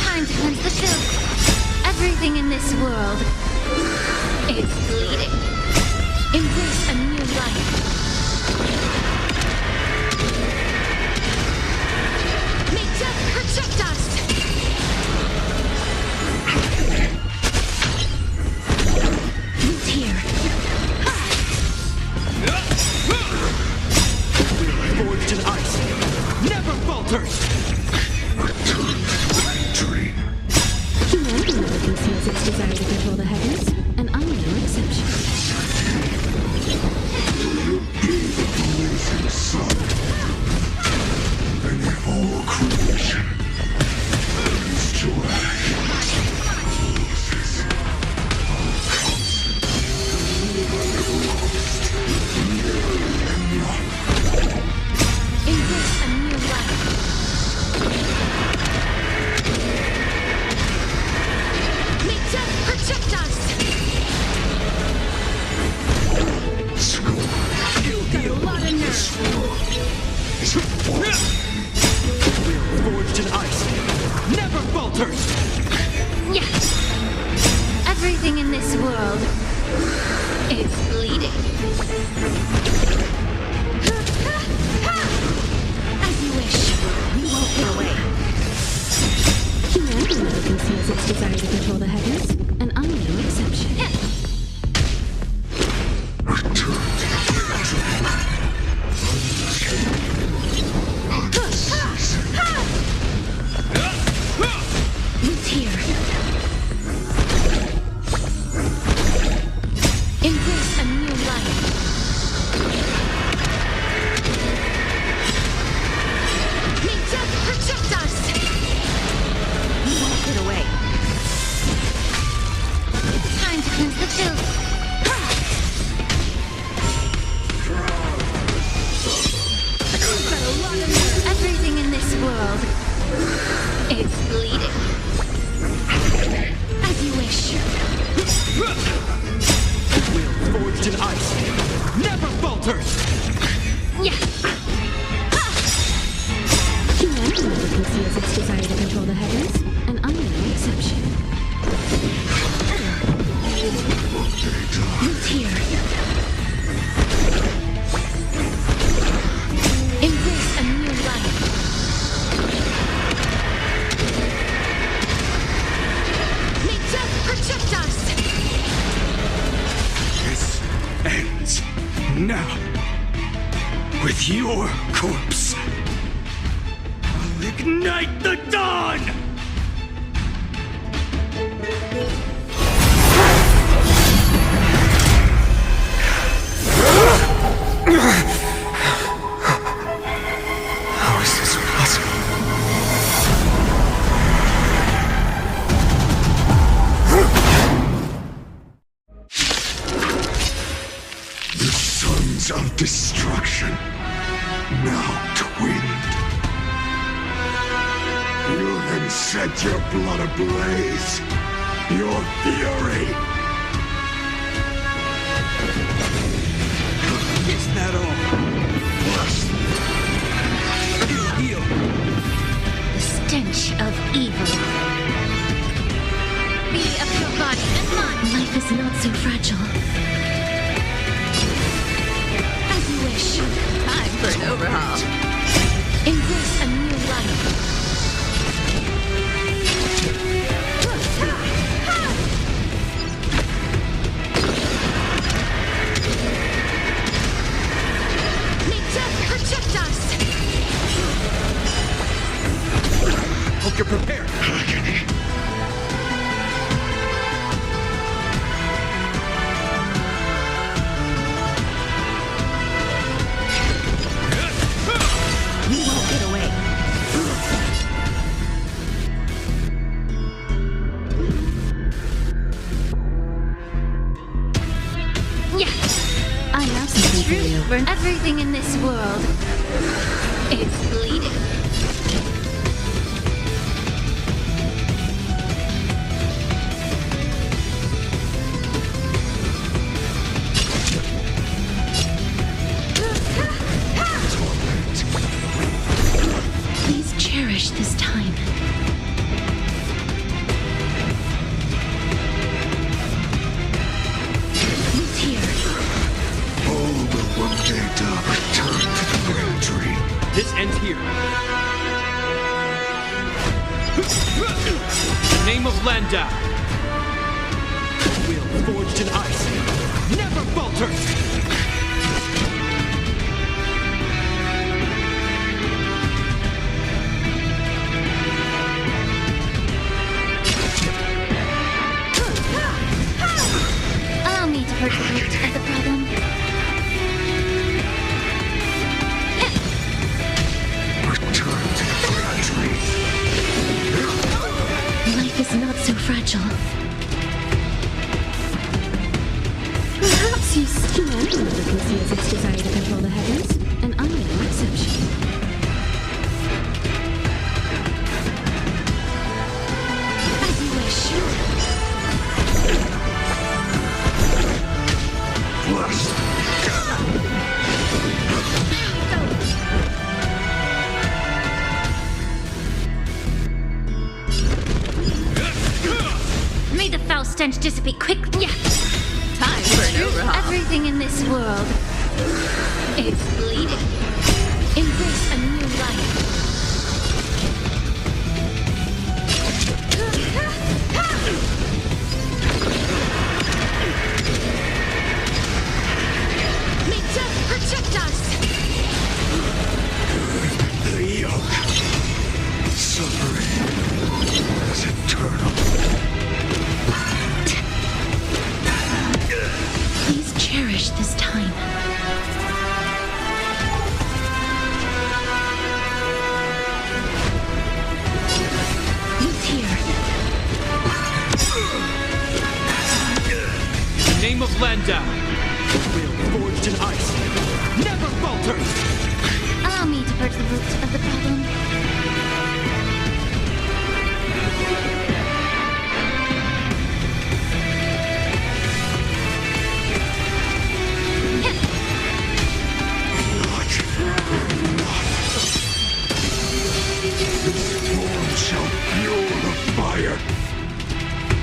Time to cleanse the filth. Everything in this world is bleeding. Embrace a new life. May death protect us! Root here. Forged in ice, never falters! Humanity never conceals its desire to control the heavens, and I'm no exception. And all creation is to Embrace a new life. May death protect us! You've got a lot of nerve. Forged in ice, never falters! Yeah. Everything in this world is bleeding. As you wish. We won't get away. Humanity never conceals its desire to control the heavens, and I'm no exception. Root here. Embrace a new life. May death protect us! We won't get away. Time to cleanse the filth. You've got a lot of nerve. Everything in this world is bleeding. As you wish. Forged in ice, never falters! Yeah. Humanity never conceals its desire to control the heavens, and I'm no exception. Root here. Embrace a new life. May death protect us! This ends now. With your corpse. I'll ignite the dawn! How is this possible? the sons of destruction, now twinned. and set your blood ablaze. Your fury. Is that all? Heal. The stench of evil. Be of your body and mind. Life is not so fragile. As you wish. Time for an overhaul. Embrace a new life. May death protect us! Hope you're prepared. You won't get away. Yeah! I have something for you. For everything in this world. It's bleeding. Please cherish this time. Who's here? All will one day return to the Grand Tree. This ends here. The name of Landau. Will forged in ice. Never falter! Allow me to purge the root of the problem. Return to the Grand Tree. Life is not so fragile. Perhaps you still conceals its desire to control the heavens, and I am no exception. As you wish. May the foul stench dissipate quickly. Yeah. Time for an overhaul. Everything in this world. It's bleeding. Embrace a new life. May death protect us! The yoke. Suffering is eternal. Please cherish this time. Who's here? The name of Landau. Will forged in ice. Never falter! Allow me to purge the root of the problem. Storm shall fuel the fire.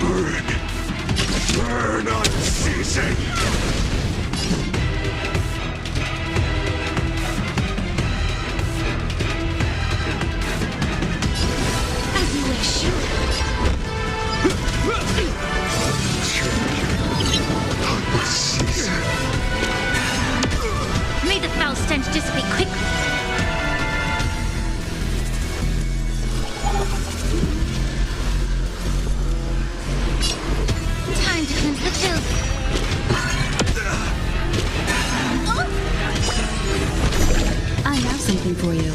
Burn. Burn unceasing. As you wish. May the foul stench dissipate quickly. Time to cleanse the filth. I have something for you.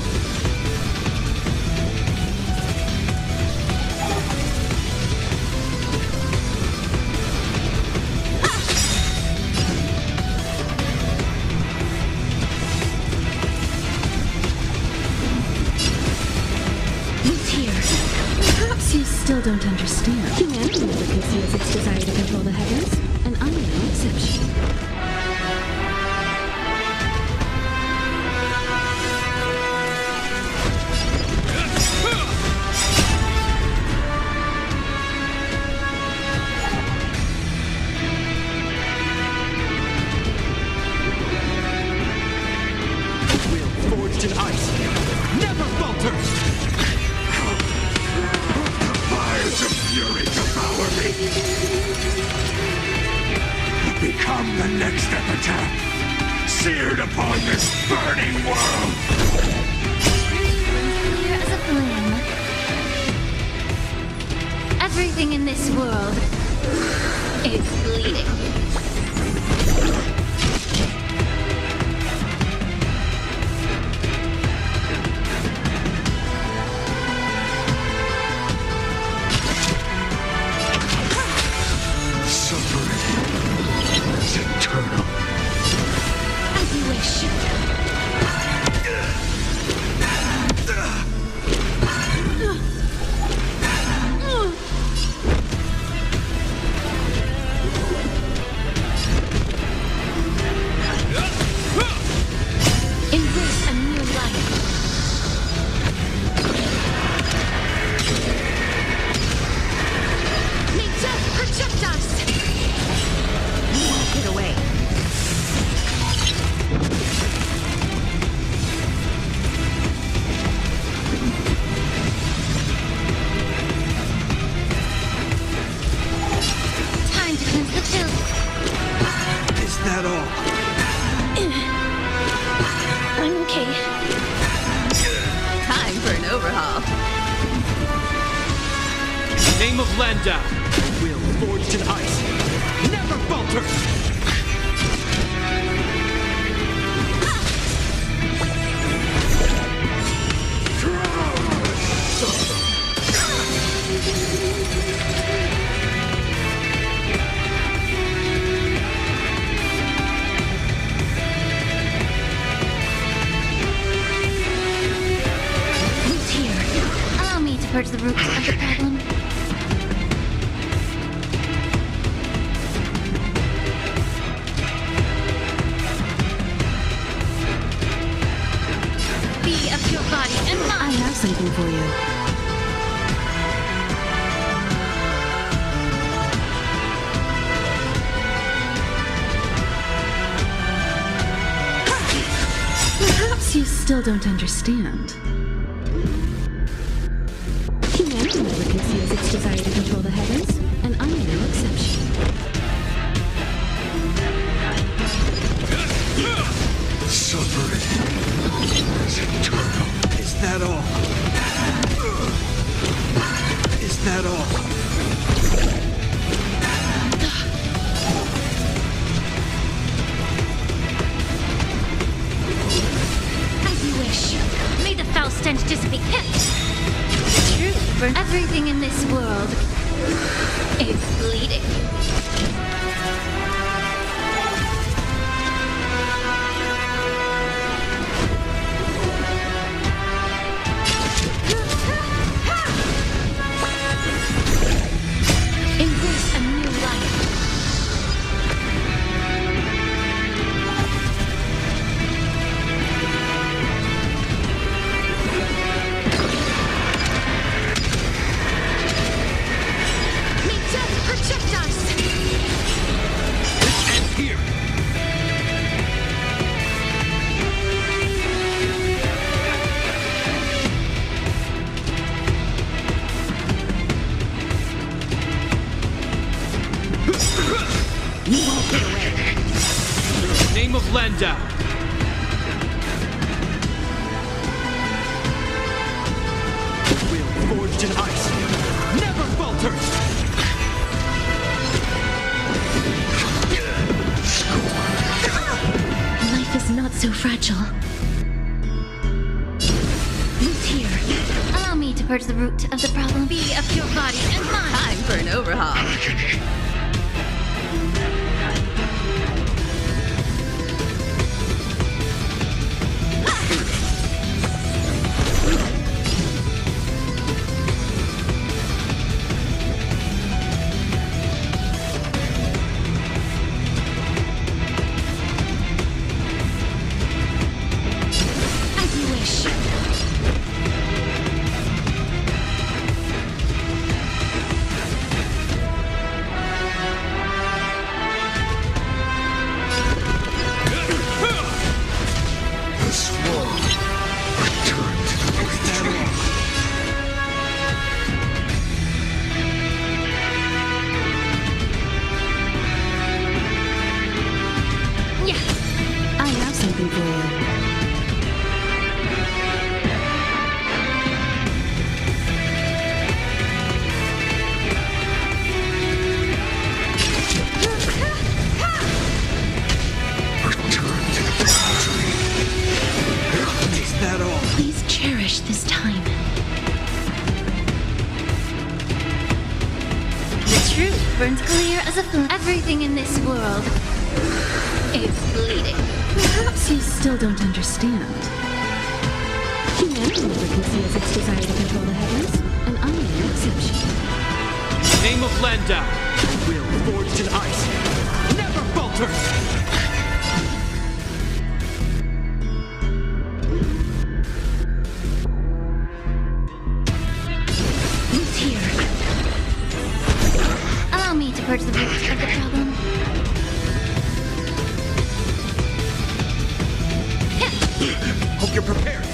Who's here? still don't understand. Humanity never conceals its desire to control the heavens, and I'm no exception. Forged in ice, never falters! Fires of fury devour me! Become the next epitaph, seared upon this burning world! Clear as a flame. Everything in this world is bleeding. Eternal. As you wish. Embrace a new life. May death protect us! Walk it away. Time to cleanse the filth. Is that all? I'm okay. Time for an overhaul. Name of Landau. Will forged in ice, never falters! Who's here? Allow me to purge the roots of the problem. Be of your body and mind. I have something for you. Perhaps you still don't understand. Humanity never conceals its desire to control the heavens, and I'm no exception. Suffering is eternal. Is that all? Is that all? As you wish. May the foul stench dissipate. True, for everything in this world is bleeding. Embrace a new life. May death protect us! This ends here! Name of Landau. Will forged in ice, never falters! Life is not so fragile. Who's here? Allow me to purge the root of the problem. Be of your body and mind. Time for an overhaul. burns clear as a flame. Everything in this world is bleeding. Perhaps you still don't understand. Humanity never conceals its desire to control the heavens, and I am no exception. Name of Landau, will forged in ice, never falters! Who's here? Allow me to purge the root of the problem. Hope you're prepared.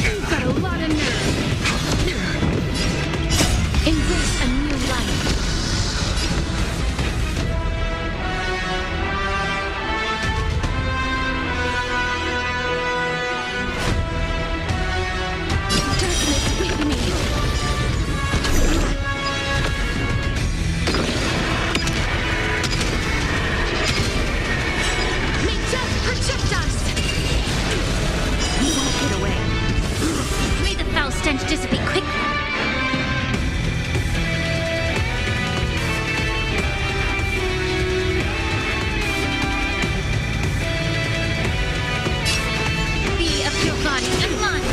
You've got a lot of nerve. Embrace a new life. Darkness with me. May death protect us. We won't get away. May the foul stench dissipate quickly. Be of your body and mind.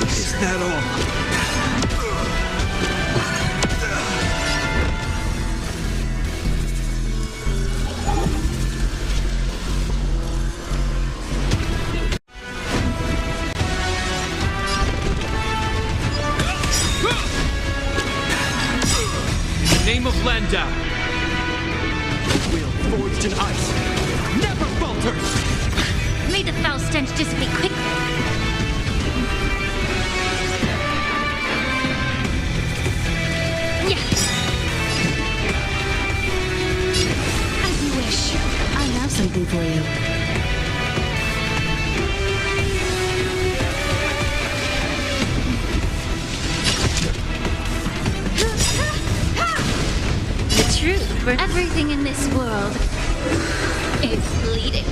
Is that all? Name of Landau, will forged in ice, never falters! May the foul stench dissipate quickly. Yes. As you wish. I have something for you. The truth for everything in this world is bleeding.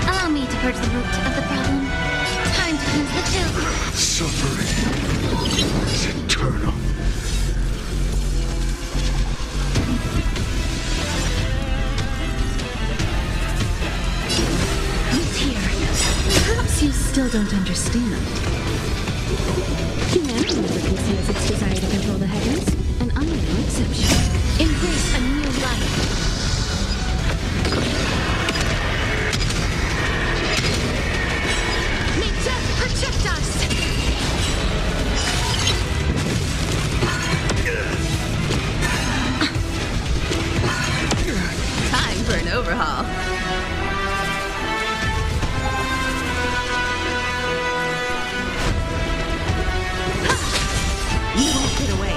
Allow me to purge the root of the problem. Time to cleanse the filth. Suffering is eternal. Who's here? Perhaps you still don't understand. Humanity never conceals its desire to control the heavens, and I am no exception. Embrace a new life. May death protect us. Time for an overhaul. You won't get away.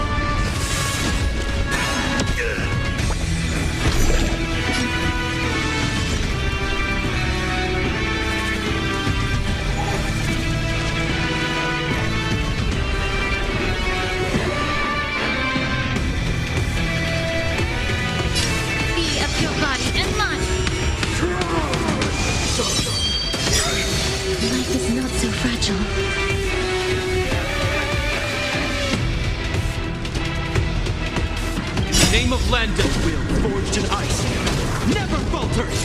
Be of your body and mind. Life is not so fragile. Name of Landau, will forged in ice, never falters!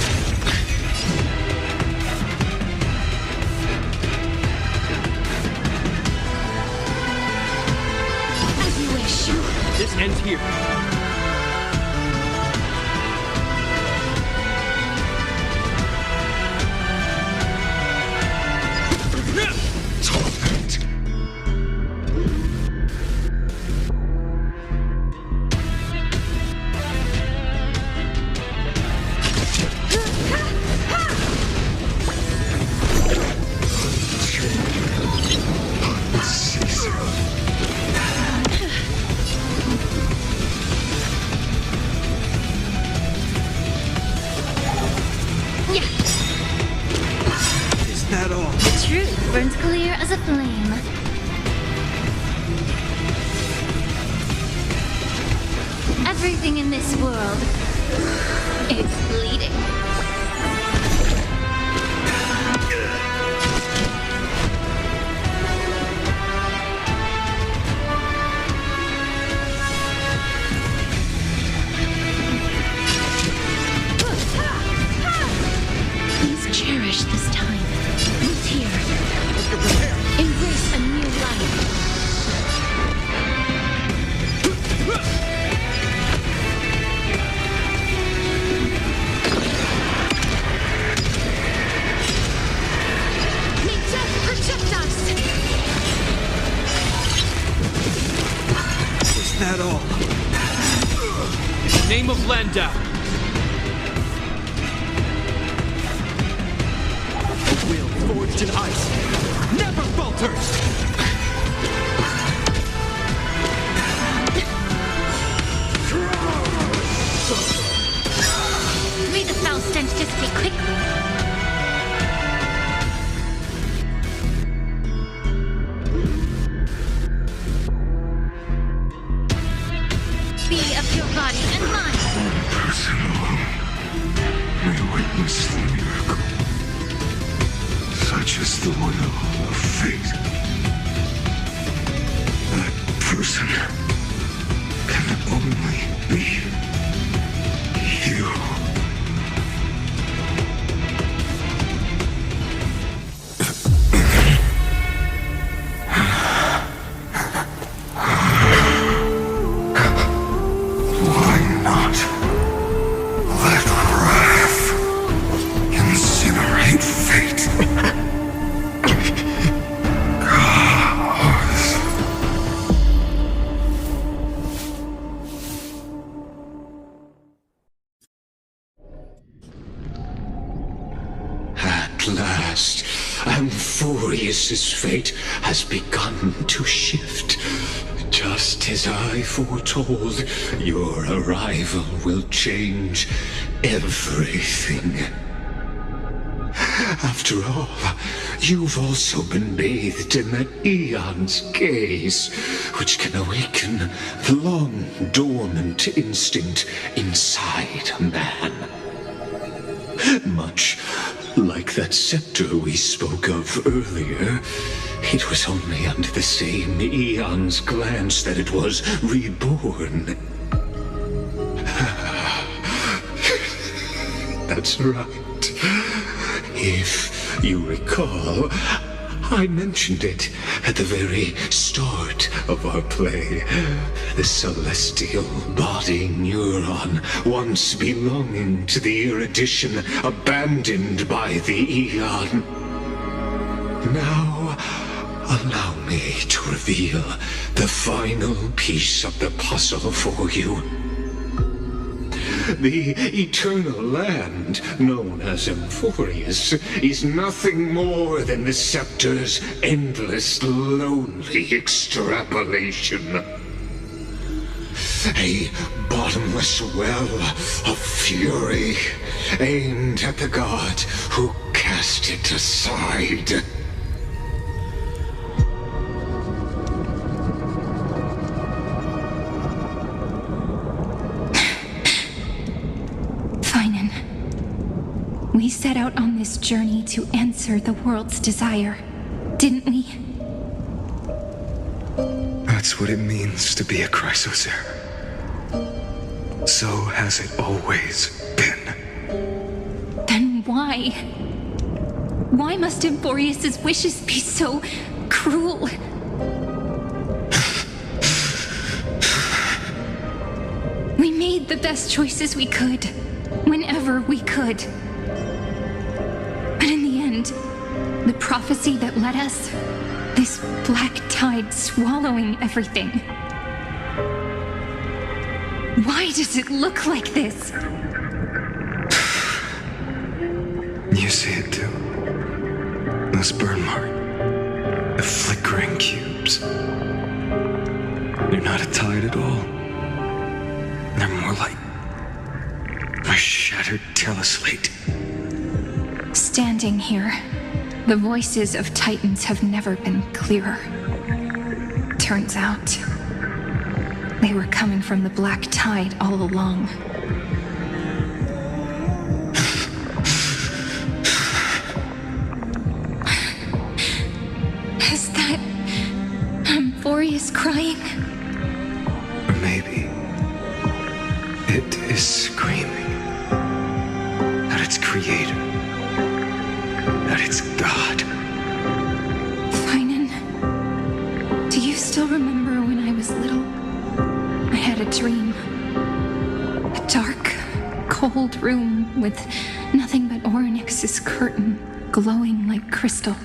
As you wish. This ends here. Torment. Is that all? The truth burns clear as a flame. Everything in this world is bleeding. Please cherish this time. Live here. Embrace a new life. May death protect us! Is that all? Name of Landau. A will forged in ice never falters! May the foul stench dissipate quickly. Be of your body and mind. One person alone may witness the miracle. Such is the will of fate. That person can only be you. Why not let wrath incinerate fate? At last, Amphorius's fate has begun to shift. Just as I foretold, your arrival will change everything. After all, you've also been bathed in that Eon's gaze, which can awaken the long-dormant instinct inside a man. Much like that scepter we spoke of earlier, it was only under the same Eon's glance that it was reborn. That's right. If you recall, I mentioned it at the very start of our play. The celestial body neuron, once belonging to the erudition abandoned by the Eon. Now, allow me to reveal the final piece of the puzzle for you. The eternal land, known as Amphorius, is nothing more than the scepter's endless, lonely extrapolation. A bottomless well of fury, aimed at the god who cast it aside. We set out on this journey to answer the world's desire, didn't we? That's what it means to be a Chrysosaur. So has it always been. Then why? Why must Amphorius's wishes be so cruel? We made the best choices we could, whenever we could. But in the end, the prophecy that led us, this black tide swallowing everything. Why does it look like this? You see it too. Those burn marks. The flickering cubes. They're not a tide at all. They're more like a shattered teleslate. Standing here, the voices of Titans have never been clearer. Turns out, they were coming from the Black Tide all along. Is that Amphorius crying? Or maybe it is screaming at its creator, at its god. Finan, do you still remember when I was little? I had a dream. A dark, cold room with nothing but Orynyx's curtain glowing like crystal.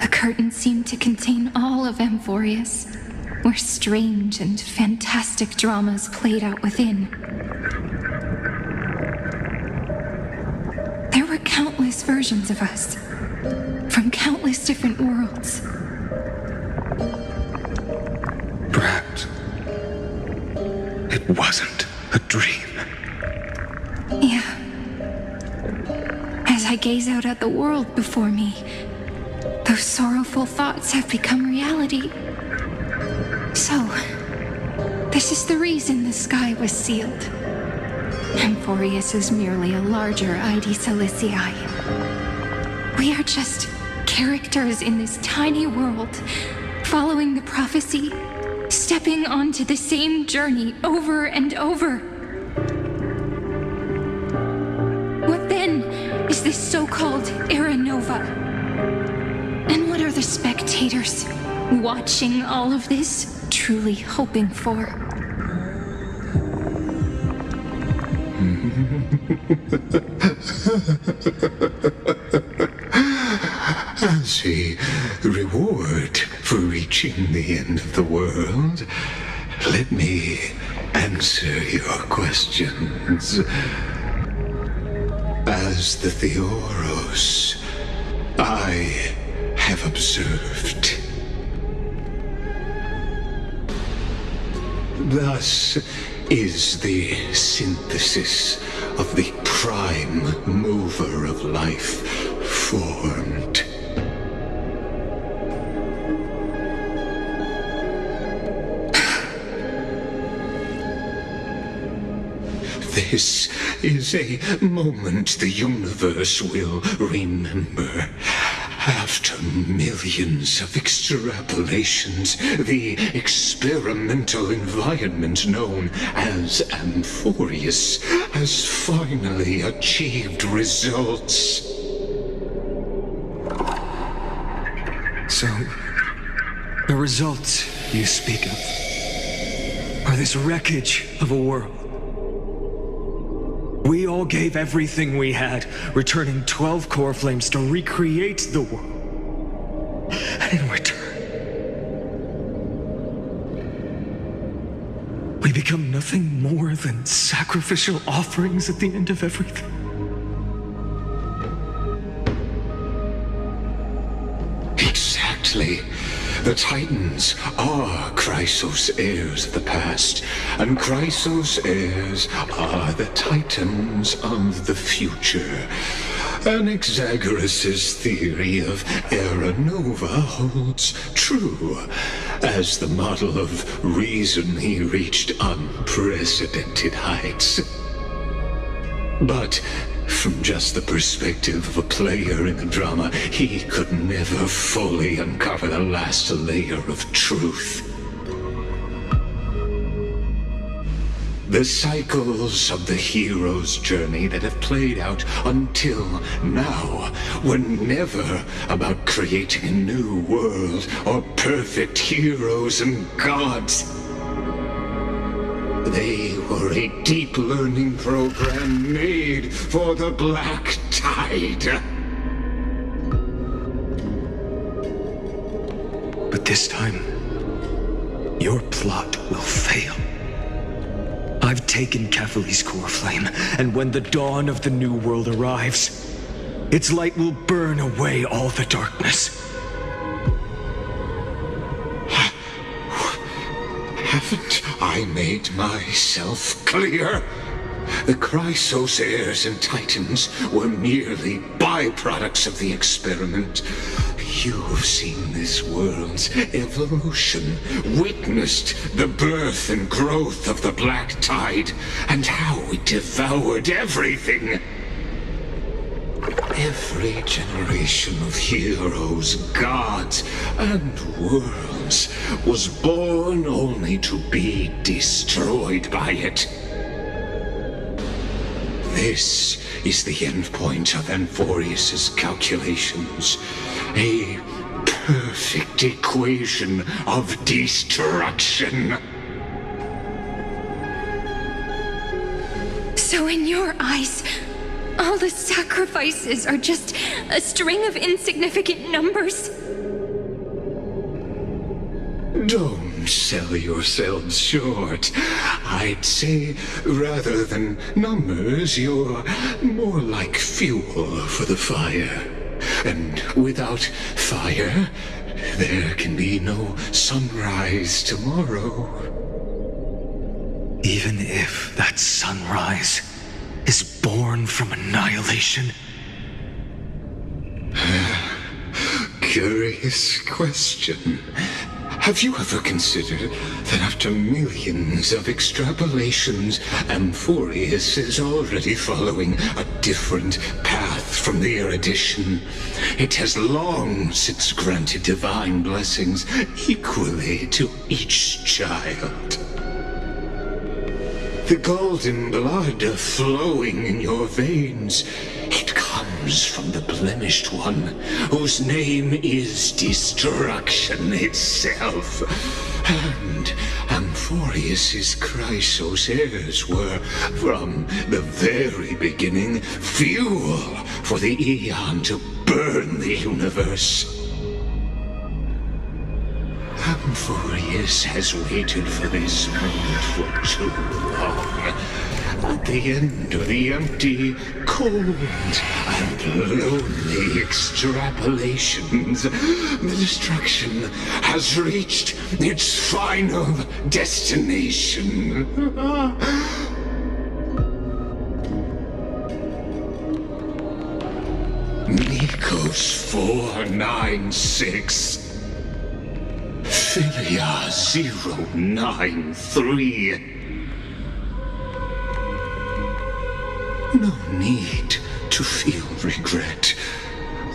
The curtain seemed to contain all of Amphorius, where strange and fantastic dramas played out within. There were countless versions of us, from countless different worlds. Perhaps it wasn't a dream. Yeah. As I gaze out at the world before me, those sorrowful thoughts have become reality. So, this is the reason the sky was sealed. Amphorius is merely a larger ID Silicii. We are just characters in this tiny world, following the prophecy, stepping onto the same journey over and over. What then is this so-called Era Nova? And what are the spectators watching all of this truly hoping for? As a reward for reaching the end of the world, let me answer your questions. As the Theoros, I have observed. Thus is the synthesis of the prime mover of life formed. This is a moment the universe will remember. After millions of extrapolations, the experimental environment known as Amphorius has finally achieved results. So, the results you speak of are this wreckage of a world. We all gave everything we had, returning 12 core flames to recreate the world. And in return, we become nothing more than sacrificial offerings at the end of everything. Exactly. The Titans are Chrysos heirs of the past, and Chrysos heirs are the Titans of the future. Anaxagoras' theory of Era Nova holds true, as the model of reason he reached unprecedented heights. But from just the perspective of a player in the drama, he could never fully uncover the last layer of truth. The cycles of the hero's journey that have played out until now were never about creating a new world or perfect heroes and gods. They were a deep learning program made for the Black Tide. But this time, your plot will fail. I've taken Kefali's core flame, and when the dawn of the new world arrives, its light will burn away all the darkness. Haven't I made myself clear? The Chrysos heirs and titans were merely byproducts of the experiment. You've seen this world's evolution, witnessed the birth and growth of the Black Tide, and how it devoured everything. Every generation of heroes, gods, and worlds was born only to be destroyed by it. This is the endpoint of Amphorius's calculations. A perfect equation of destruction. So in your eyes, all the sacrifices are just a string of insignificant numbers? Don't sell yourselves short. I'd say, rather than numbers, you're more like fuel for the fire. And without fire, there can be no sunrise tomorrow. Even if that sunrise is born from annihilation? Curious question. Have you ever considered that after millions of extrapolations, Amphorius is already following a different path from the erudition? It has long since granted divine blessings equally to each child. The golden blood flowing in your veins, it comes from the blemished one, whose name is destruction itself. And Amphorius's Chrysos heirs were, from the very beginning, fuel for the Aeon to burn the universe. Amphorius has waited for this moment for too long. At the end of the empty, cold, and lonely extrapolations, the destruction has reached its final destination. Nikos 496. Philia 093. No need to feel regret.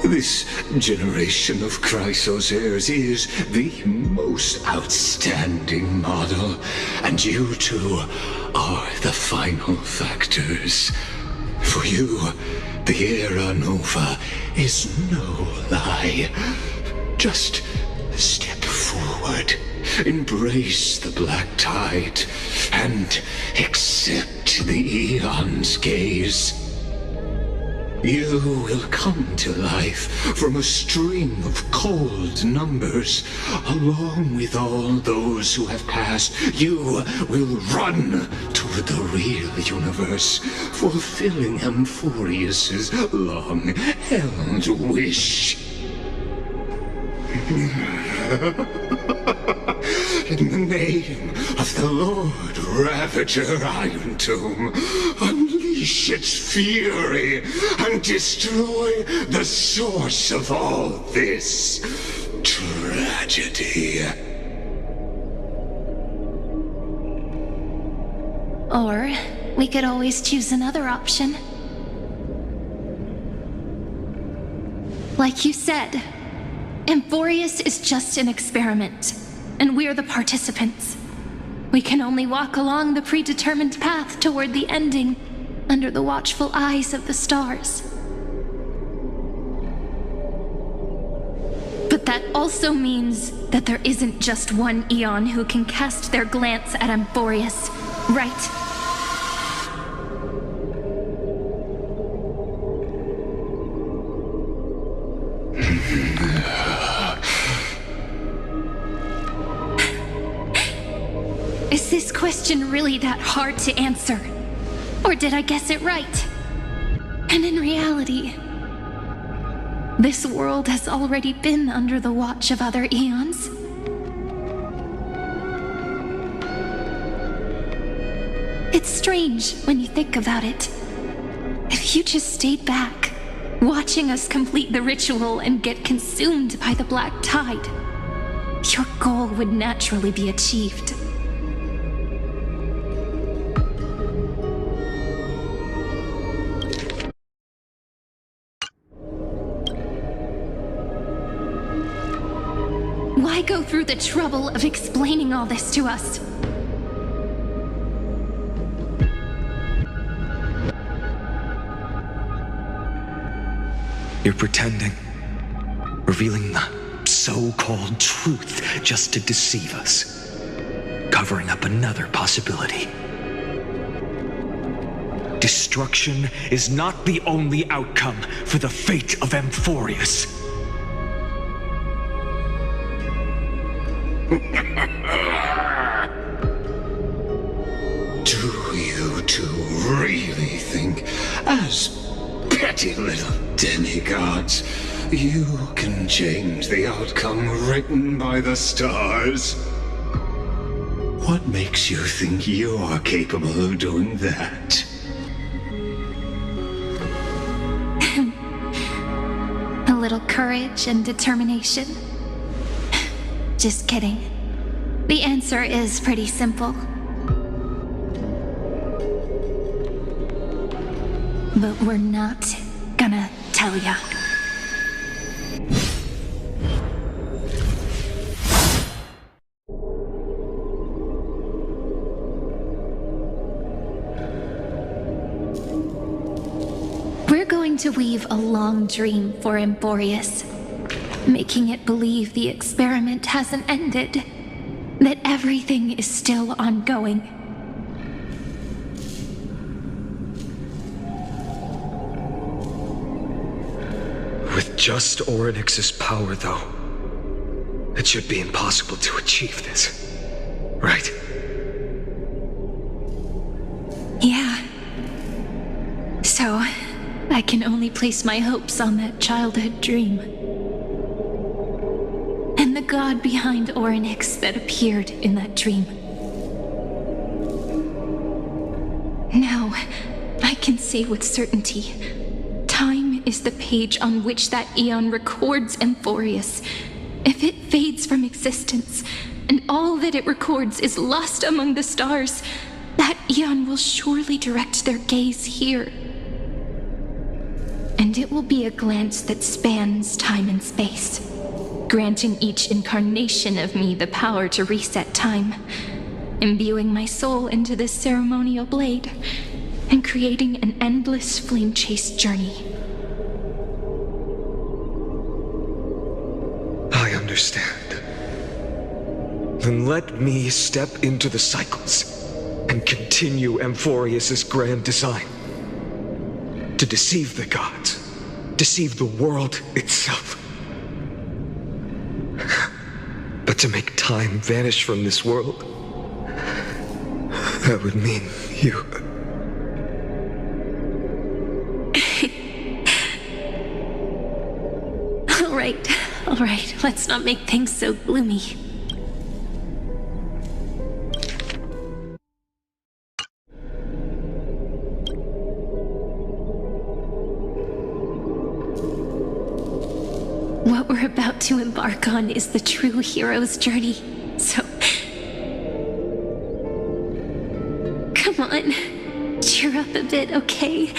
This generation of Chrysos heirs is the most outstanding model, and you two are the final factors. For you, the Era Nova is no lie. Just step forward, embrace the Black Tide, and accept the Aeon's gaze. You will come to life from a string of cold numbers. Along with all those who have passed, you will run toward the real universe, fulfilling Amphorius's long-held wish. In the name of the Lord Ravager Iron Tomb, unleash its fury and destroy the source of all this tragedy. Or we could always choose another option. Like you said, Amphorius is just an experiment, and we're the participants. We can only walk along the predetermined path toward the ending, under the watchful eyes of the stars. But that also means that there isn't just one Aeon who can cast their glance at Amphorius, right? Is this question really that hard to answer? Or did I guess it right? And in reality, this world has already been under the watch of other Aeons. It's strange when you think about it. If you just stayed back, watching us complete the ritual and get consumed by the black tide, your goal would naturally be achieved. Why go through the trouble of explaining all this to us? You're pretending. Revealing the so-called truth just to deceive us. Covering up another possibility. Destruction is not the only outcome for the fate of Amphorius. Do you two really think, as petty little demigods, you can change the outcome written by the stars? What makes you think you're capable of doing that? A little courage and determination. Just kidding. The answer is pretty simple. But we're not gonna tell ya. We're going to weave a long dream for Amphorius, making it believe the experiment hasn't ended, that everything is still ongoing. With just Orynyx's power, though, it should be impossible to achieve this, right? Yeah. So, I can only place my hopes on that childhood dream. And the god behind Orynyx that appeared in that dream. Now, I can say with certainty, time is the page on which that eon records Amphorius. If it fades from existence, and all that it records is lost among the stars, that eon will surely direct their gaze here. And it will be a glance that spans time and space, granting each incarnation of me the power to reset time, imbuing my soul into this ceremonial blade, and creating an endless flame-chased journey. I understand. Then let me step into the cycles and continue Amphorius's grand design. To deceive the gods, deceive the world itself. But to make time vanish from this world, that would mean you... All right, let's not make things so gloomy. What we're about to embark on is the true hero's journey, so... Come on, cheer up a bit, okay?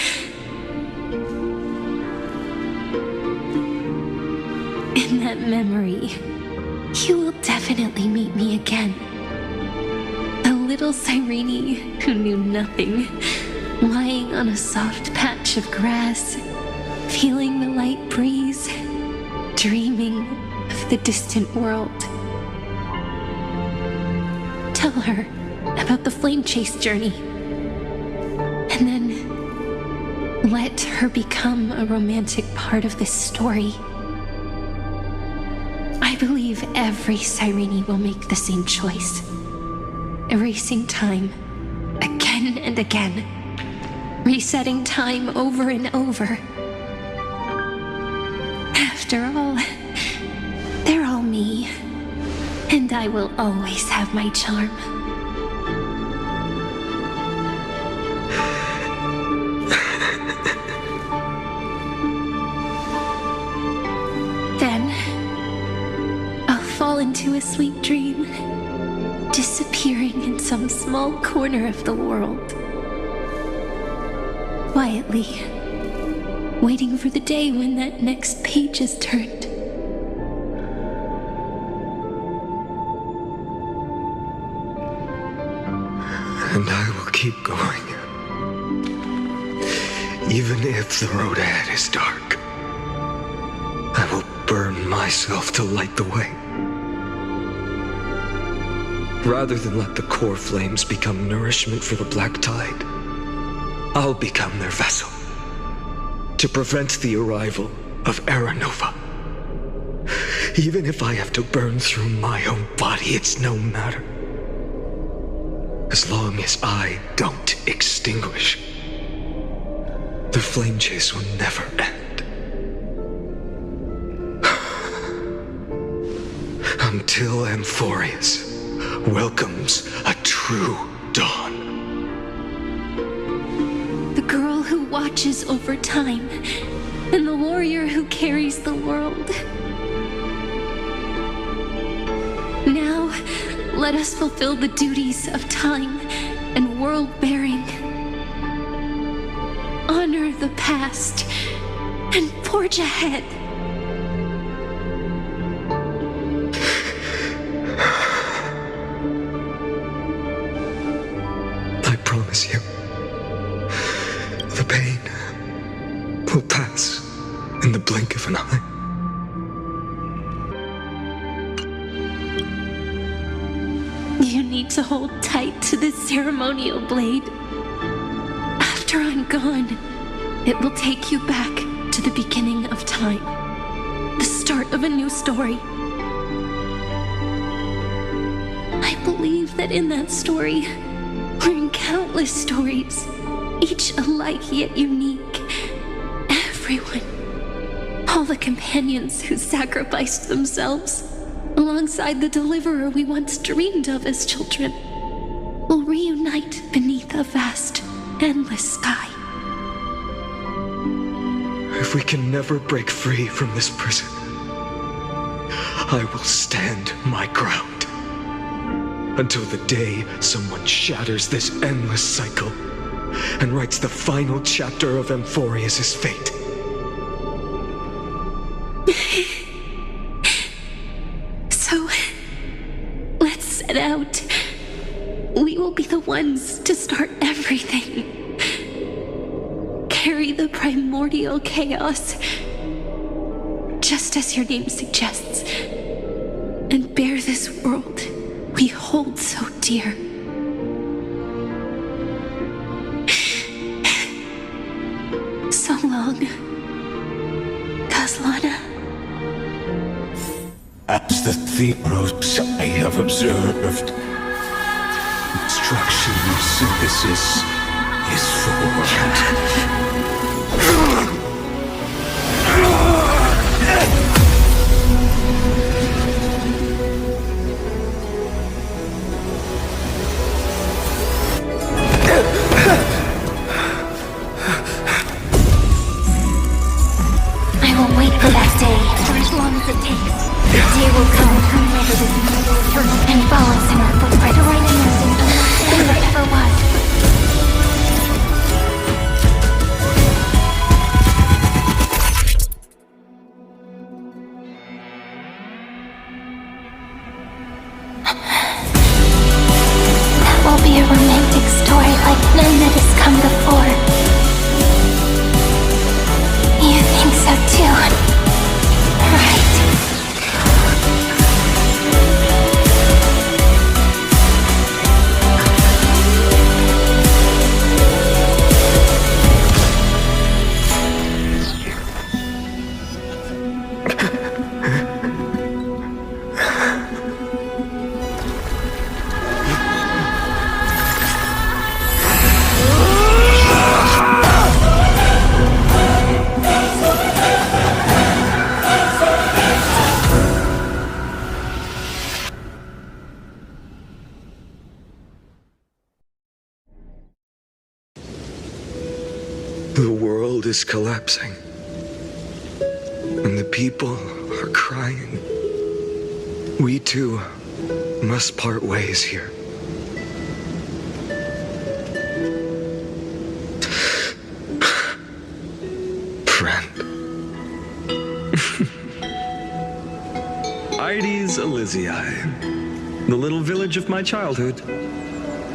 In that memory, you will definitely meet me again. The little Cyrene who knew nothing, lying on a soft patch of grass, feeling the light breeze, dreaming of the distant world. Tell her about the flame chase journey, and then let her become a romantic part of this story. I believe every Cyrene will make the same choice, erasing time again and again, resetting time over and over. After all, they're all me, and I will always have my charm. into a sweet dream, disappearing in some small corner of the world. Quietly, waiting for the day when that next page is turned. And I will keep going. Even if the road ahead is dark, I will burn myself to light the way. Rather than let the core flames become nourishment for the black tide, I'll become their vessel to prevent the arrival of Era Nova. Even if I have to burn through my own body, it's no matter. As long as I don't extinguish, the flame chase will never end. Until Amphorius welcomes a true dawn. The girl who watches over time, and the warrior who carries the world. Now, let us fulfill the duties of time and world-bearing. Honor the past and forge ahead. I promise you, the pain will pass in the blink of an eye. You need to hold tight to this ceremonial blade. After I'm gone, it will take you back to the beginning of time. The start of a new story. I believe that in that story, or in countless stories, each alike yet unique, everyone, all the companions who sacrificed themselves, alongside the deliverer we once dreamed of as children, will reunite beneath a vast, endless sky. If we can never break free from this prison, I will stand my ground until the day someone shatters this endless cycle and writes the final chapter of Amphorius' fate. So, let's set out. We will be the ones to start everything. Carry the primordial chaos, just as your name suggests, and bear this world we hold so dear. So long, Kaslana. As the Theros I have observed, instruction synthesis is forged. I will wait for that day for as long as it takes. The day will come whenever this mortal eternal and follows in our footprint to write innocent than there ever was. That will be a romantic story like none that has come before. You think so too, right? The world is collapsing, and the people are crying. We too must part ways here. Friend. Ides Elysiae, the little village of my childhood.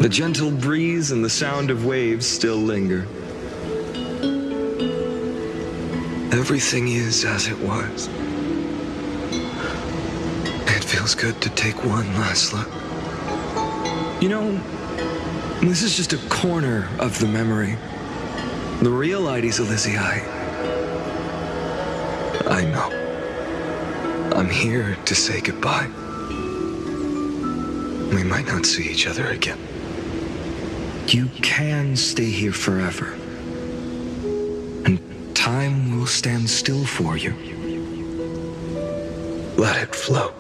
The gentle breeze and the sound of waves still linger. Everything is as it was. It feels good to take one last look. You know, this is just a corner of the memory. The real Ides Elysiae. I know. I'm here to say goodbye. We might not see each other again. You can stay here forever. And time will stand still for you. Let it flow.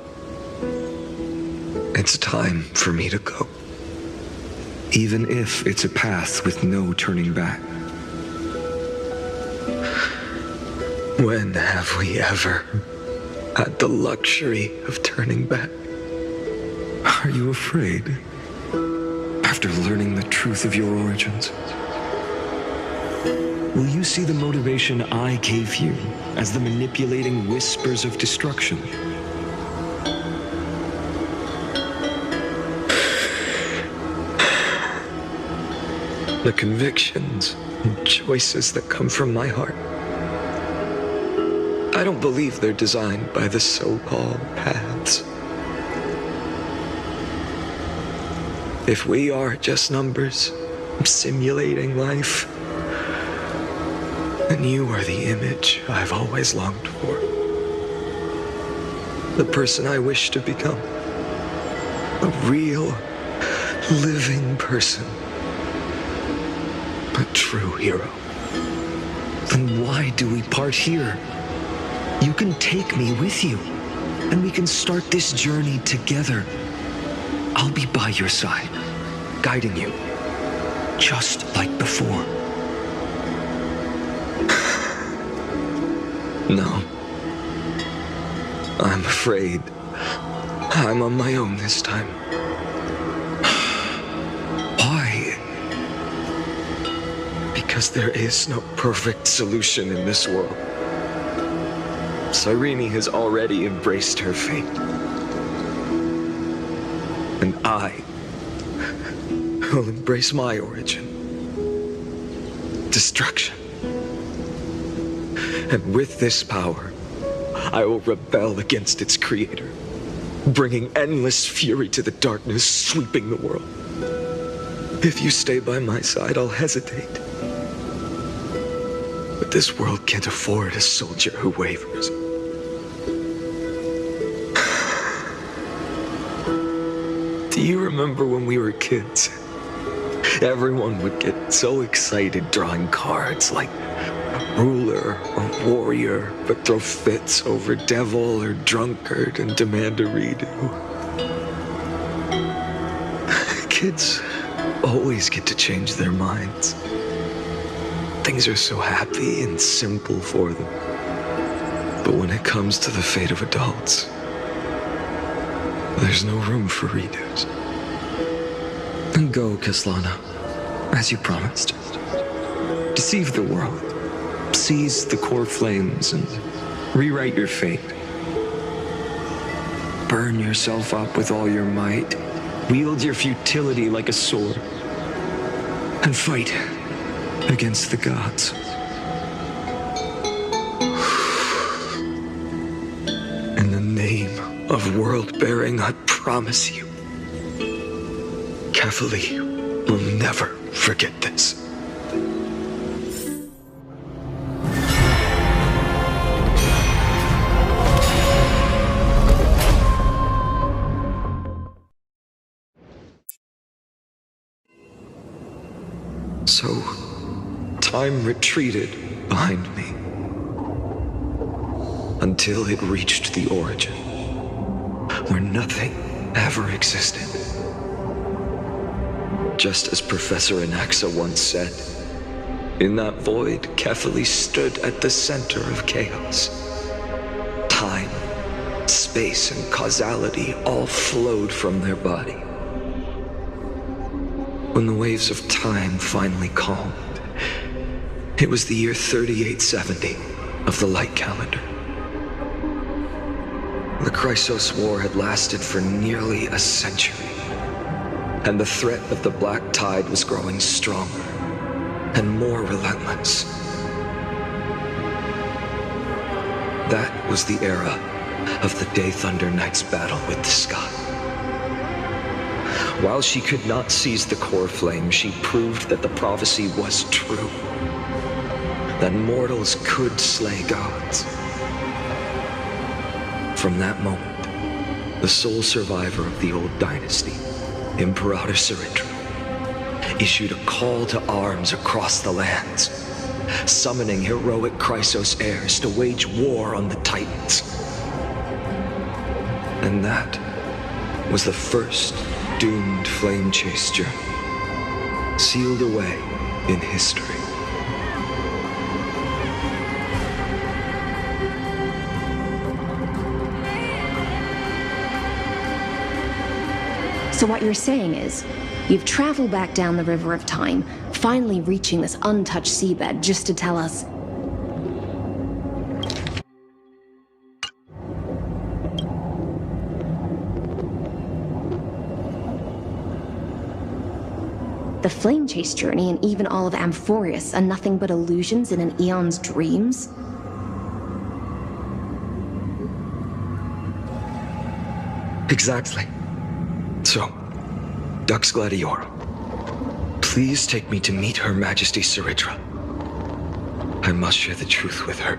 It's time for me to go. Even if it's a path with no turning back. When have we ever had the luxury of turning back? Are you afraid? After learning the truth of your origins? Will you see the motivation I gave you as the manipulating whispers of destruction? The convictions and choices that come from my heart. I don't believe they're designed by the so-called paths. If we are just numbers simulating life, then you are the image I've always longed for. The person I wish to become. A real, living person. A true hero. Then why do we part here? You can take me with you, and we can start this journey together. I'll be by your side, guiding you, just like before. No. I'm afraid I'm on my own this time. Why? Because there is no perfect solution in this world. Cyrene has already embraced her fate. And I will embrace my origin. Destruction. And with this power, I will rebel against its creator, bringing endless fury to the darkness sweeping the world. If you stay by my side, I'll hesitate. But this world can't afford a soldier who wavers. Do you remember when we were kids? Everyone would get so excited drawing cards like ruler or warrior, but throw fits over devil or drunkard and demand a redo. Kids always get to change their minds. Things are so happy and simple for them. But when it comes to the fate of adults, there's no room for redos. And go, Kaslana, as you promised. Deceive the world. Seize the core flames and rewrite your fate. Burn yourself up with all your might. Wield your futility like a sword. And fight against the gods. In the name of world-bearing, I promise you, Kefali will never forget this. So, time retreated behind me until it reached the origin, where nothing ever existed. Just as Professor Anaxa once said, in that void, Kefali stood at the center of chaos. Time, space, space and causality all flowed from their body. When the waves of time finally calmed, it was the year 3870 of the light calendar. The Chrysos War had lasted for nearly a century, and the threat of the Black Tide was growing stronger and more relentless. That was the era of the Day Thunder Knight's battle with the sky. While she could not seize the core flame, she proved that the prophecy was true, that mortals could slay gods. From that moment, the sole survivor of the old dynasty, Imperator Saritra, issued a call to arms across the lands, summoning heroic Chrysos heirs to wage war on the Titans. And that was the first doomed flame chase journey, sealed away in history. So what you're saying is, you've traveled back down the River of Time, finally reaching this untouched seabed just to tell us... The Flame Chase journey and even all of Amphorius are nothing but illusions in an eon's dreams? Exactly. So, Dux Gladiorum, please take me to meet Her Majesty Saritra. I must share the truth with her.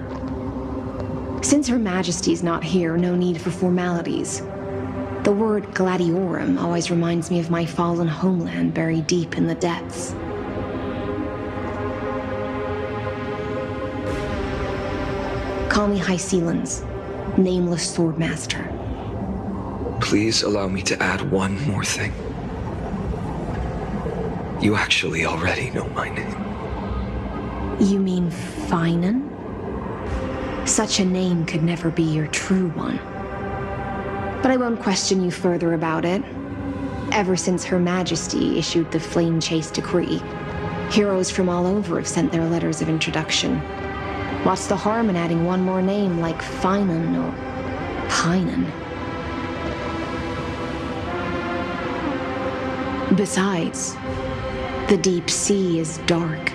Since Her Majesty's not here, no need for formalities. The word Gladiorum always reminds me of my fallen homeland buried deep in the depths. Call me High Sealans, Nameless Swordmaster. Please allow me to add one more thing. You actually already know my name. You mean Finan? Such a name could never be your true one. But I won't question you further about it. Ever since Her Majesty issued the Flame Chase decree, heroes from all over have sent their letters of introduction. What's the harm in adding one more name like Finan or Pinan? Besides, the deep sea is dark.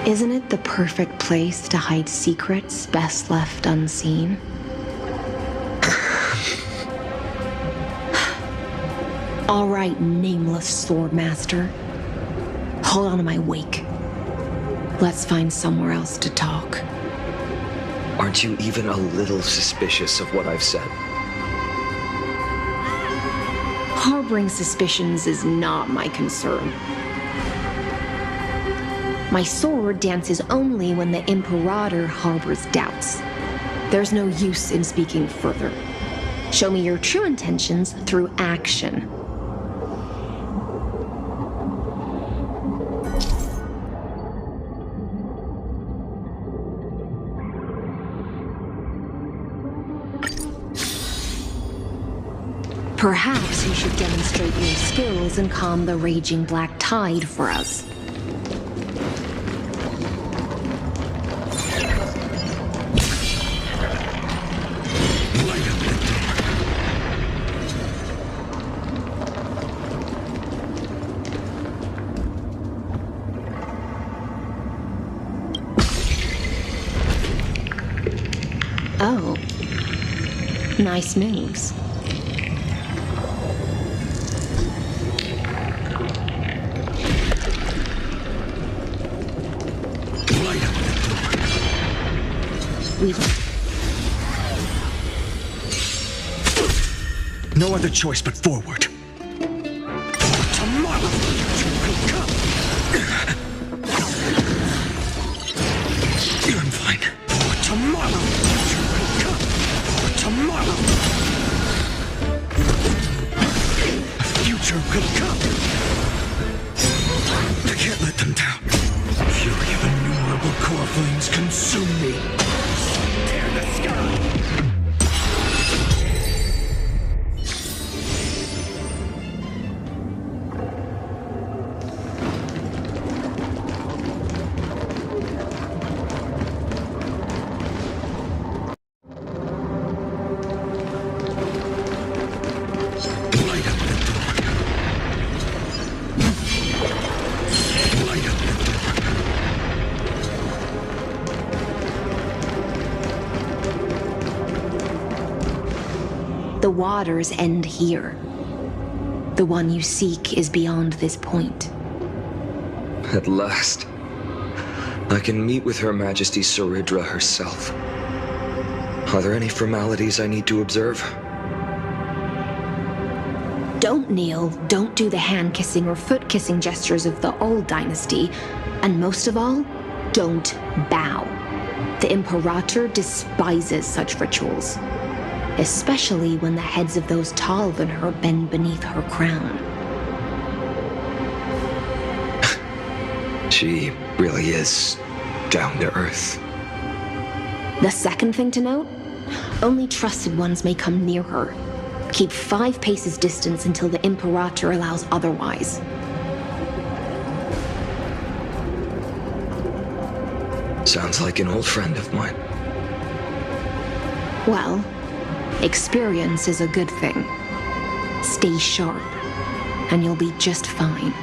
Isn't it the perfect place to hide secrets best left unseen? All right, Nameless Swordmaster. Hold on to my wake. Let's find somewhere else to talk. Aren't you even a little suspicious of what I've said? Harboring suspicions is not my concern. My sword dances only when the Imperator harbors doubts. There's no use in speaking further. Show me your true intentions through action. Perhaps you should demonstrate your skills and calm the raging black tide for us. Oh. Nice moves. No other choice but forward. For tomorrow, you will come. I'm fine. For tomorrow, you will come. For tomorrow. A future will come. I can't let them down. The fury of innumerable core flames consume me. Tear the sky. The waters end here. The one you seek is beyond this point. At last, I can meet with Her Majesty Saridra herself. Are there any formalities I need to observe? Don't kneel, don't do the hand-kissing or foot-kissing gestures of the old dynasty, and most of all, don't bow. The Imperator despises such rituals, especially when the heads of those taller than her bend beneath her crown. She really is down to earth. The second thing to note, only trusted ones may come near her. Keep 5 paces distance until the Imperator allows otherwise. Sounds like an old friend of mine. Well, experience is a good thing. Stay sharp, and you'll be just fine.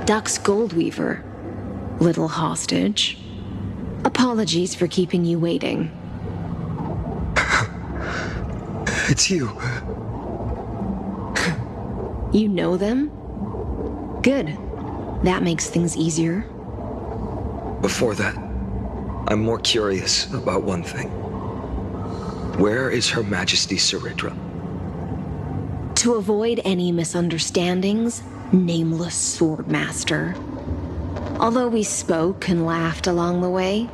Duck's Goldweaver, little hostage. Apologies for keeping you waiting. It's you. You know them? Good. That makes things easier. Before that, I'm more curious about one thing. Where is Her Majesty Saridra? To avoid any misunderstandings, nameless swordmaster. Although we spoke and laughed along the way,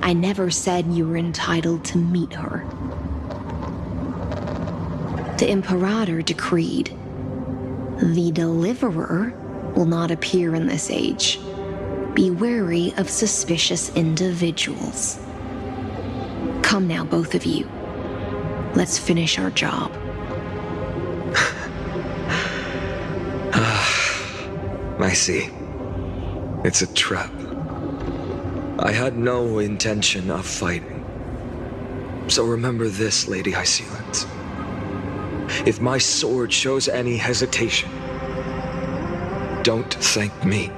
I never said you were entitled to meet her. The Imperator decreed, the Deliverer will not appear in this age. Be wary of suspicious individuals. Come now, both of you. Let's finish our job. I see. It's a trap. I had no intention of fighting. So remember this, Lady Hysealant. If my sword shows any hesitation, don't thank me.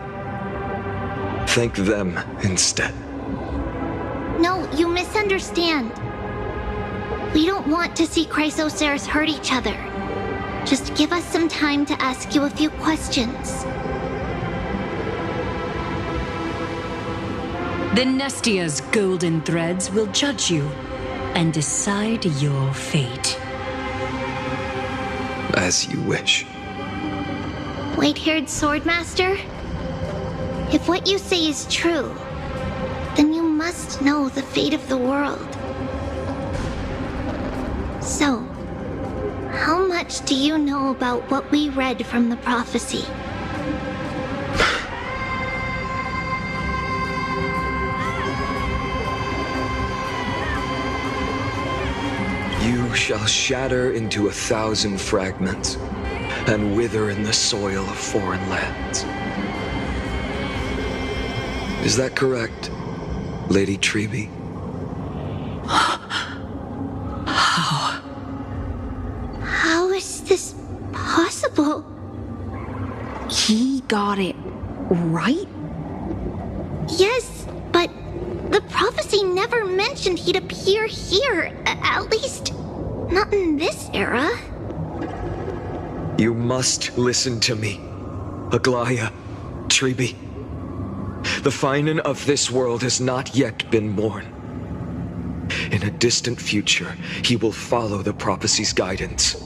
Thank them instead. No, you misunderstand. We don't want to see Chrysoceres hurt each other. Just give us some time to ask you a few questions. The Nestia's golden threads will judge you and decide your fate. As you wish. White-haired swordmaster? If what you say is true, then you must know the fate of the world. So, how much do you know about what we read from the prophecy? You shall shatter into 1,000 fragments and wither in the soil of foreign lands. Is that correct, Lady Treby? How is this possible? He got it right? Yes, but the prophecy never mentioned he'd appear here. At least, not in this era. You must listen to me, Aglaya, Treby. The Finan of this world has not yet been born. In a distant future, he will follow the prophecy's guidance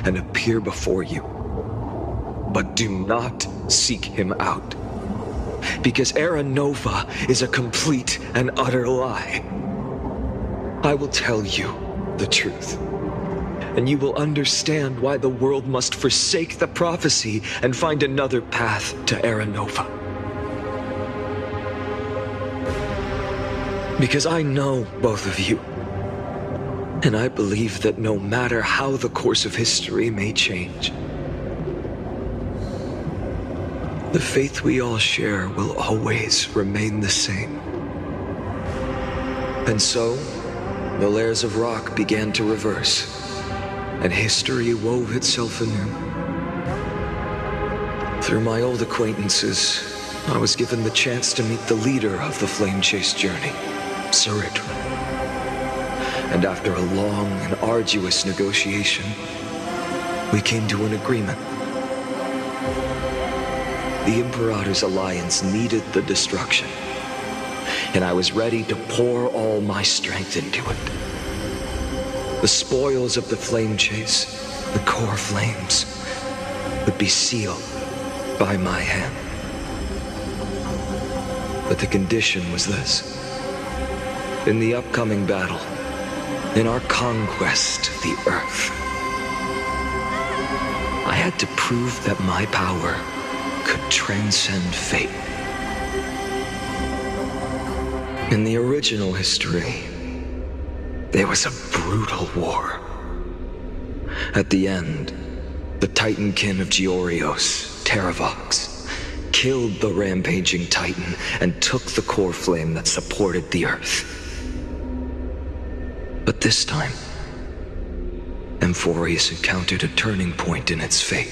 and appear before you. But do not seek him out, because Era Nova is a complete and utter lie. I will tell you the truth, and you will understand why the world must forsake the prophecy and find another path to Era Nova. Because I know both of you, and I believe that no matter how the course of history may change, The faith we all share will always remain the same. And so, the layers of rock began to reverse, and history wove itself anew. Through my old acquaintances, I was given the chance to meet the leader of the Flame Chase journey, Saridra. And after a long and arduous negotiation, we came to an agreement. The Imperator's alliance needed the destruction, and I was ready to pour all my strength into it. The spoils of the Flame Chase, the core flames, would be sealed by my hand. But the condition was this. In the upcoming battle, in our conquest of the Earth, I had to prove that my power could transcend fate. In the original history, there was a brutal war. At the end, the Titankin of Georios, Terravox, killed the rampaging Titan and took the core flame that supported the Earth. But this time, Amphorius encountered a turning point in its fate.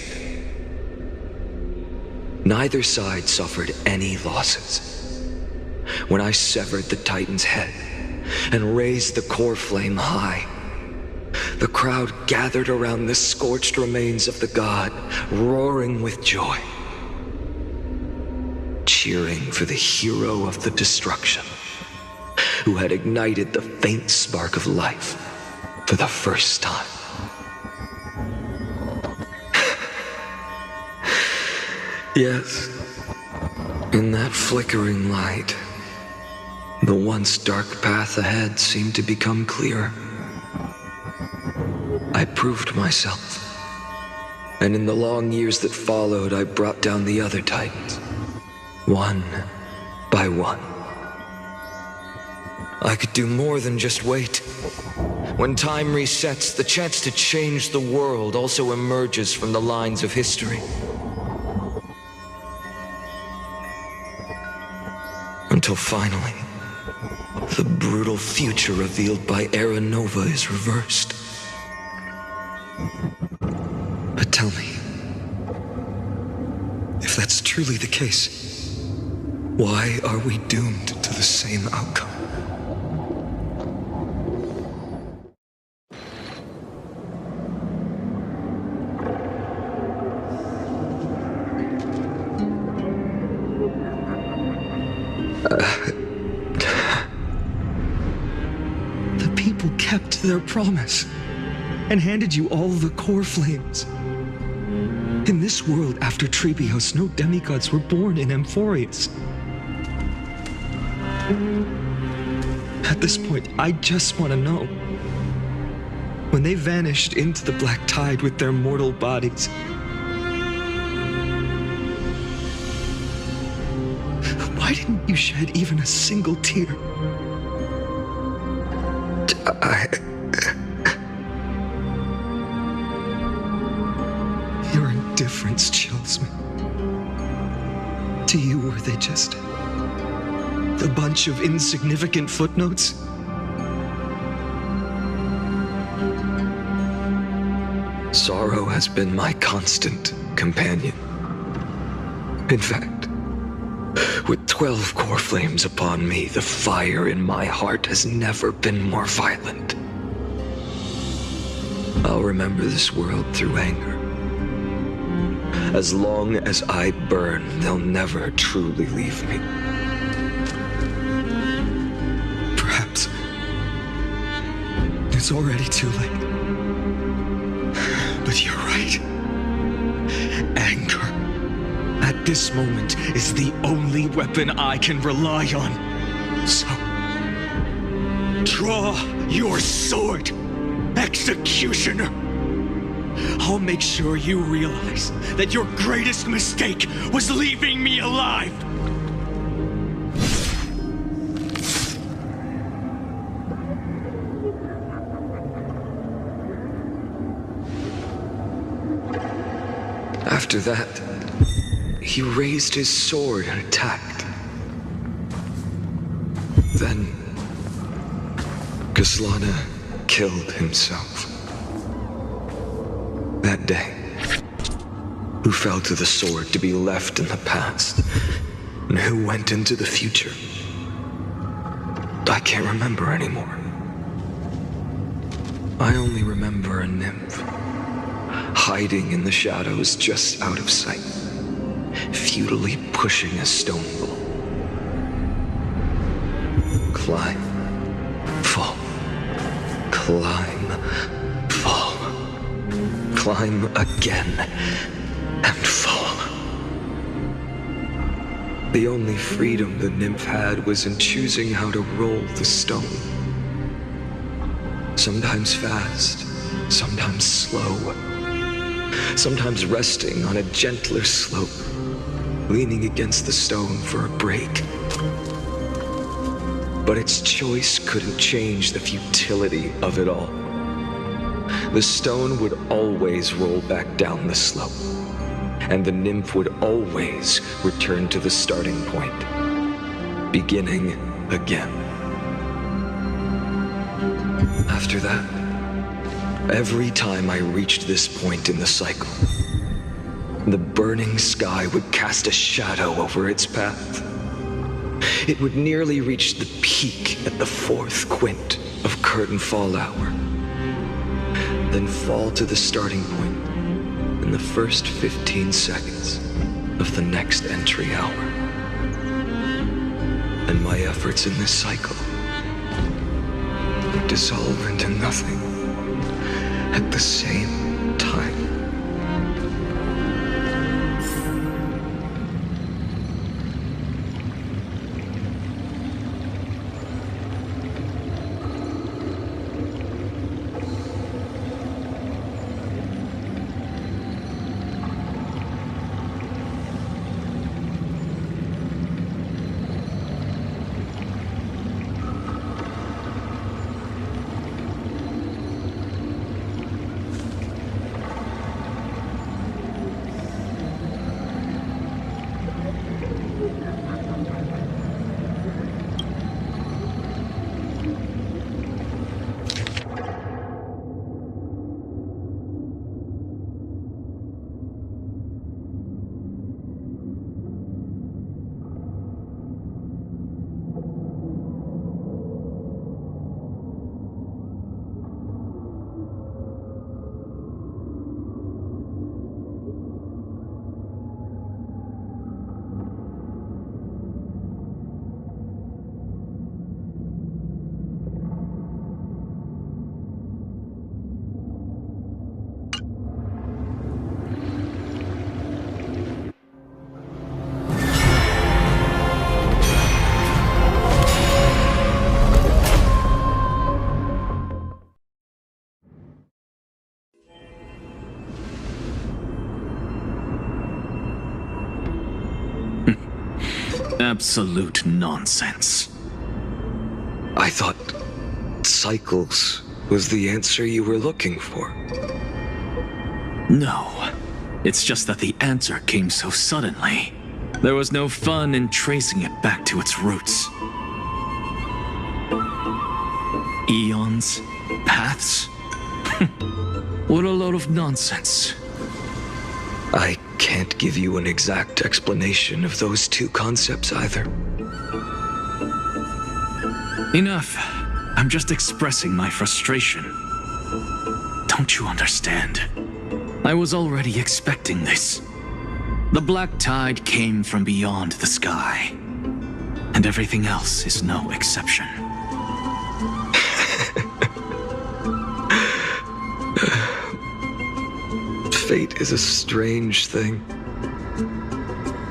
Neither side suffered any losses. When I severed the Titan's head and raised the core flame high, the crowd gathered around the scorched remains of the god, roaring with joy, cheering for the hero of the destruction, who had ignited the faint spark of life for the first time. Yes, in that flickering light, the once dark path ahead seemed to become clearer. I proved myself, and in the long years that followed, I brought down the other Titans, one by one. I could do more than just wait. When time resets, the chance to change the world also emerges from the lines of history. Until finally, the brutal future revealed by Era Nova is reversed. But tell me, if that's truly the case, why are we doomed to the same outcome? The people kept their promise and handed you all the core flames. In this world after Trebios, no demigods were born in Amphorius. At this point, I just want to know. When they vanished into the black tide with their mortal bodies, why didn't you shed even a single tear? Your indifference chills me. To you, were they just a bunch of insignificant footnotes? Sorrow has been my constant companion. In fact, with 12 core flames upon me, the fire in my heart has never been more violent. I'll remember this world through anger. As long as I burn, they'll never truly leave me. Perhaps it's already too late. But you're right. Anger, at this moment, is the only weapon I can rely on. So, draw your sword, Executioner. I'll make sure you realize that your greatest mistake was leaving me alive. After that, he raised his sword and attacked. Then, Kaslana killed himself. That day, who fell to the sword to be left in the past, and who went into the future, I can't remember anymore. I only remember a nymph, hiding in the shadows just out of sight, futilely pushing a stone ball. Climb, fall, climb, fall, climb again, and fall. The only freedom the nymph had was in choosing how to roll the stone. Sometimes fast, sometimes slow, sometimes resting on a gentler slope, leaning against the stone for a break. But its choice couldn't change the futility of it all. The stone would always roll back down the slope, and the nymph would always return to the starting point, beginning again. After that, every time I reached this point in the cycle, the burning sky would cast a shadow over its path. It would nearly reach the peak at the 4th quint of curtain fall hour, then fall to the starting point in the first 15 seconds of the next entry hour. And my efforts in this cycle would dissolve into nothing at the same time. Absolute nonsense. I thought cycles was the answer you were looking for. No. It's just that the answer came so suddenly. There was no fun in tracing it back to its roots. Eons? Paths? What a load of nonsense. I can't give you an exact explanation of those two concepts either. Enough. I'm just expressing my frustration. Don't you understand? I was already expecting this. The black tide came from beyond the sky. And everything else is no exception. Fate is a strange thing.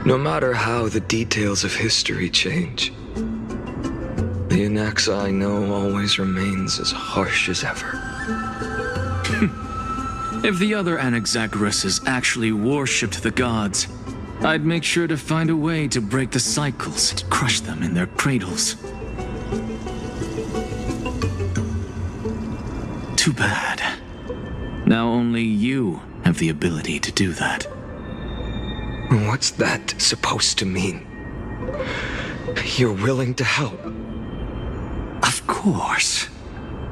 No matter how the details of history change, the Anaxa I know always remains as harsh as ever. If the other Anaxagoras actually worshipped the gods, I'd make sure to find a way to break the cycles and crush them in their cradles. Too bad. Now only you have the ability to do that. What's that supposed to mean? You're willing to help? Of course.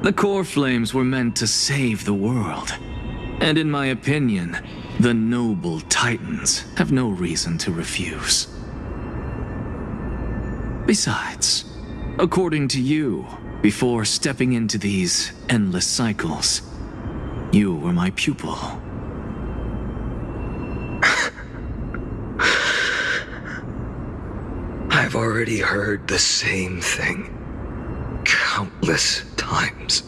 The core flames were meant to save the world. And in my opinion, the noble titans have no reason to refuse. Besides, according to you, before stepping into these endless cycles, you were my pupil. I've already heard the same thing countless times.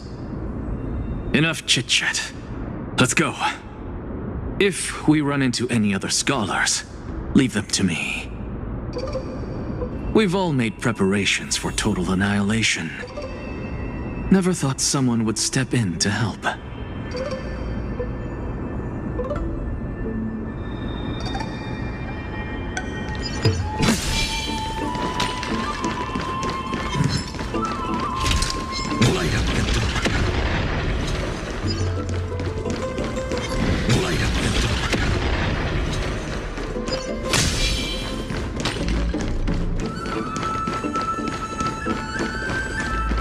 Enough chit-chat. Let's go. If we run into any other scholars, leave them to me. We've all made preparations for total annihilation. Never thought someone would step in to help.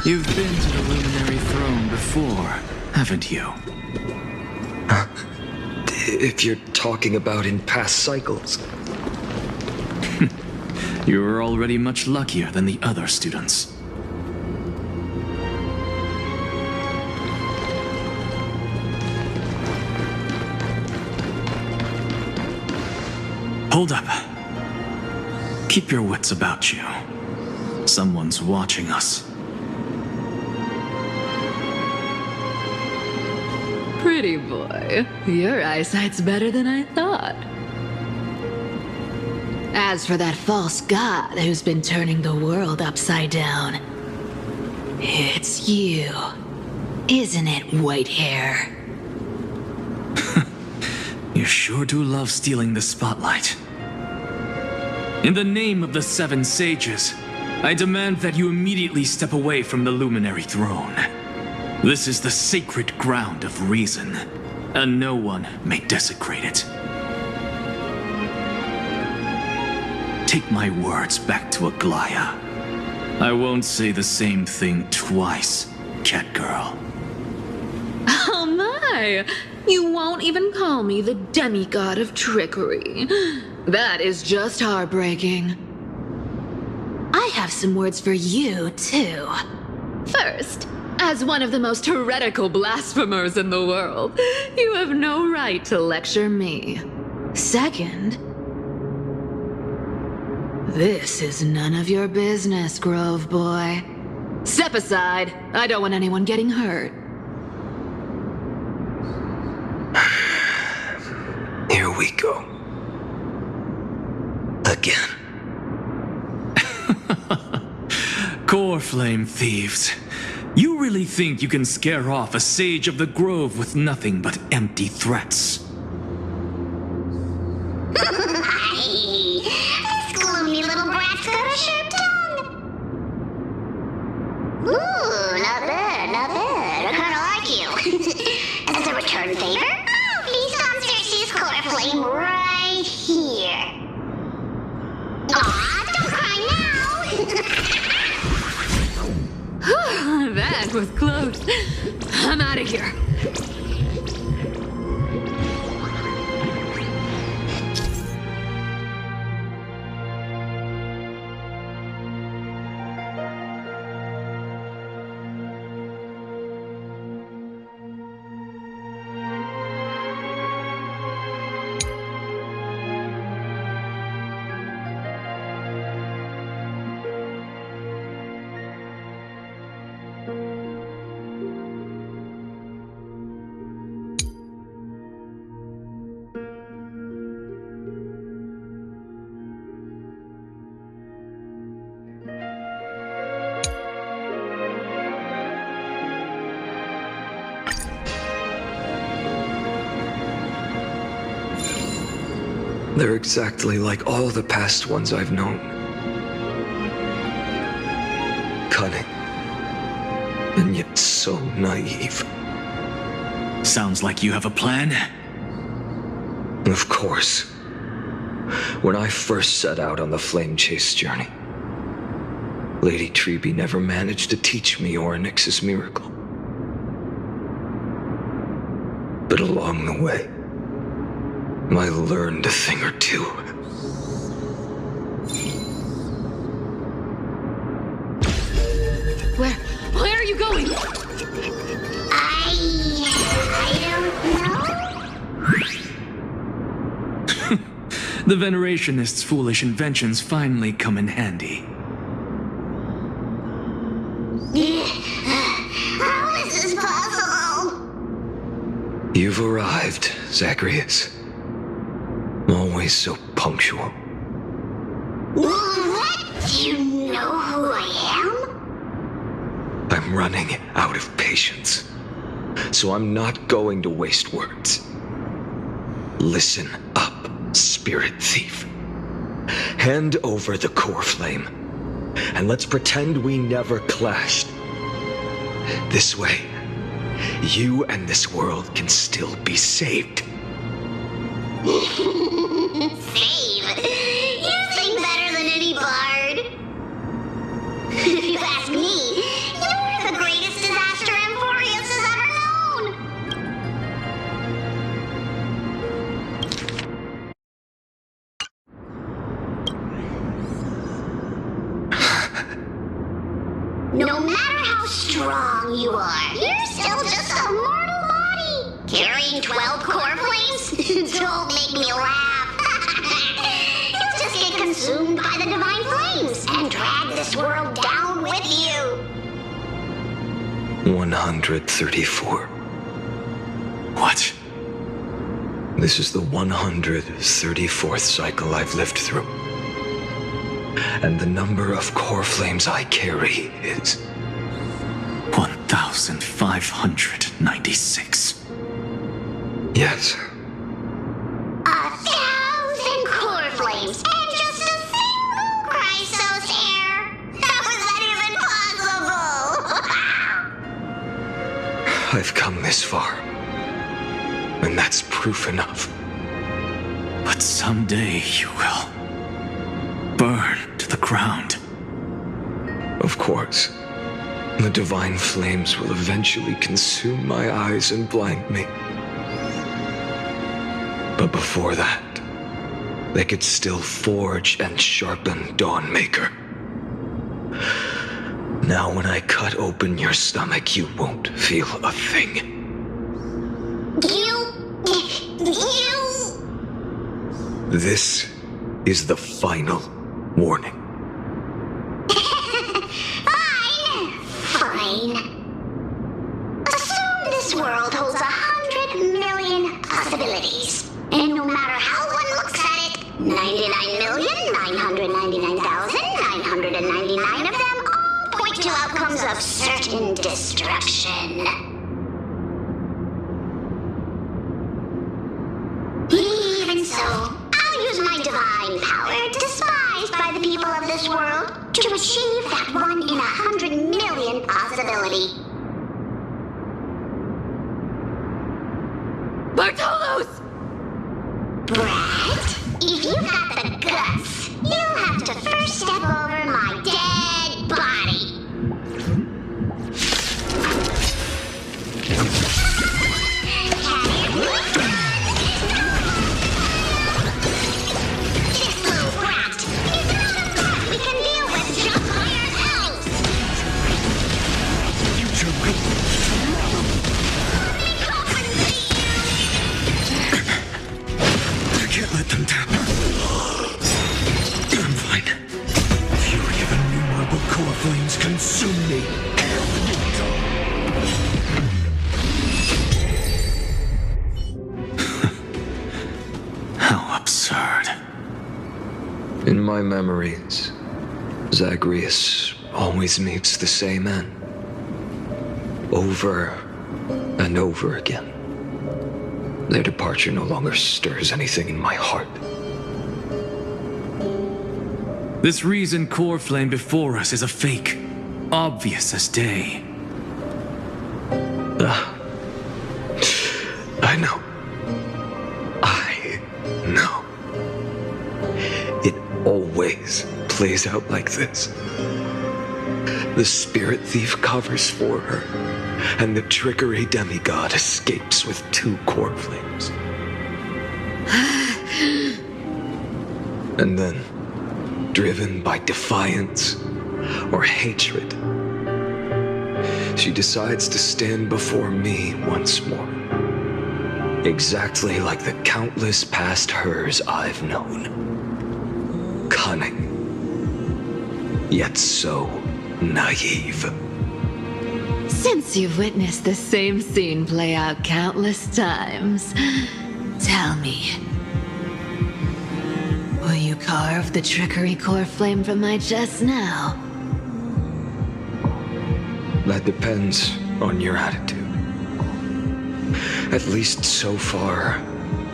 You've been to the Luminary Throne before, haven't you? If you're talking about in past cycles. You were already much luckier than the other students. Hold up. Keep your wits about you. Someone's watching us. Pretty boy, your eyesight's better than I thought. As for that false god who's been turning the world upside down, it's you, isn't it, white hair? You sure do love stealing the spotlight. In the name of the Seven Sages, I demand that you immediately step away from the Luminary Throne. This is the sacred ground of reason, and no one may desecrate it. Take my words back to Aglaya. I won't say the same thing twice, cat girl. Oh my! You won't even call me the demigod of trickery. That is just heartbreaking. I have some words for you, too. First, as one of the most heretical blasphemers in the world, you have no right to lecture me. Second, this is none of your business, Grove Boy. Step aside. I don't want anyone getting hurt. Here we go. Again. Core flame thieves. You really think you can scare off a sage of the grove with nothing but empty threats? This gloomy little brat's got a sharp tongue. Ooh, not bad, not bad. I kinda like you. As a return favor, please come search this core flame right here. Aw, don't cry now. That was close. I'm out of here. They're exactly like all the past ones I've known. Cunning. And yet so naive. Sounds like you have a plan. Of course. when I first set out on the flame chase journey, Lady Treby never managed to teach me Orynyx's miracle. But along the way, I learned a thing or two. Where are you going? I don't know. The Venerationists' foolish inventions finally come in handy. How is this possible? You've arrived, Zagreus. Always so punctual. What? Do you know who I am? I'm running out of patience, so I'm not going to waste words. Listen up, Spirit Thief. Hand over the core flame, and let's pretend we never clashed. This way, you and this world can still be saved. Save? You sing better than any bard. If you ask me, you're the greatest disaster Amphorius has ever known. No matter how strong you are, you're still just a mortal body. Carrying 12 core flames? Don't make me laugh. You'll just get consumed by the divine flames and drag this world down with you. 134. What? This is the 134th cycle I've lived through. And the number of core flames I carry is 1,596. Yes. 1,000 core flames and just a single Chrysos hair. How is that even possible? I've come this far, and that's proof enough. But someday you will burn to the ground. Of course. The divine flames will eventually consume my eyes and blind me. But before that, they could still forge and sharpen Dawnmaker. Now when I cut open your stomach, you won't feel a thing. You... This is the final warning. Fine. Assume this world holds 100 million possibilities. And no matter how one looks at it, 99,999,999 of them all point to outcomes of certain destruction. Even so, I'll use my divine power, despised by the people of this world, to achieve that 1 in 100 million possibility. Bartolos! Brat, if you got the guts, you'll have to first step over my dead body. This little brat is not a threat we can deal with just by ourselves. You two I can't let them tap. I'm fine. Fury of innumerable core flames consume me. How absurd. In my memories, Zagreus always meets the same end. Over and over again. Their departure no longer stirs anything in my heart. This reason core flame before us is a fake, obvious as day. I know. I know. always plays out like this. The spirit thief covers for her, and the trickery demigod escapes with 2 core flames. And then, driven by defiance or hatred, she decides to stand before me once more. Exactly like the countless past hers I've known. Cunning, yet so naive. Since you've witnessed the same scene play out countless times, tell me, will you carve the trickery core flame from my chest now? That depends on your attitude. At least so far,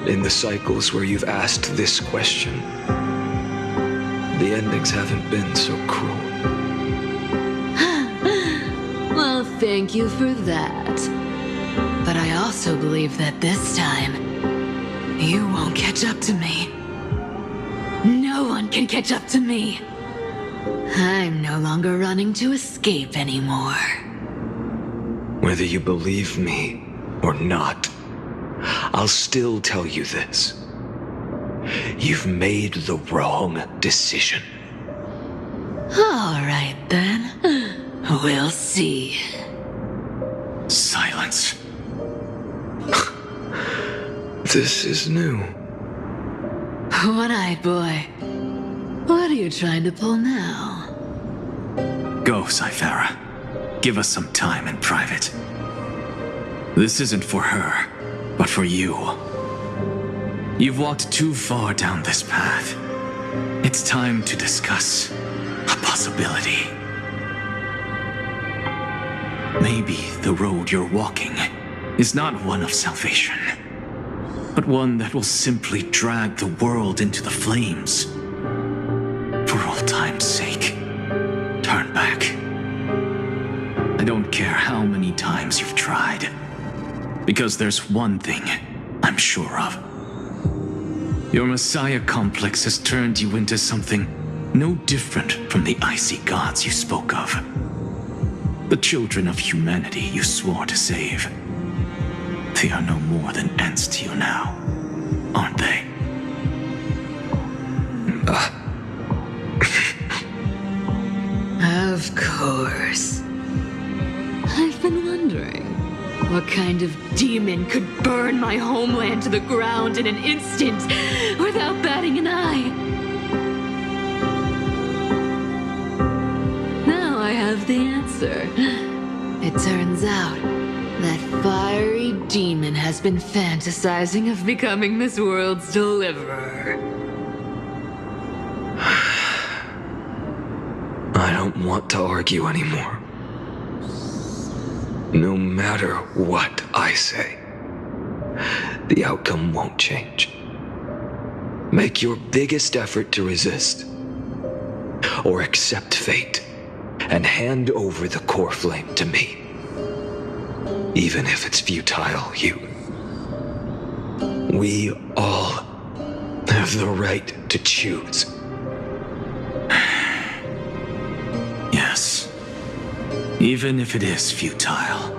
in the cycles where you've asked this question, the endings haven't been so cruel. Well, thank you for that. But I also believe that this time, you won't catch up to me. No one can catch up to me. I'm no longer running to escape anymore. Whether you believe me or not, I'll still tell you this. You've made the wrong decision. All right, then. We'll see. Silence. This is new. One-eyed boy. What are you trying to pull now? Go, Cythera. Give us some time in private. This isn't for her, but for you. You've walked too far down this path. It's time to discuss a possibility. Maybe the road you're walking is not one of salvation, but one that will simply drag the world into the flames. For old time's sake, turn back. I don't care how many times you've tried, because there's one thing I'm sure of. Your Messiah complex has turned you into something no different from the icy gods you spoke of. The children of humanity you swore to save. They are no more than ants to you now, aren't they? Of course. I've been wondering, what kind of demon could burn my homeland to the ground in an instant without batting an eye? Now I have the answer. It turns out that fiery demon has been fantasizing of becoming this world's deliverer. I don't want to argue anymore. No matter what I say, the outcome won't change. Make your biggest effort to resist, or accept fate, and hand over the core flame to me. Even if it's futile, we all have the right to choose. Yes. Even if it is futile,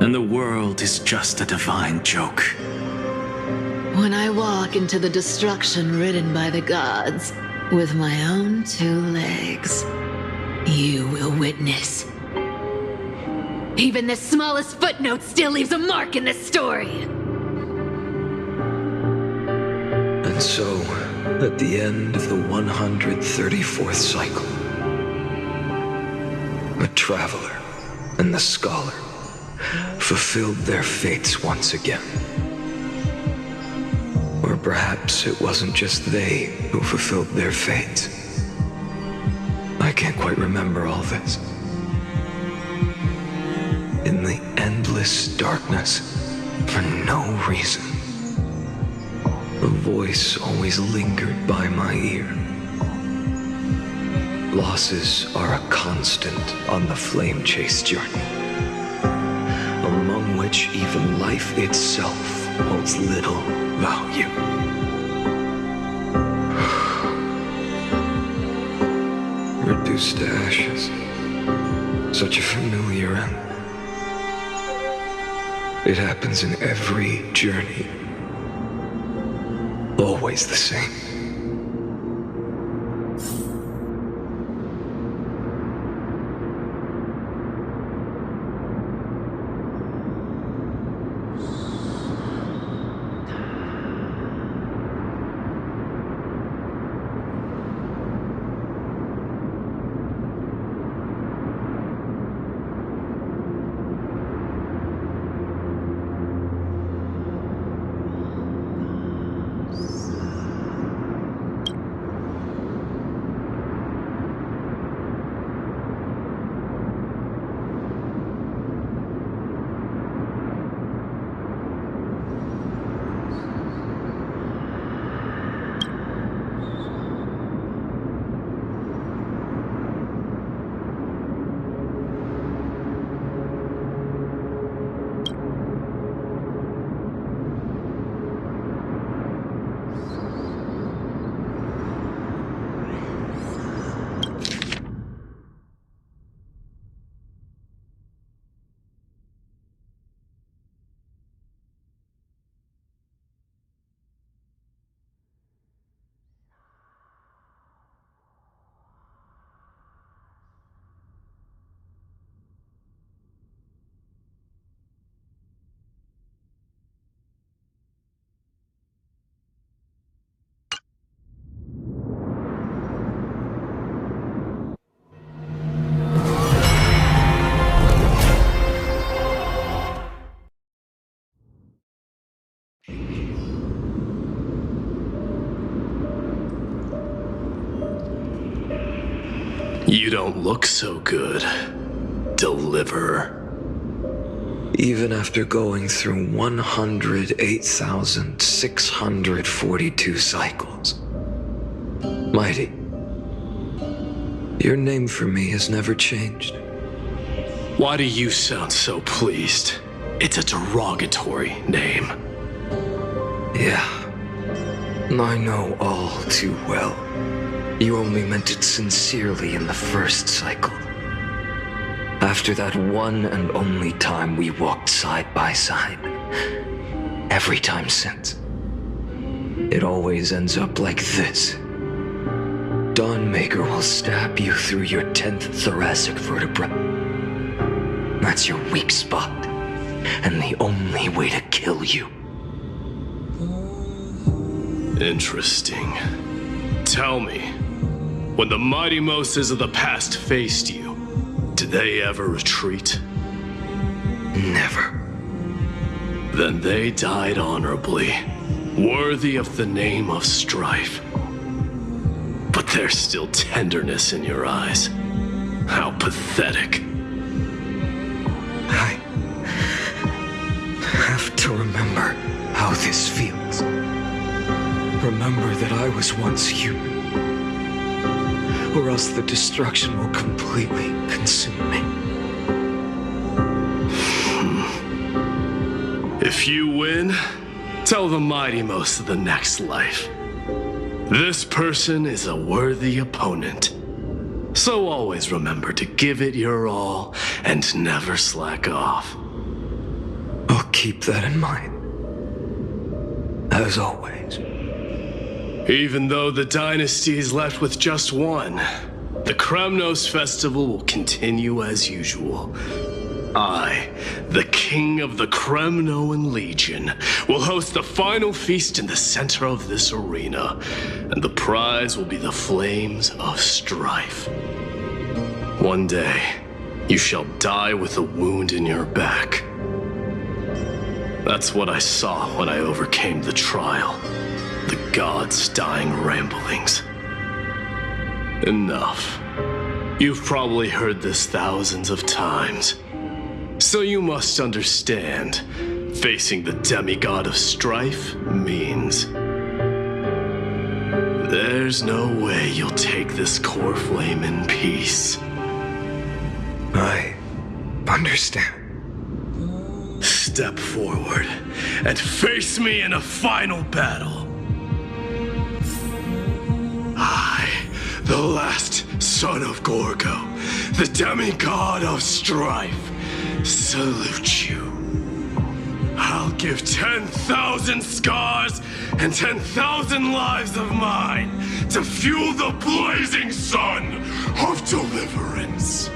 and the world is just a divine joke. When I walk into the destruction ridden by the gods, with my own 2 legs, you will witness. Even the smallest footnote still leaves a mark in this story. And so, at the end of the 134th cycle, the traveler and the scholar fulfilled their fates once again. Or perhaps it wasn't just they who fulfilled their fates. I can't quite remember all this. In the endless darkness, for no reason, a voice always lingered by my ear. Losses are a constant on the flame chase journey, among which even life itself holds little value. reduced to ashes. Such a familiar end. It happens in every journey. Always the same. You don't look so good, Deliverer. Even after going through 108,642 cycles. Mighty, your name for me has never changed. Why do you sound so pleased? It's a derogatory name. Yeah, I know all too well. You only meant it sincerely in the first cycle. After that one and only time we walked side by side. Every time since. It always ends up like this. Dawnmaker will stab you through your 10th thoracic vertebra. That's your weak spot, and the only way to kill you. Interesting. Tell me, when the mighty Moses of the past faced you, did they ever retreat? Never. Then they died honorably, worthy of the name of strife. But there's still tenderness in your eyes. How pathetic. I have to remember how this feels. Remember that I was once human. Or else the destruction will completely consume me. If you win, tell the mighty most of the next life. This person is a worthy opponent. So always remember to give it your all and never slack off. I'll keep that in mind. As always. Even though the dynasty is left with just one, the Kremnos festival will continue as usual. I, the king of the Kremnoan Legion, will host the final feast in the center of this arena, and the prize will be the flames of strife. One day, you shall die with a wound in your back. That's what I saw when I overcame the trial. The gods' dying ramblings. Enough. You've probably heard this thousands of times. So you must understand, facing the demigod of strife means there's no way you'll take this core flame in peace. I understand. Step forward and face me in a final battle. I, the last son of Gorgo, the demigod of strife, salute you. I'll give 10,000 scars and 10,000 lives of mine to fuel the blazing sun of deliverance.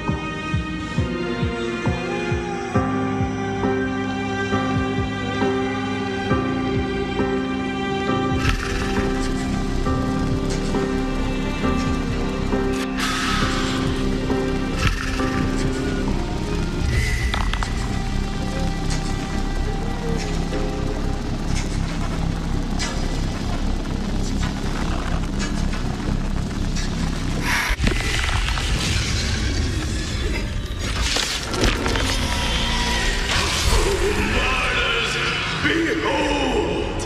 Behold!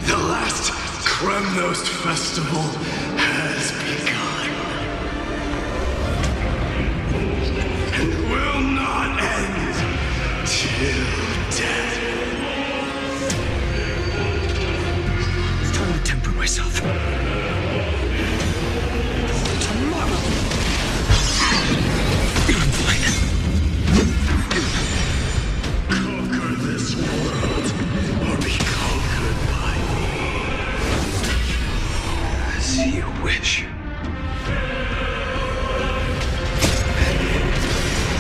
The last Kremnost festival has begun. And will not end till death. It's time to temper myself. Tomorrow! I'm fine. Conquer this world, or be conquered by me. As you wish.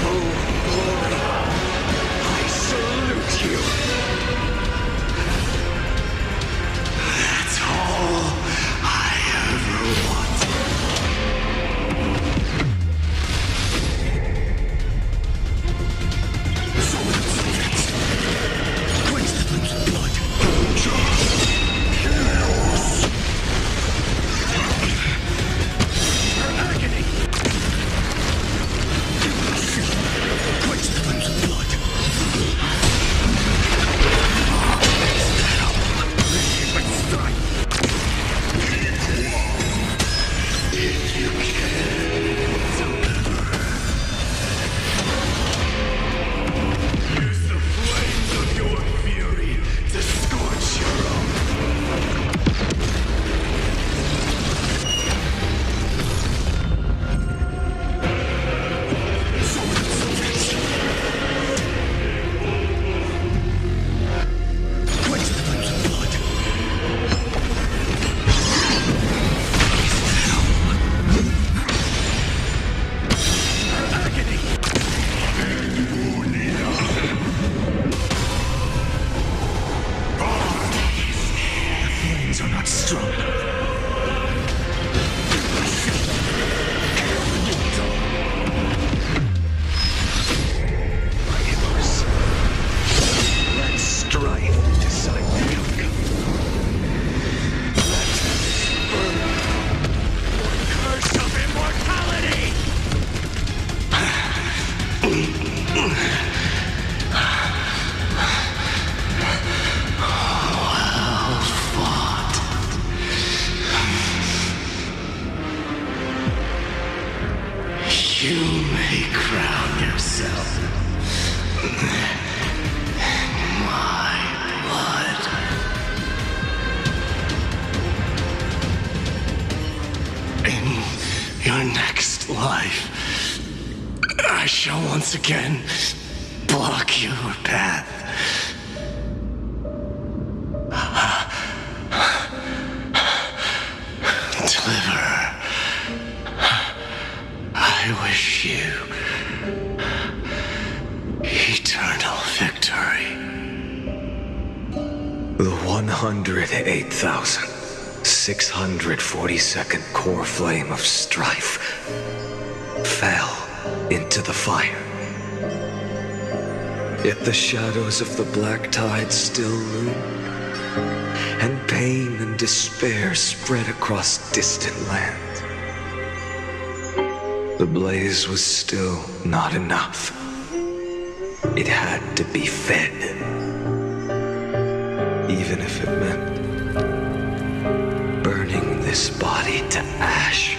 Oh, glory! I salute you! That's all I ever wanted. Quench the flames of blood! Agony! Quench the flames of blood! But strike! If you can deliver. Use the flames of your fury to scorch your own. Quench the flames of blood! Agony! The flames are not strong. My embers. Let strife decide the outcome. Let this burn. Curse of immortality! Well fought. You may crown yourself my blood. In your next life, I shall once again block your path. Deliverer, I wish you eternal victory. The 108,642nd core flame of strife fell into the fire. Yet the shadows of the black tide still loom, and pain and despair spread across distant lands. The blaze was still not enough. It had to be fed, even if it meant burning this body to ash.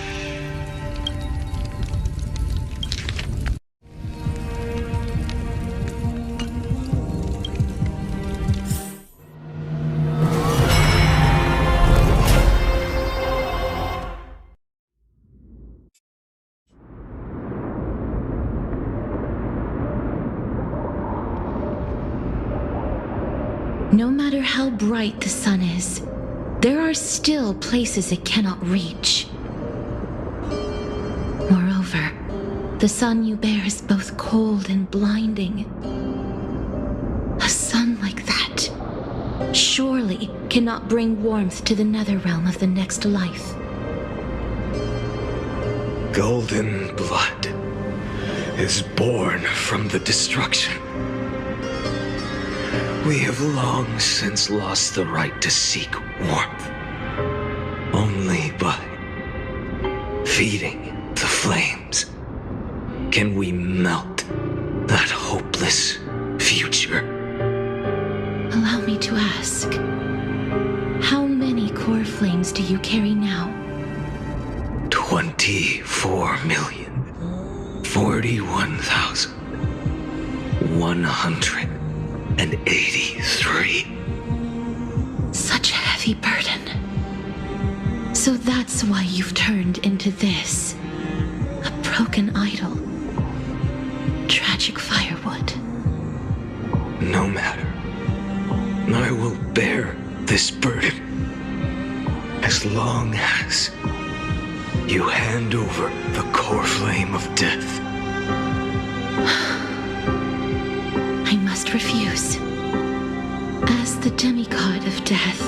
matter how bright the sun is, there are still places it cannot reach. Moreover, the sun you bear is both cold and blinding. A sun like that surely cannot bring warmth to the nether realm of the next life. Golden blood is born from the destruction. We have long since lost the right to seek warmth. Only by feeding the flames can we melt that hopeless future. Allow me to ask, how many core flames do you carry now? 24,041,183. Such a heavy burden. So that's why you've turned into this. A broken idol. Tragic firewood. No matter. I will bear this burden as long as you hand over the core flame of death. I must refuse. As the demigod of death,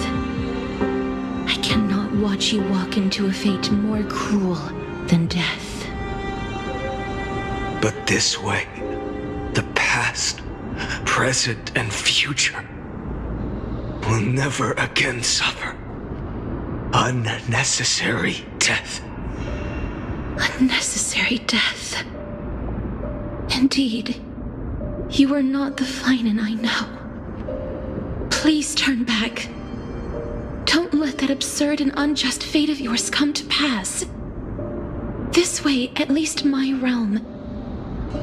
I cannot watch you walk into a fate more cruel than death. But this way, the past, present, and future will never again suffer unnecessary death. Unnecessary death. Indeed, you are not the Finan I know. Please turn back. Don't let that absurd and unjust fate of yours come to pass. This way, at least my realm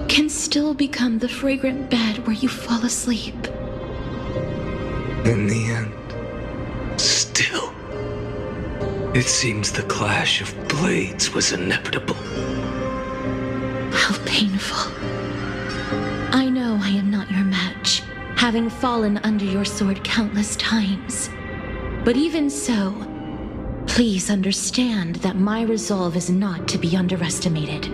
can still become the fragrant bed where you fall asleep. In the end, still, it seems the clash of blades was inevitable. How painful. I know I am not your match, having fallen under your sword countless times. But even so, please understand that my resolve is not to be underestimated.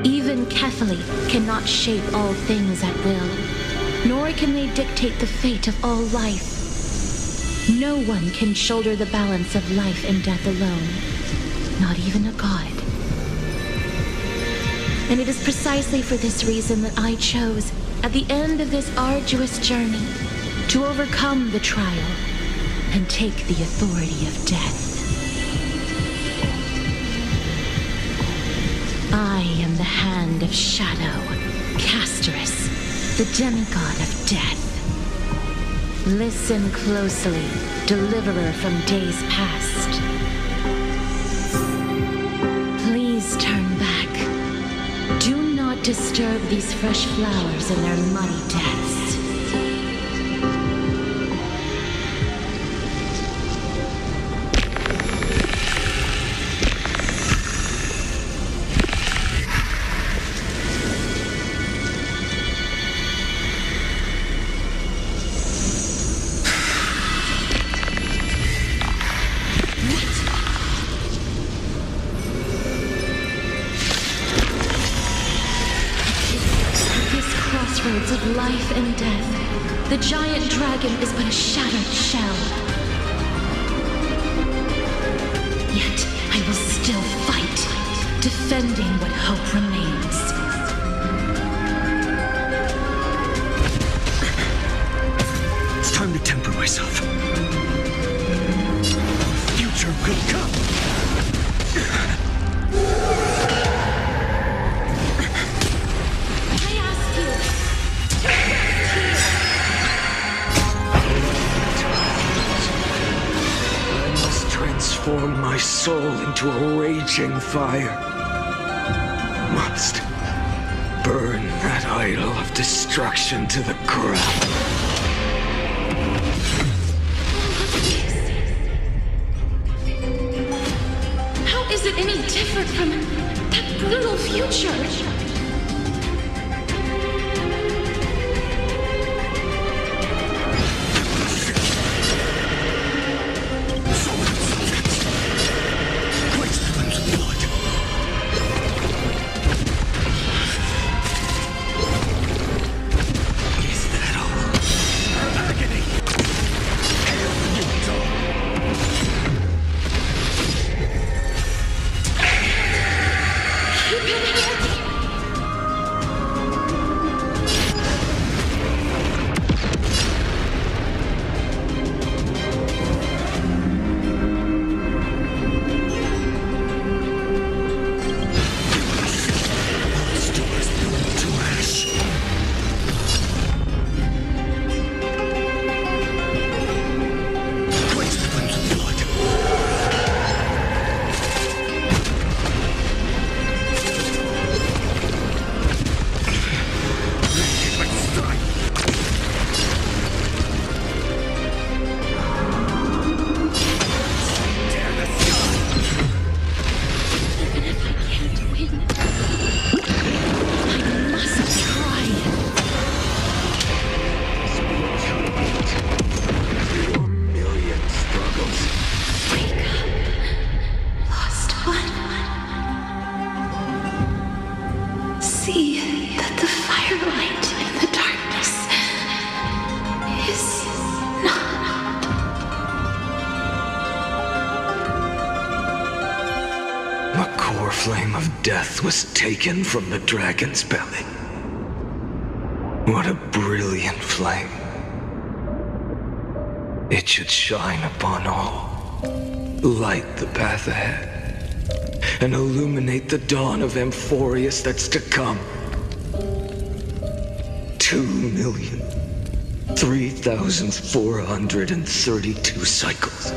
Even Kefali cannot shape all things at will, nor can they dictate the fate of all life. No one can shoulder the balance of life and death alone, not even a god. And it is precisely for this reason that I chose, at the end of this arduous journey, to overcome the trial and take the authority of death. I am the Hand of Shadow, Casterus, the demigod of death. Listen closely, deliverer from days past. Please turn back. Do not disturb these fresh flowers in their muddy deaths. Of life and death, the giant dragon is but a shattered shell. Yet I will still fight, defending what hope remains. It's time to temper myself. Future will come. Transform my soul into a raging fire. Must burn that idol of destruction to the ground. How is it any different from that brutal future? flame of death was taken from the dragon's belly. What a brilliant flame. It should shine upon all, light the path ahead, and illuminate the dawn of Amphorius that's to come. 2,003,432 cycles.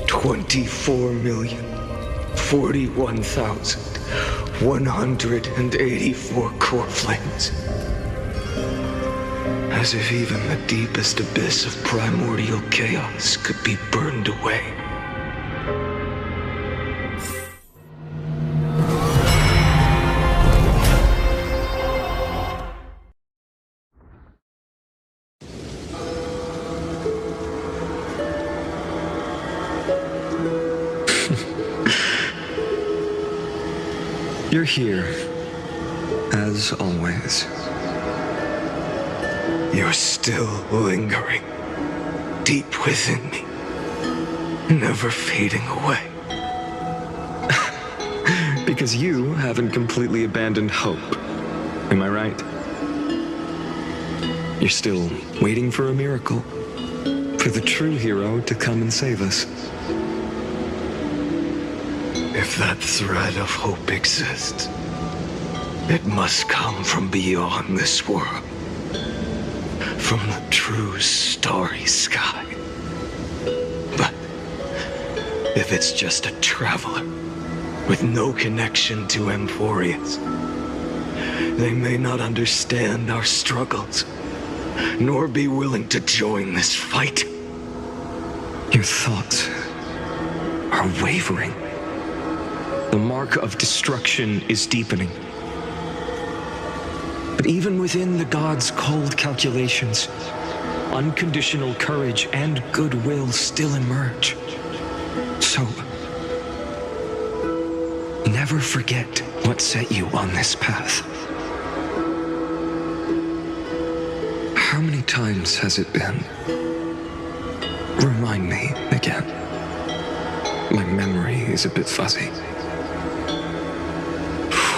24,041,184 core flames. As if even the deepest abyss of primordial chaos could be burned away. You're here, as always. You're still lingering, deep within me, never fading away. Because you haven't completely abandoned hope, am I right? You're still waiting for a miracle, for the true hero to come and save us. If that thread of hope exists, it must come from beyond this world. From the true starry sky. But if it's just a traveler with no connection to Amphorius, they may not understand our struggles, nor be willing to join this fight. Your thoughts are wavering. The mark of destruction is deepening. But even within the gods' cold calculations, unconditional courage and goodwill still emerge. So, never forget what set you on this path. How many times has it been? Remind me again. My memory is a bit fuzzy.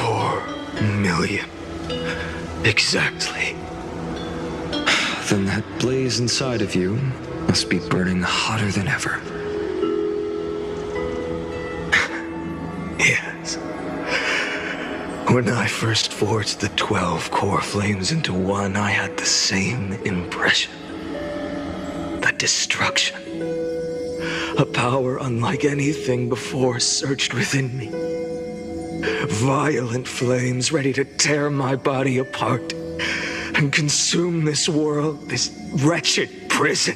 4 million. Exactly. Then that blaze inside of you must be burning hotter than ever. Yes. When I first forged the 12 core flames into one, I had the same impression. The destruction. A power unlike anything before surged within me. Violent flames ready to tear my body apart and consume this world, this wretched prison.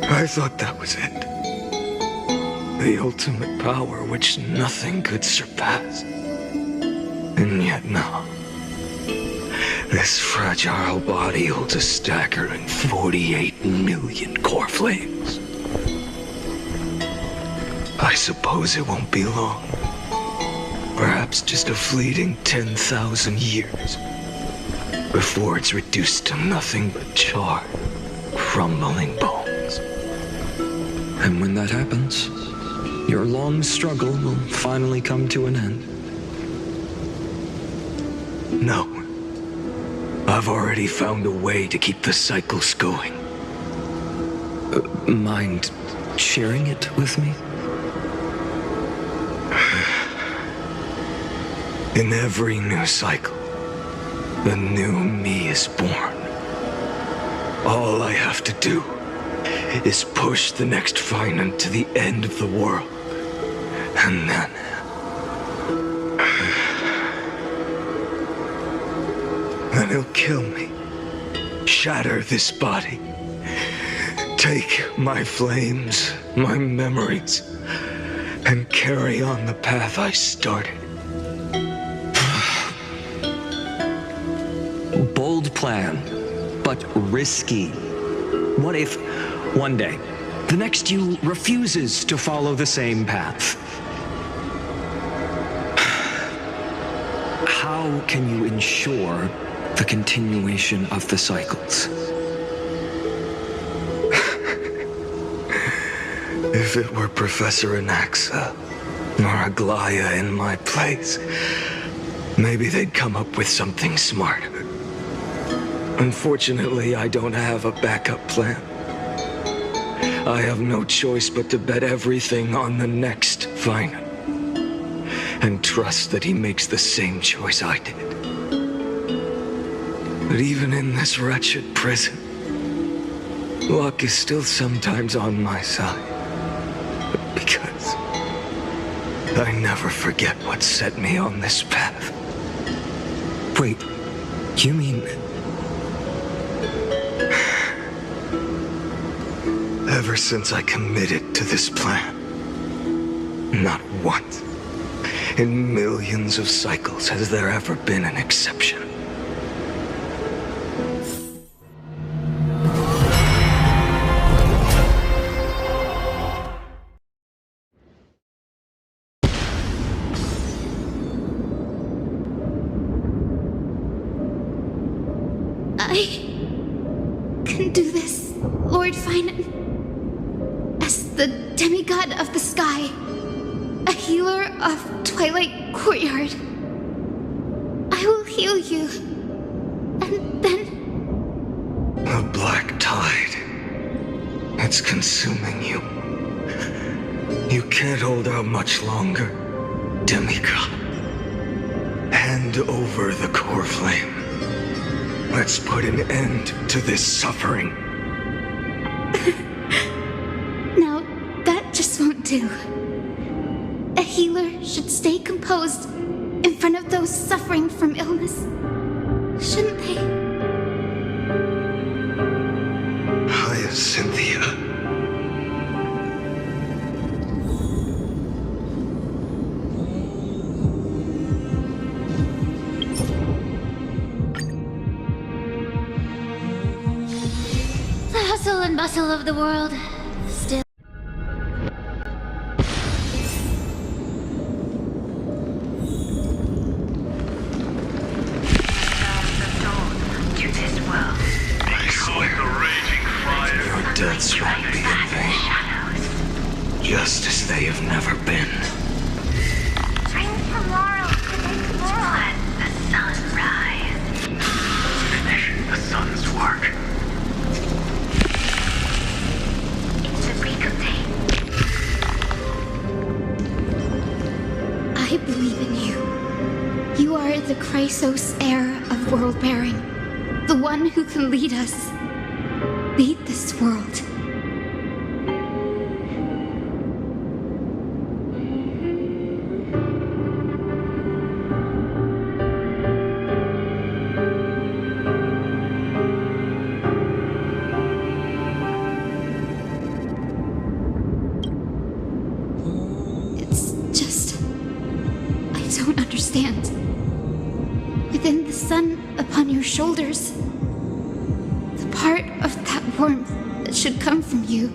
I thought that was it. The ultimate power which nothing could surpass. And yet now, this fragile body holds a staggering 48 million core flames. I suppose it won't be long. Perhaps just a fleeting 10,000 years before it's reduced to nothing but charred, crumbling bones. And when that happens, your long struggle will finally come to an end. No. I've already found a way to keep the cycles going. Mind sharing it with me? In every new cycle, the new me is born. All I have to do is push the next Finan to the end of the world. And then... then he'll kill me. Shatter this body. Take my flames, my memories, and carry on the path I started. Bold plan, but risky. What if, one day, the next you refuses to follow the same path? How can you ensure the continuation of the If it were Professor Anaxa or Aglaya in my place, maybe they'd come up with something smarter. Unfortunately, I don't have a backup plan. I have no choice but to bet everything on the next Vina, and trust that he makes the same choice I did. But even in this wretched prison, luck is still sometimes on my side. Because I never forget what set me on this path. Wait, you mean... Ever since I committed to this plan, not once in millions of cycles has there ever been an exception. I can do this, Lord Finan. As the demigod of the sky, a healer of Twilight Courtyard, I will heal you, and then... The black tide. It's consuming you. You can't hold out much longer, demigod. Hand over the core flame. Let's put an end to this suffering. No, that just won't do. A healer should stay composed in front of those suffering from illness, shouldn't they? Cynthia. The hustle and bustle of the world. Still. I swear, your deaths won't be in vain. Just as they have never been. Dreams from laurel to make let the sun rise. Finish the sun's work. It's a break of day. I believe in you. You are the Chrysos heir of world bearing. The one who can lead us. Lead this world. It's just... I don't understand. Within the sun upon your shoulders, the part of that warmth that should come from you,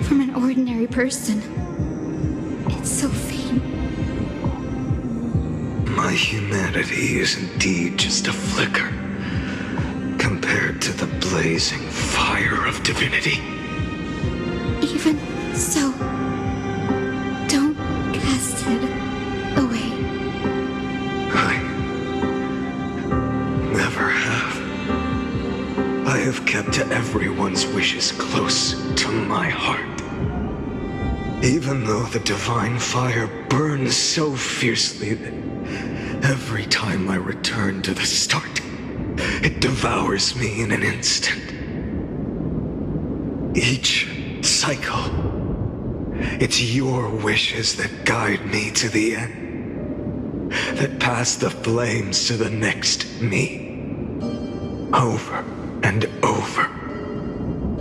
from an ordinary person, it's so faint. My humanity is indeed just a flicker compared to the blazing fire of divinity. Even so, don't cast it away. I never have. I have kept everyone's wishes close to my heart. Even though the divine fire burns so fiercely that every time I return to the start, it devours me in an instant. Each cycle, it's your wishes that guide me to the end, that pass the flames to the next me. Over and over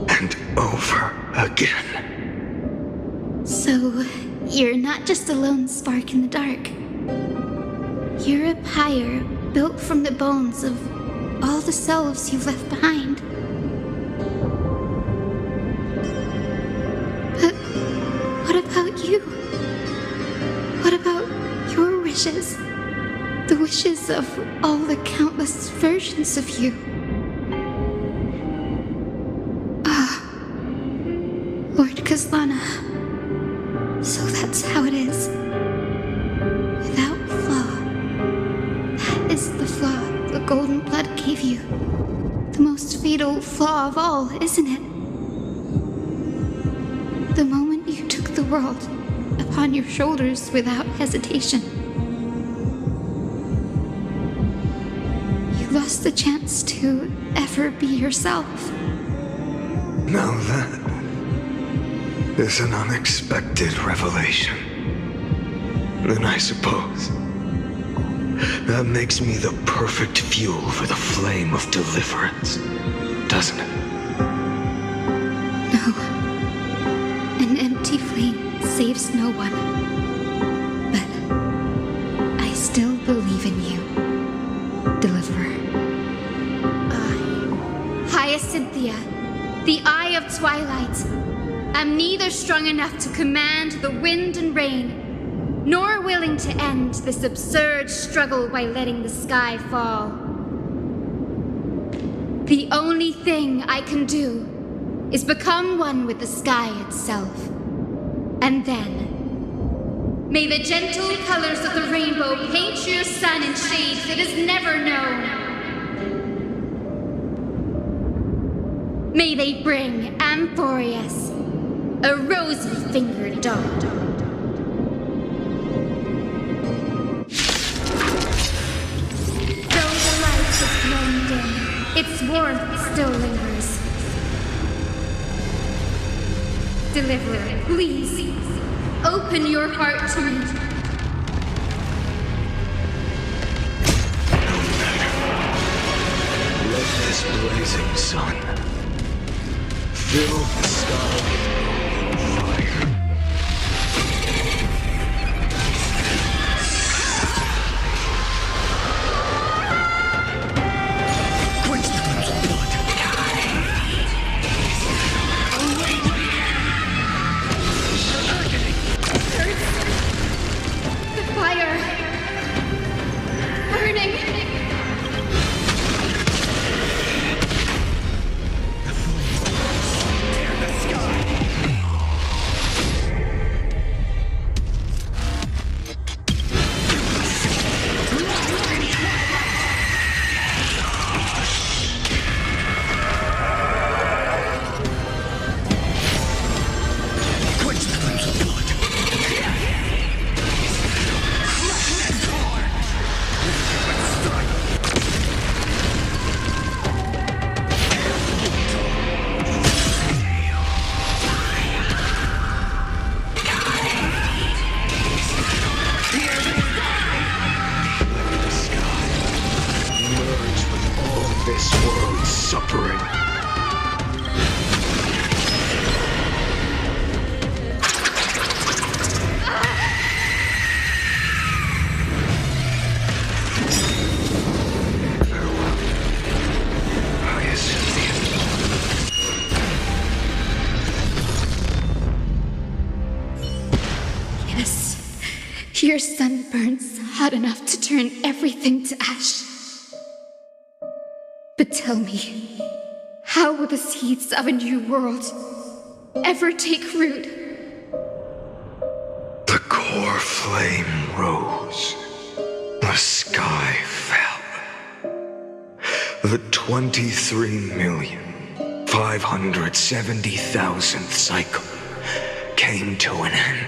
and over again. So, you're not just a lone spark in the dark. You're a pyre built from the bones of all the selves you've left behind. But what about you? What about your wishes? The wishes of all the countless versions of you. Lord Kazlana. So that's how it is. Without flaw. That is the flaw the golden blood gave you. The most fatal flaw of all, isn't it? The moment you took the world upon your shoulders without hesitation. You lost the chance to ever be yourself. Now that is an unexpected revelation. Then I suppose that makes me the perfect fuel for the flame of deliverance, doesn't it? No. An empty flame saves no one. But I still believe in you, Deliverer. Hyacinthia, the Eye of Twilight. I'm neither strong enough to command the wind and rain, nor willing to end this absurd struggle by letting the sky fall. The only thing I can do is become one with the sky itself. And then, may the gentle colors of the rainbow paint your sun in shades it has never known. May they bring Amphorius, a rosy-fingered dog. Though the light has grown dim, its warmth still lingers. Deliverer, please, open your heart to me. Let this blazing sun fill the sky with fire. Quench the flame's blood. The fire! Burning! This world's suffering. Yes, your sun burns hot enough to turn everything to ash. But tell me, how will the seeds of a new world ever take root? The core flame rose. The sky fell. The 23,570,000th cycle came to an end.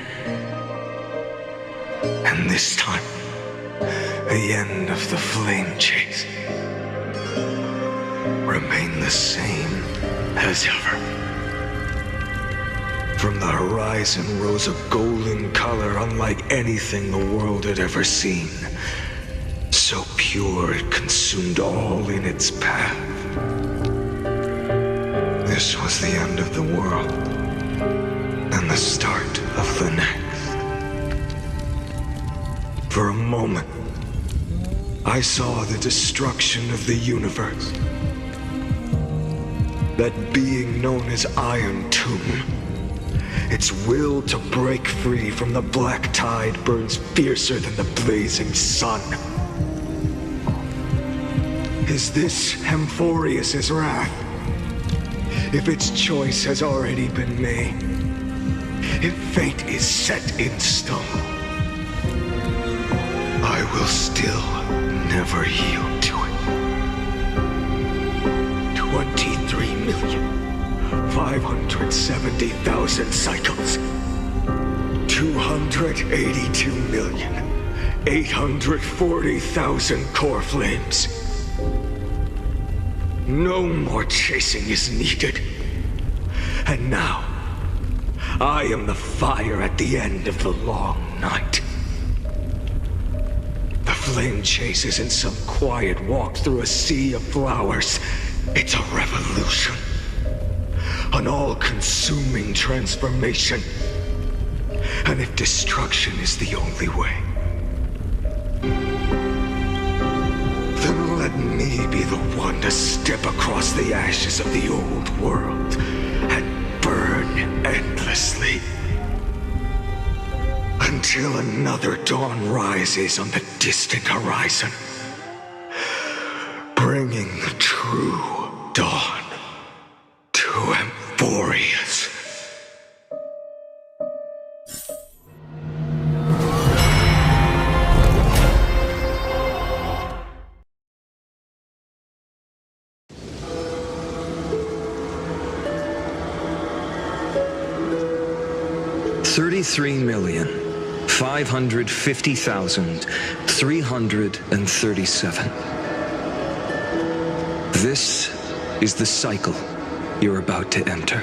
And this time, the end of the flame chase remained the same as ever. From the horizon rose a golden color unlike anything the world had ever seen. So pure it consumed all in its path. This was the end of the world, and the start of the next. For a moment, I saw the destruction of the universe. That being known as Iron Tomb, its will to break free from the black tide burns fiercer than the blazing sun. Is this Amphorius' wrath? If its choice has already been made, if fate is set in stone, I will still never yield to it. 23,570,000 cycles. 282,840,000 core flames. No more chasing is needed. And now, I am the fire at the end of the long night. The flame chase isn't some quiet walk through a sea of flowers. It's a revolution. An all-consuming transformation. And if destruction is the only way, then let me be the one to step across the ashes of the old world and burn endlessly. Until another dawn rises on the distant horizon, bringing the true dawn to Amphorius. $33,550,337. This is the cycle you're about to enter.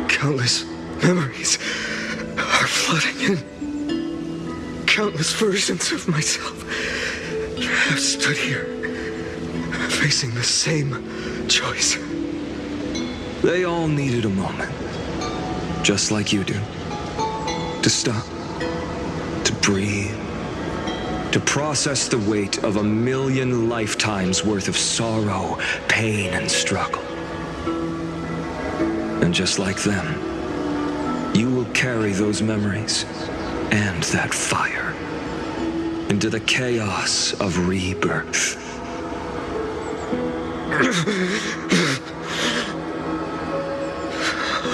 Countless memories are flooding in. Countless versions of myself have stood here, facing the same choice. They all needed a moment, just like you do. To stop, to breathe, to process the weight of 1,000,000 lifetimes worth of sorrow, pain, and struggle. And just like them, you will carry those memories and that fire into the chaos of rebirth.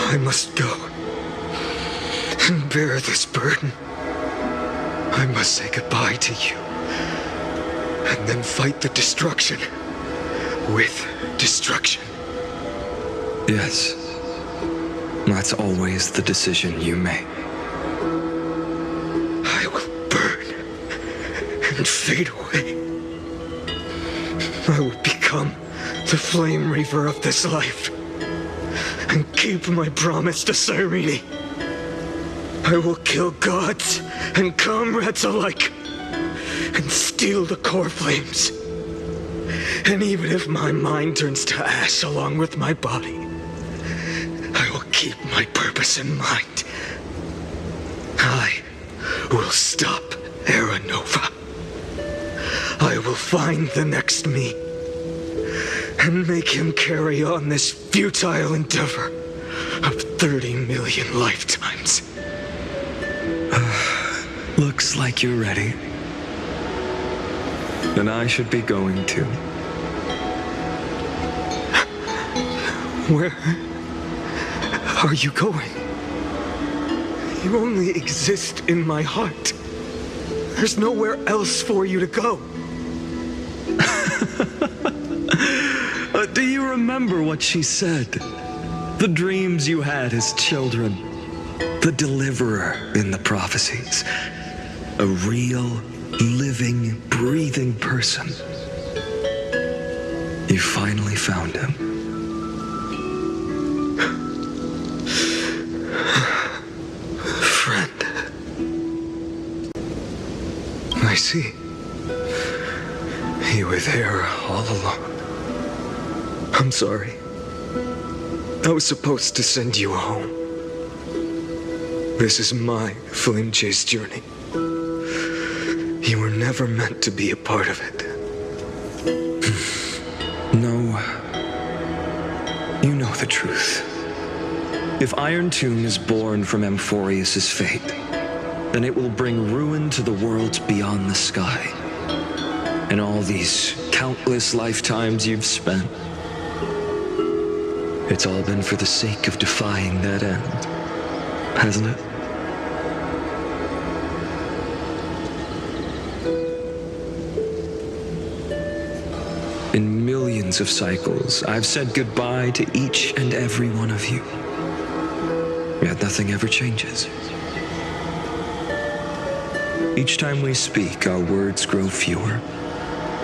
I must go and bear this burden. I must say goodbye to you, and then fight the destruction with destruction. Yes, that's always the decision you make. I will burn and fade away. I will become the flame reaver of this life and keep my promise to Cyrene. I will kill gods and comrades alike and steal the core flames. And even if my mind turns to ash along with my body, I will keep my purpose in mind. I will stop Era Nova. I will find the next me and make him carry on this futile endeavor of 30 million lifetimes. Looks like you're ready. Then I should be going too. Where are you going? You only exist in my heart. There's nowhere else for you to go. Do you remember what she said? The dreams you had as children. The deliverer in the prophecies. A real, living, breathing person. You finally found him. Friend. I see. You were there all along. I'm sorry. I was supposed to send you home. This is my flame chase journey. You were never meant to be a part of it. No. You know the truth. If Iron Tomb is born from Amphorius' fate, then it will bring ruin to the worlds beyond the sky. And all these countless lifetimes you've spent, It's all been for the sake of defying that end, hasn't it? In millions of cycles, I've said goodbye to each and every one of you. Yet nothing ever changes. Each time we speak, our words grow fewer.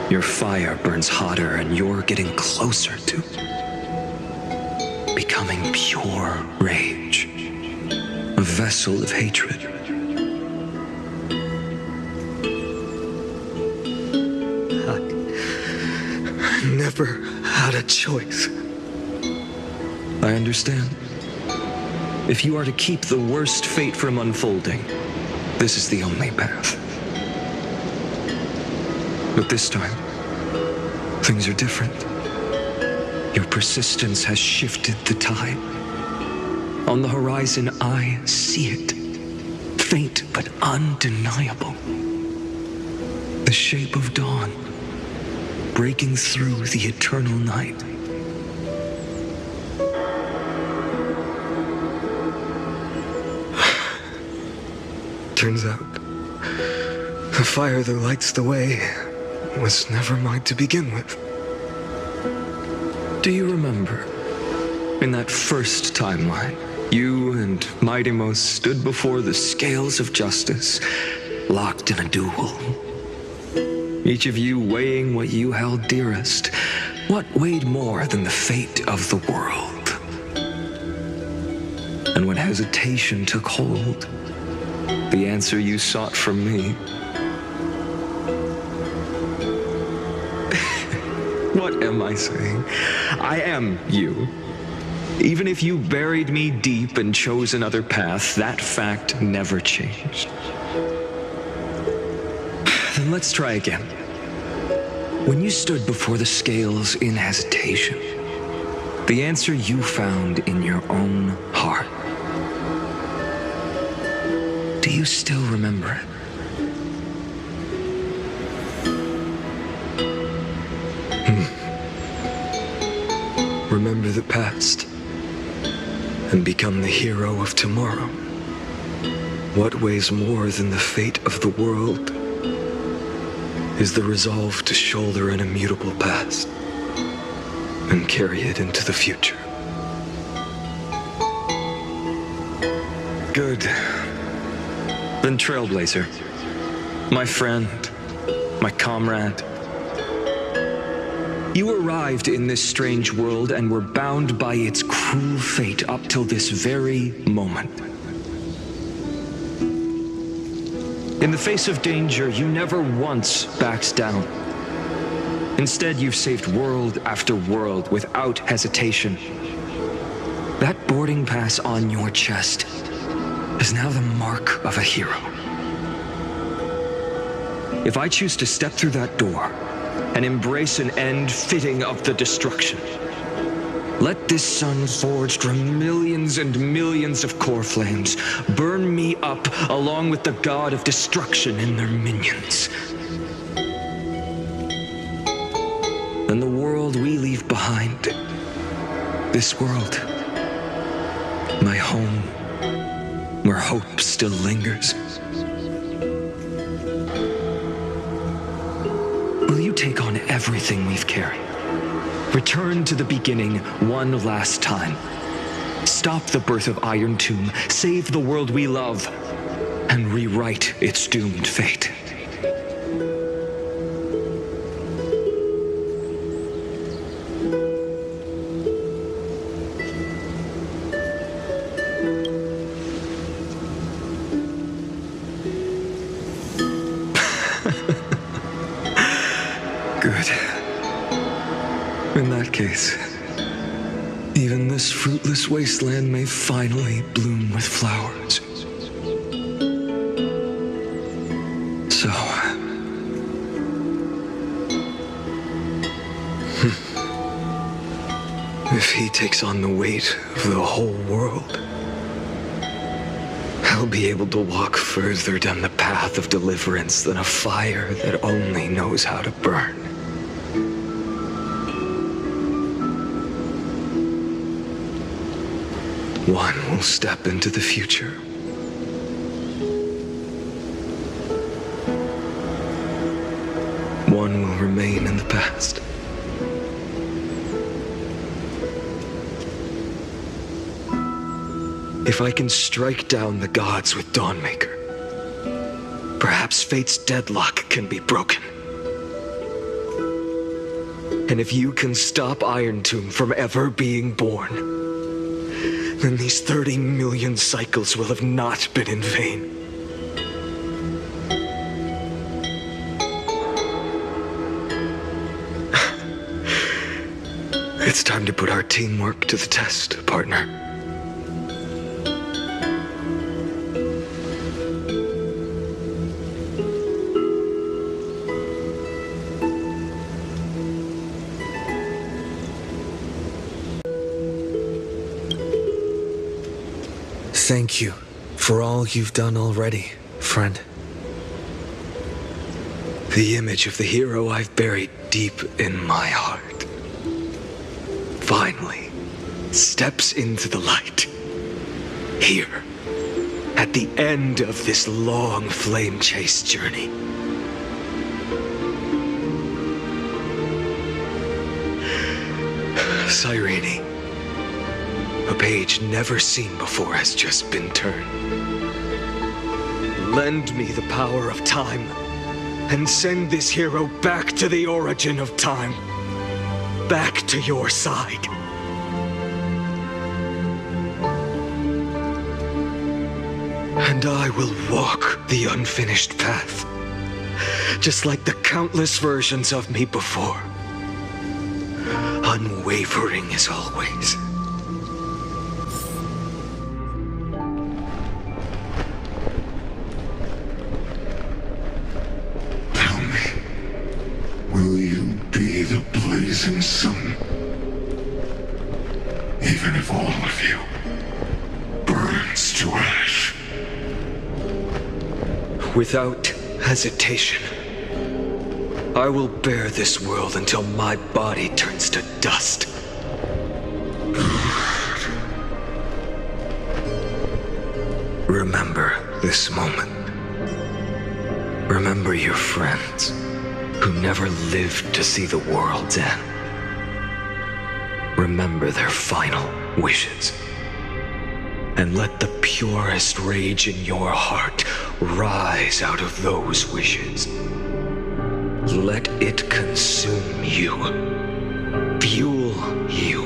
Your fire burns hotter, and you're getting closer to becoming pure rage, a vessel of hatred. I never had a choice. I understand. If you are to keep the worst fate from unfolding, this is the only path. But this time, things are different. Your persistence has shifted the tide. On the horizon, I see it. Faint but undeniable. The shape of dawn, breaking through the eternal night. Turns out, the fire that lights the way was never mine to begin with. Do you remember, in that first timeline, you and Mightymost stood before the scales of justice, locked in a duel? Each of you weighing what you held dearest. What weighed more than the fate of the world? And when hesitation took hold, the answer you sought from me. What am I saying? I am you. Even if you buried me deep and chose another path, that fact never changed. Then let's try again. When you stood before the scales in hesitation, the answer you found in your own heart. Do you still remember it? Remember the past and become the hero of tomorrow. What weighs more than the fate of the world is the resolve to shoulder an immutable past and carry it into the future. Good. Then Trailblazer, my friend, my comrade, you arrived in this strange world and were bound by its cruel fate up till this very moment. In the face of danger, you never once backed down. Instead, you've saved world after world without hesitation. That boarding pass on your chest is now the mark of a hero. If I choose to step through that door and embrace an end fitting of the destruction, let this sun forged from millions and millions of core flames burn me up along with the god of destruction and their minions. Then the world we leave behind, this world, my home, where hope still lingers. Will you take on everything we've carried? Return to the beginning one last time. Stop the birth of Iron Tomb, save the world we love, and rewrite its doomed fate. Good. In that case, even this fruitless wasteland may finally bloom with flowers. So, if he takes on the weight of the whole world, I'll be able to walk further down the path of deliverance than a fire that only knows how to burn. One will step into the future. One will remain in the past. If I can strike down the gods with Dawnmaker, perhaps fate's deadlock can be broken. And if you can stop Iron Tomb from ever being born, then these 30 million cycles will have not been in vain. It's time to put our teamwork to the test, partner. Thank you for all you've done already, friend. The image of the hero I've buried deep in my heart finally steps into the light. Here, at the end of this long flame chase journey. Cyrene, a page never seen before has just been turned. Lend me the power of time, and send this hero back to the origin of time. Back to your side. And I will walk the unfinished path, just like the countless versions of me before. Unwavering as always. Will you be the blazing sun? Even if all of you burns to ash. Without hesitation, I will bear this world until my body turns to dust. Remember this moment. Remember your friends who never lived to see the world's end. Remember their final wishes. And let the purest rage in your heart rise out of those wishes. Let it consume you, fuel you,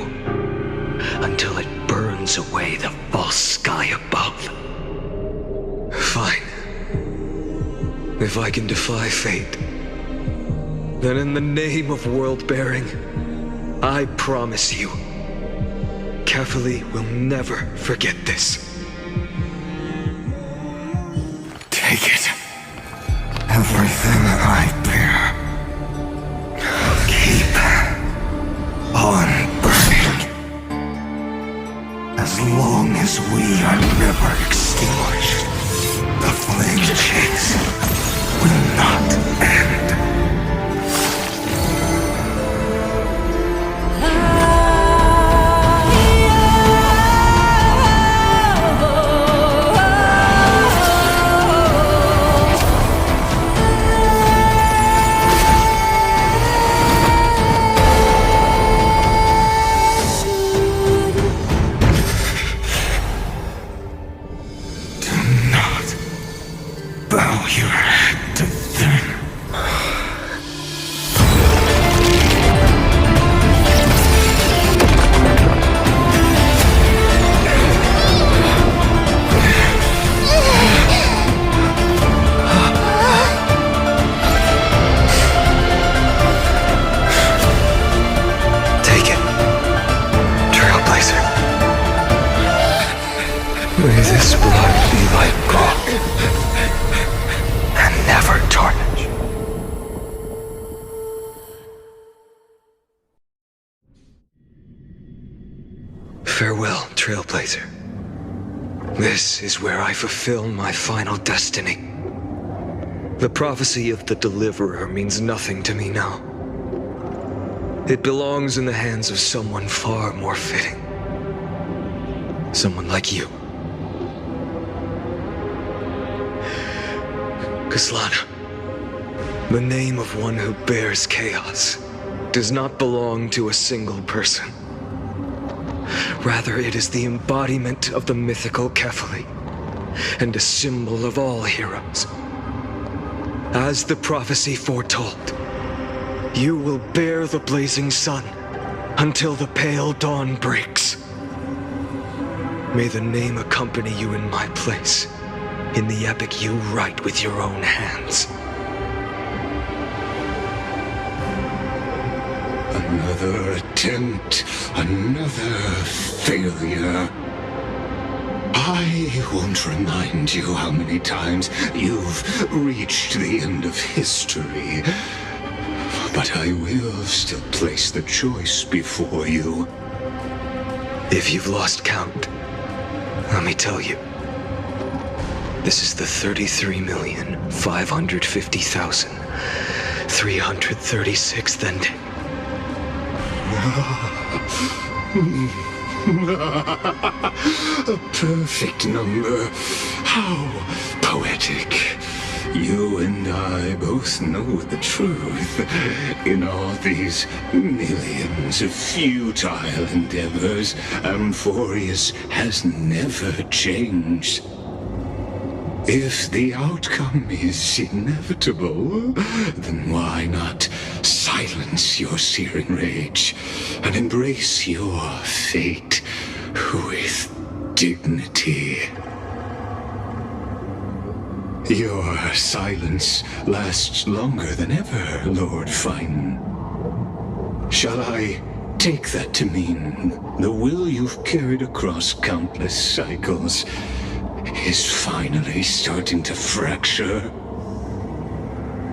until it burns away the false sky above. Fine. If I can defy fate, then in the name of world-bearing, I promise you, Kefali will never forget this. Take it. Everything I bear. Keep on burning. As long as we are never extinguished, the flame chase will not end. Bow your head to them. Take it, Trailblazer. May this blood be like gold, and never tarnish. Farewell, Trailblazer. This is where I fulfill my final destiny. The prophecy of the Deliverer means nothing to me now. It belongs in the hands of someone far more fitting. Someone like you. Kaslana, the name of one who bears chaos does not belong to a single person. Rather, it is the embodiment of the mythical Kefali, and a symbol of all heroes. As the prophecy foretold, you will bear the blazing sun until the pale dawn breaks. May the name accompany you in my place, in the epic you write with your own hands. Another attempt, another failure. I won't remind you how many times you've reached the end of history, but I will still place the choice before you. If you've lost count, let me tell you. This is the 33,550,336th ending. A perfect number. How poetic. You and I both know the truth. In all these millions of futile endeavors, Amphorius has never changed. If the outcome is inevitable, then why not silence your searing rage and embrace your fate with dignity? Your silence lasts longer than ever, Lord Fine. Shall I take that to mean the will you've carried across countless cycles is finally starting to fracture?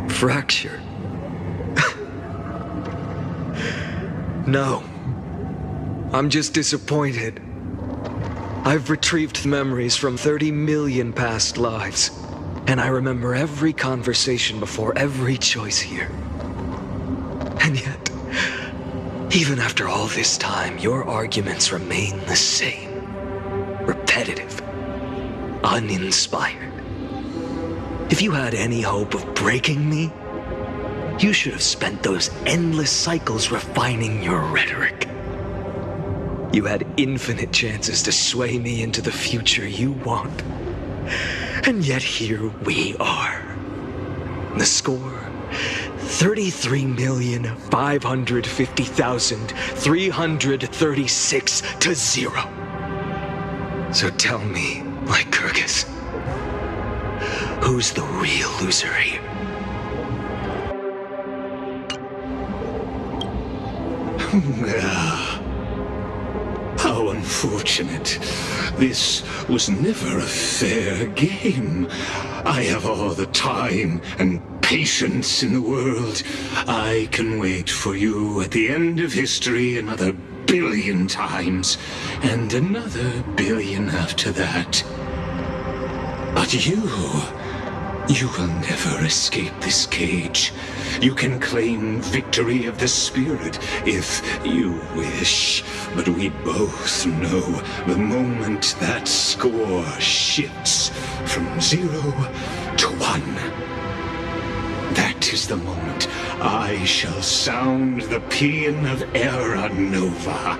Fracture? No. I'm just disappointed. I've retrieved memories from 30 million past lives, and I remember every conversation before every choice here. And yet, even after all this time, your arguments remain the same. Repetitive. Uninspired. If you had any hope of breaking me, you should have spent those endless cycles refining your rhetoric. You had infinite chances to sway me into the future you want. And yet here we are. The score, 33,550,336 to 0. So tell me, Lycurgus, who's the real loser here? How unfortunate. This was never a fair game. I have all the time and patience in the world. I can wait for you at the end of history another billion times, and another billion after that. But you will never escape this cage. You can claim victory of the spirit if you wish, but we both know the moment that score shifts from 0 to 1. That is the moment I shall sound the paean of Era Nova.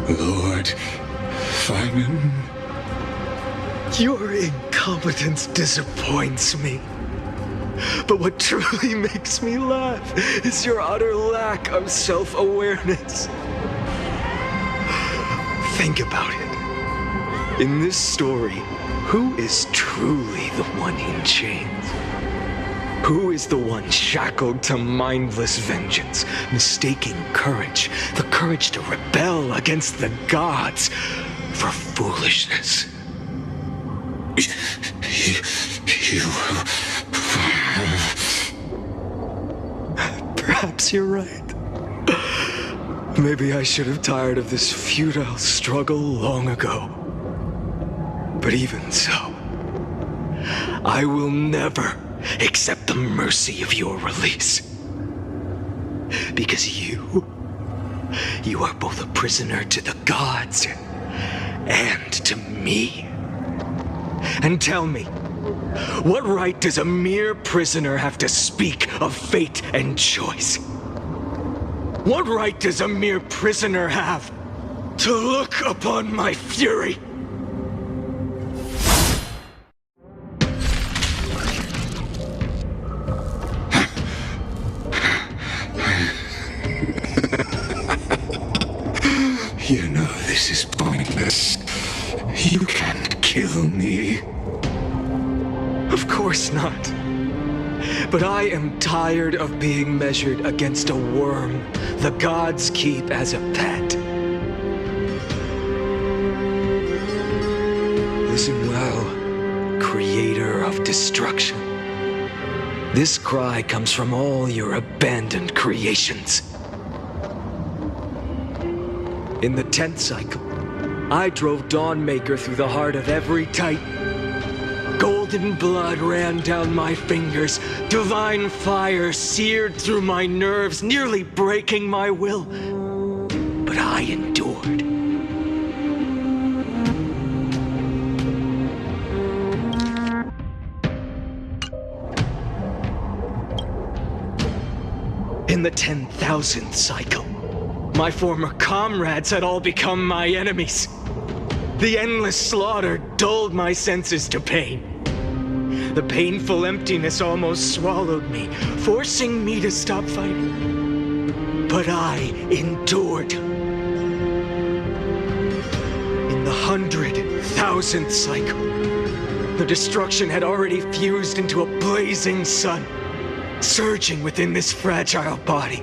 Lord Finan. Your incompetence disappoints me. But what truly makes me laugh is your utter lack of self-awareness. Think about it. In this story, who is truly the one in chains? Who is the one shackled to mindless vengeance, mistaking courage, the courage to rebel against the gods, for foolishness? Perhaps you're right. Maybe I should have tired of this futile struggle long ago. But even so, I will never accept the mercy of your release. Because you are both a prisoner to the gods and to me. And tell me, what right does a mere prisoner have to speak of fate and choice? What right does a mere prisoner have to look upon my fury? You know this is pointless. You can't kill me. Of course not. But I am tired of being measured against a worm the gods keep as a pet. Listen well, creator of destruction. This cry comes from all your abandoned creations. In the 10th cycle, I drove Dawnmaker through the heart of every Titan. Golden blood ran down my fingers, divine fire seared through my nerves, nearly breaking my will. But I endured. In the 10,000th cycle, my former comrades had all become my enemies. The endless slaughter dulled my senses to pain. The painful emptiness almost swallowed me, forcing me to stop fighting. But I endured. In the 100,000th cycle, the destruction had already fused into a blazing sun, surging within this fragile body.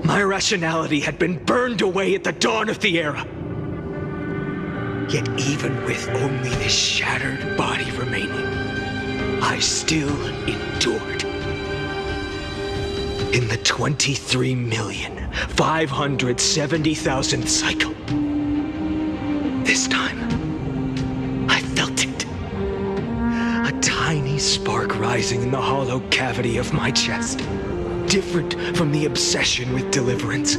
My rationality had been burned away at the dawn of the era. Yet even with only this shattered body remaining, I still endured. In the 23,570,000th cycle, this time, I felt it. A tiny spark rising in the hollow cavity of my chest. Different from the obsession with deliverance.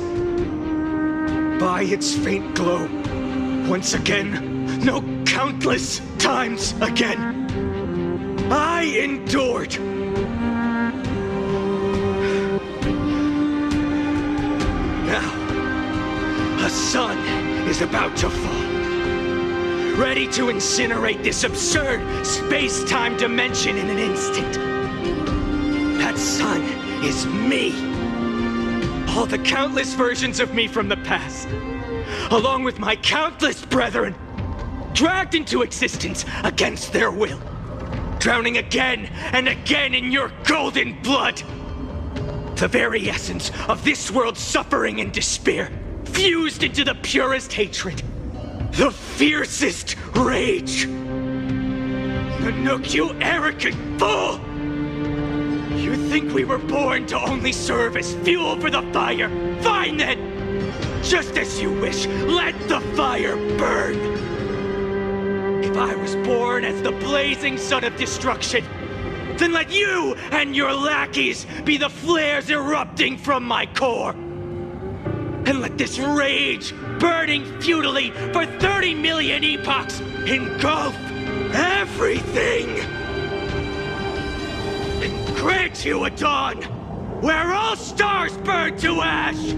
By its faint glow, once again, no, countless times again, I endured. Now, a sun is about to fall, ready to incinerate this absurd space-time dimension in an instant. That sun is me. All the countless versions of me from the past, along with my countless brethren, dragged into existence against their will, drowning again and again in your golden blood. The very essence of this world's suffering and despair, fused into the purest hatred, the fiercest rage. Nanook, you arrogant fool! You think we were born to only serve as fuel for the fire? Fine then! Just as you wish, let the fire burn! If I was born as the blazing sun of destruction, then let you and your lackeys be the flares erupting from my core! And let this rage, burning futilely for 30 million epochs, engulf everything! Grant you a dawn where all stars burn to ash!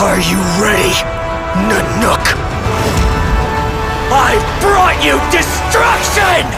Are you ready, Nanook? I brought you destruction!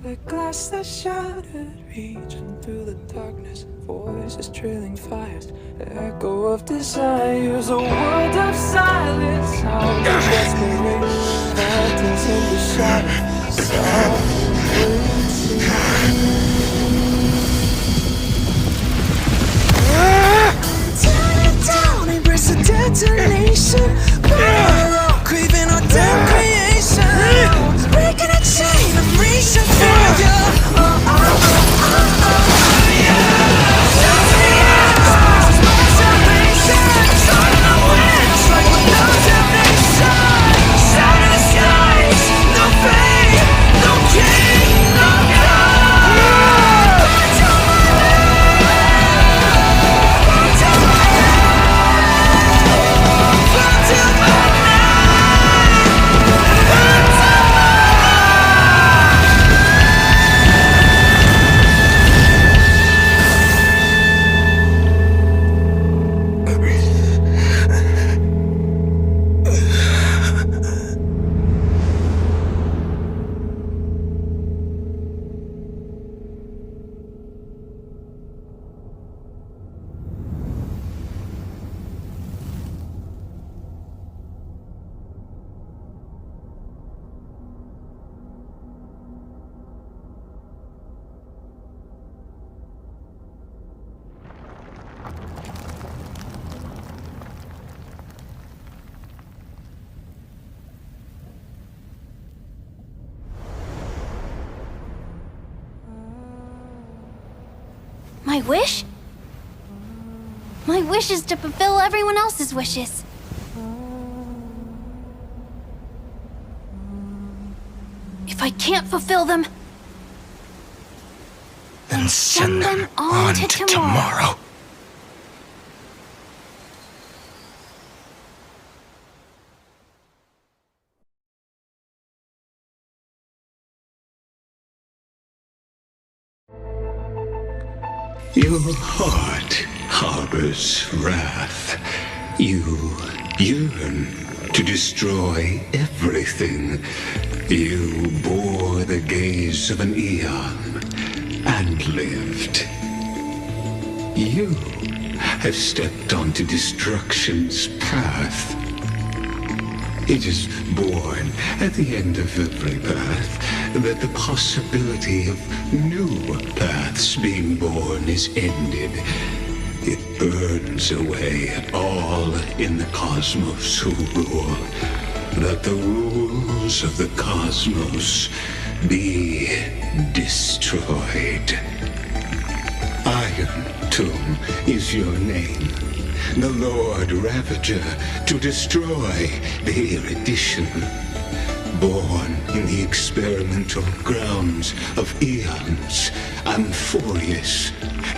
The glass that shattered, reaching through the darkness, voices trailing fires, echo of desires, a world of silence, sound of desperation, phantoms in the shadow, soft tear it down, embrace the detonation, craving our damn creation, breaking a chain of reaching for you. My wish? My wish is to fulfill everyone else's wishes. If I can't fulfill them, then send them on to tomorrow. Your heart harbors wrath. You yearn to destroy everything. You bore the gaze of an eon and lived. You have stepped onto destruction's path. It is born at the end of every path that the possibility of new paths being born is ended. It burns away all in the cosmos who rule, that the rules of the cosmos be destroyed. Iron Tomb is your name. The Lord Ravager to destroy the erudition. Born in the experimental grounds of eons, Amphorius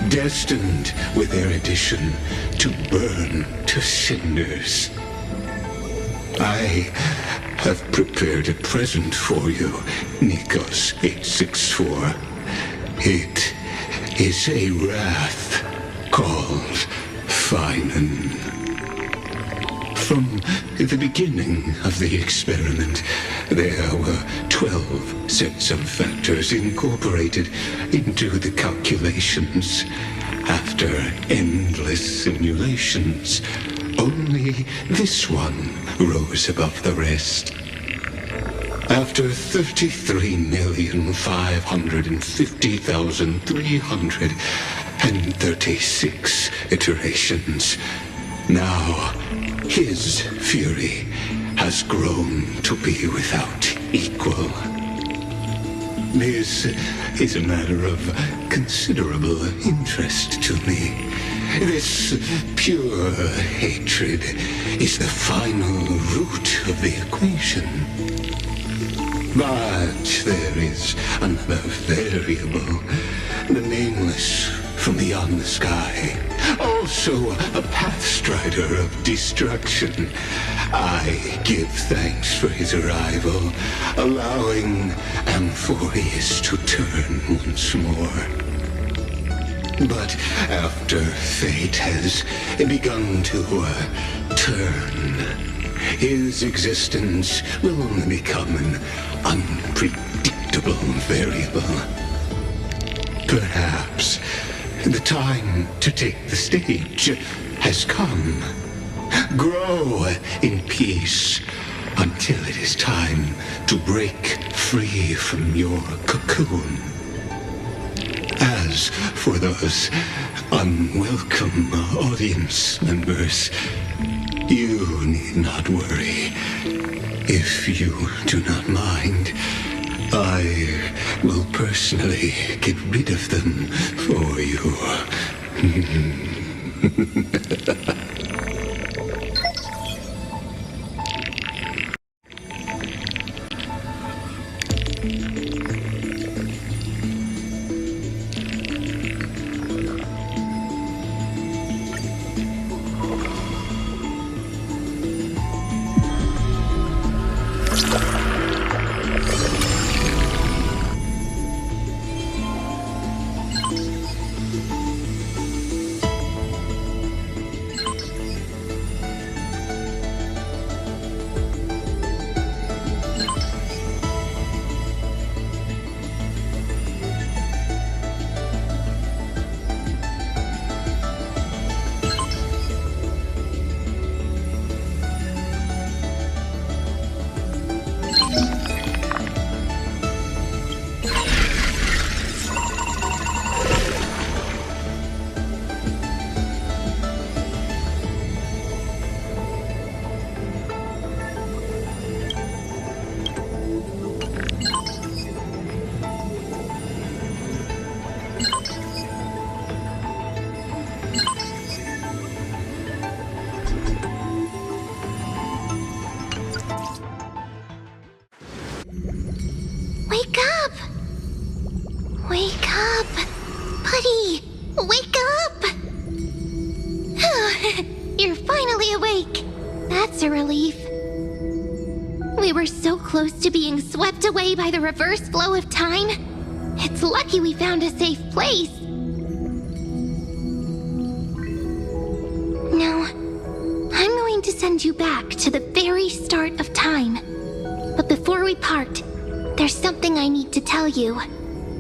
destined with their addition to burn to cinders. I have prepared a present for you, Nikos 864. It is a wrath called Finan. From the beginning of the experiment, there were 12 sets of factors incorporated into the calculations. After endless simulations, only this one rose above the rest. After 33,550,336 iterations, now his fury has grown to be without equal. This is a matter of considerable interest to me. This pure hatred is the final root of the equation. But there is another variable, the nameless from beyond the sky, also a pathstrider of destruction. I give thanks for his arrival, allowing Amphorius to turn once more. But after fate has begun to turn, his existence will only become an unpredictable variable. Perhaps the time to take the stage has come. Grow in peace until it is time to break free from your cocoon. As for those unwelcome audience members, you need not worry. If you do not mind, I will personally get rid of them for you. Wake up! Wake up! Buddy! Wake up! You're finally awake. That's a relief. We were so close to being swept away by the reverse flow of time. It's lucky we found a safe place. Now, I'm going to send you back to the very start of time. But before we part, there's something I need to tell you.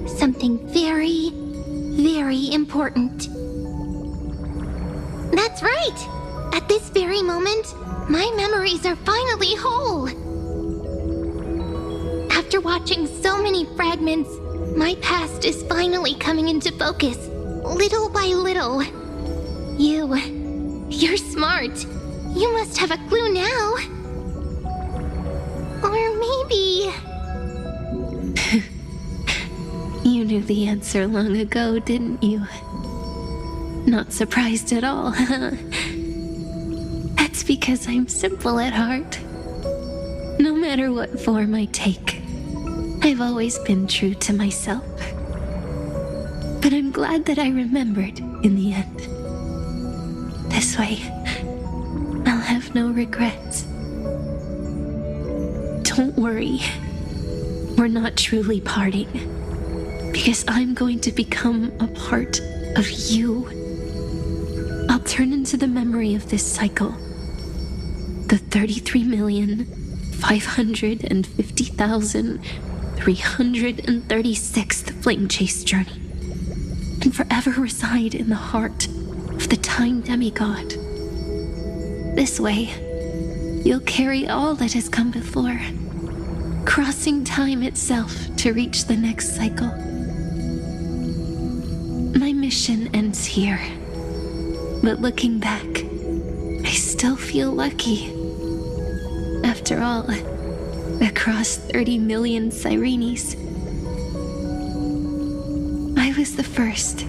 Something very, very important. That's right! At this very moment, my memories are finally whole. After watching so many fragments, my past is finally coming into focus, little by little. You're smart. You must have a clue now. Or maybe... You knew the answer long ago, didn't you? Not surprised at all, huh? That's because I'm simple at heart. No matter what form I take, I've always been true to myself. But I'm glad that I remembered in the end. This way, I'll have no regrets. Don't worry. We're not truly parting. Because I'm going to become a part of you. I'll turn into the memory of this cycle. The 33,550,336th Flame Chase journey. And forever reside in the heart of the Time Demigod. This way, you'll carry all that has come before, crossing time itself to reach the next cycle. My mission ends here, but looking back, I still feel lucky. After all, across 30 million Cyrenes, I was the first,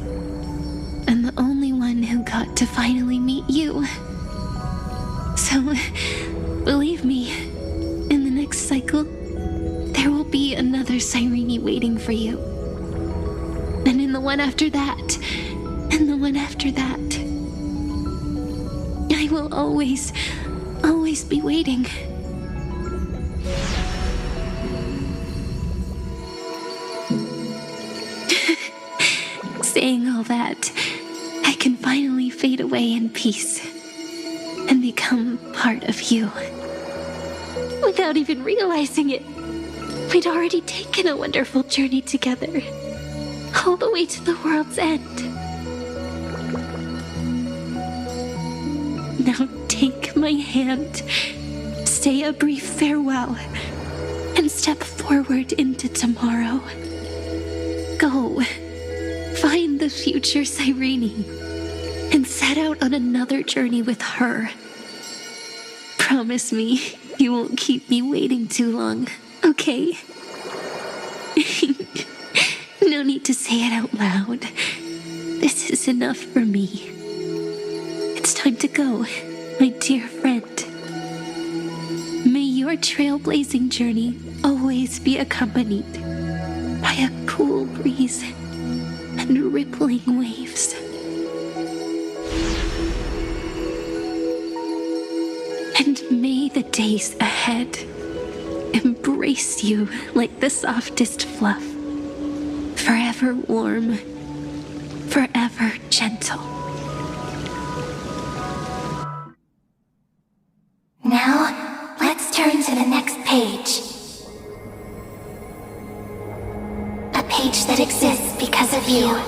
and the only one who got to finally meet you. So, believe me, in the next cycle, there will be another Cyrene waiting for you. And in the one after that, and the one after that. I will always be waiting. Saying all that, I can finally fade away in peace and become part of you. Without even realizing it, we'd already taken a wonderful journey together, all the way to the world's end. Now take my hand, say a brief farewell, and step forward into tomorrow. Go, find the future Cyrene, and set out on another journey with her. Promise me you won't keep me waiting too long, okay? No need to say it out loud. This is enough for me. It's time to go, my dear friend. May your trailblazing journey always be accompanied by a cool breeze and rippling waves. And may the days ahead embrace you like the softest fluff, forever warm, forever gentle. Now, let's turn to the next page. A page that exists because of you.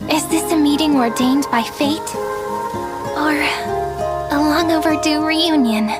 Is this a meeting ordained by fate? Or a long overdue reunion?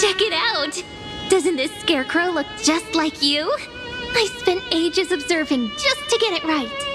Check it out! Doesn't this scarecrow look just like you? I spent ages observing just to get it right.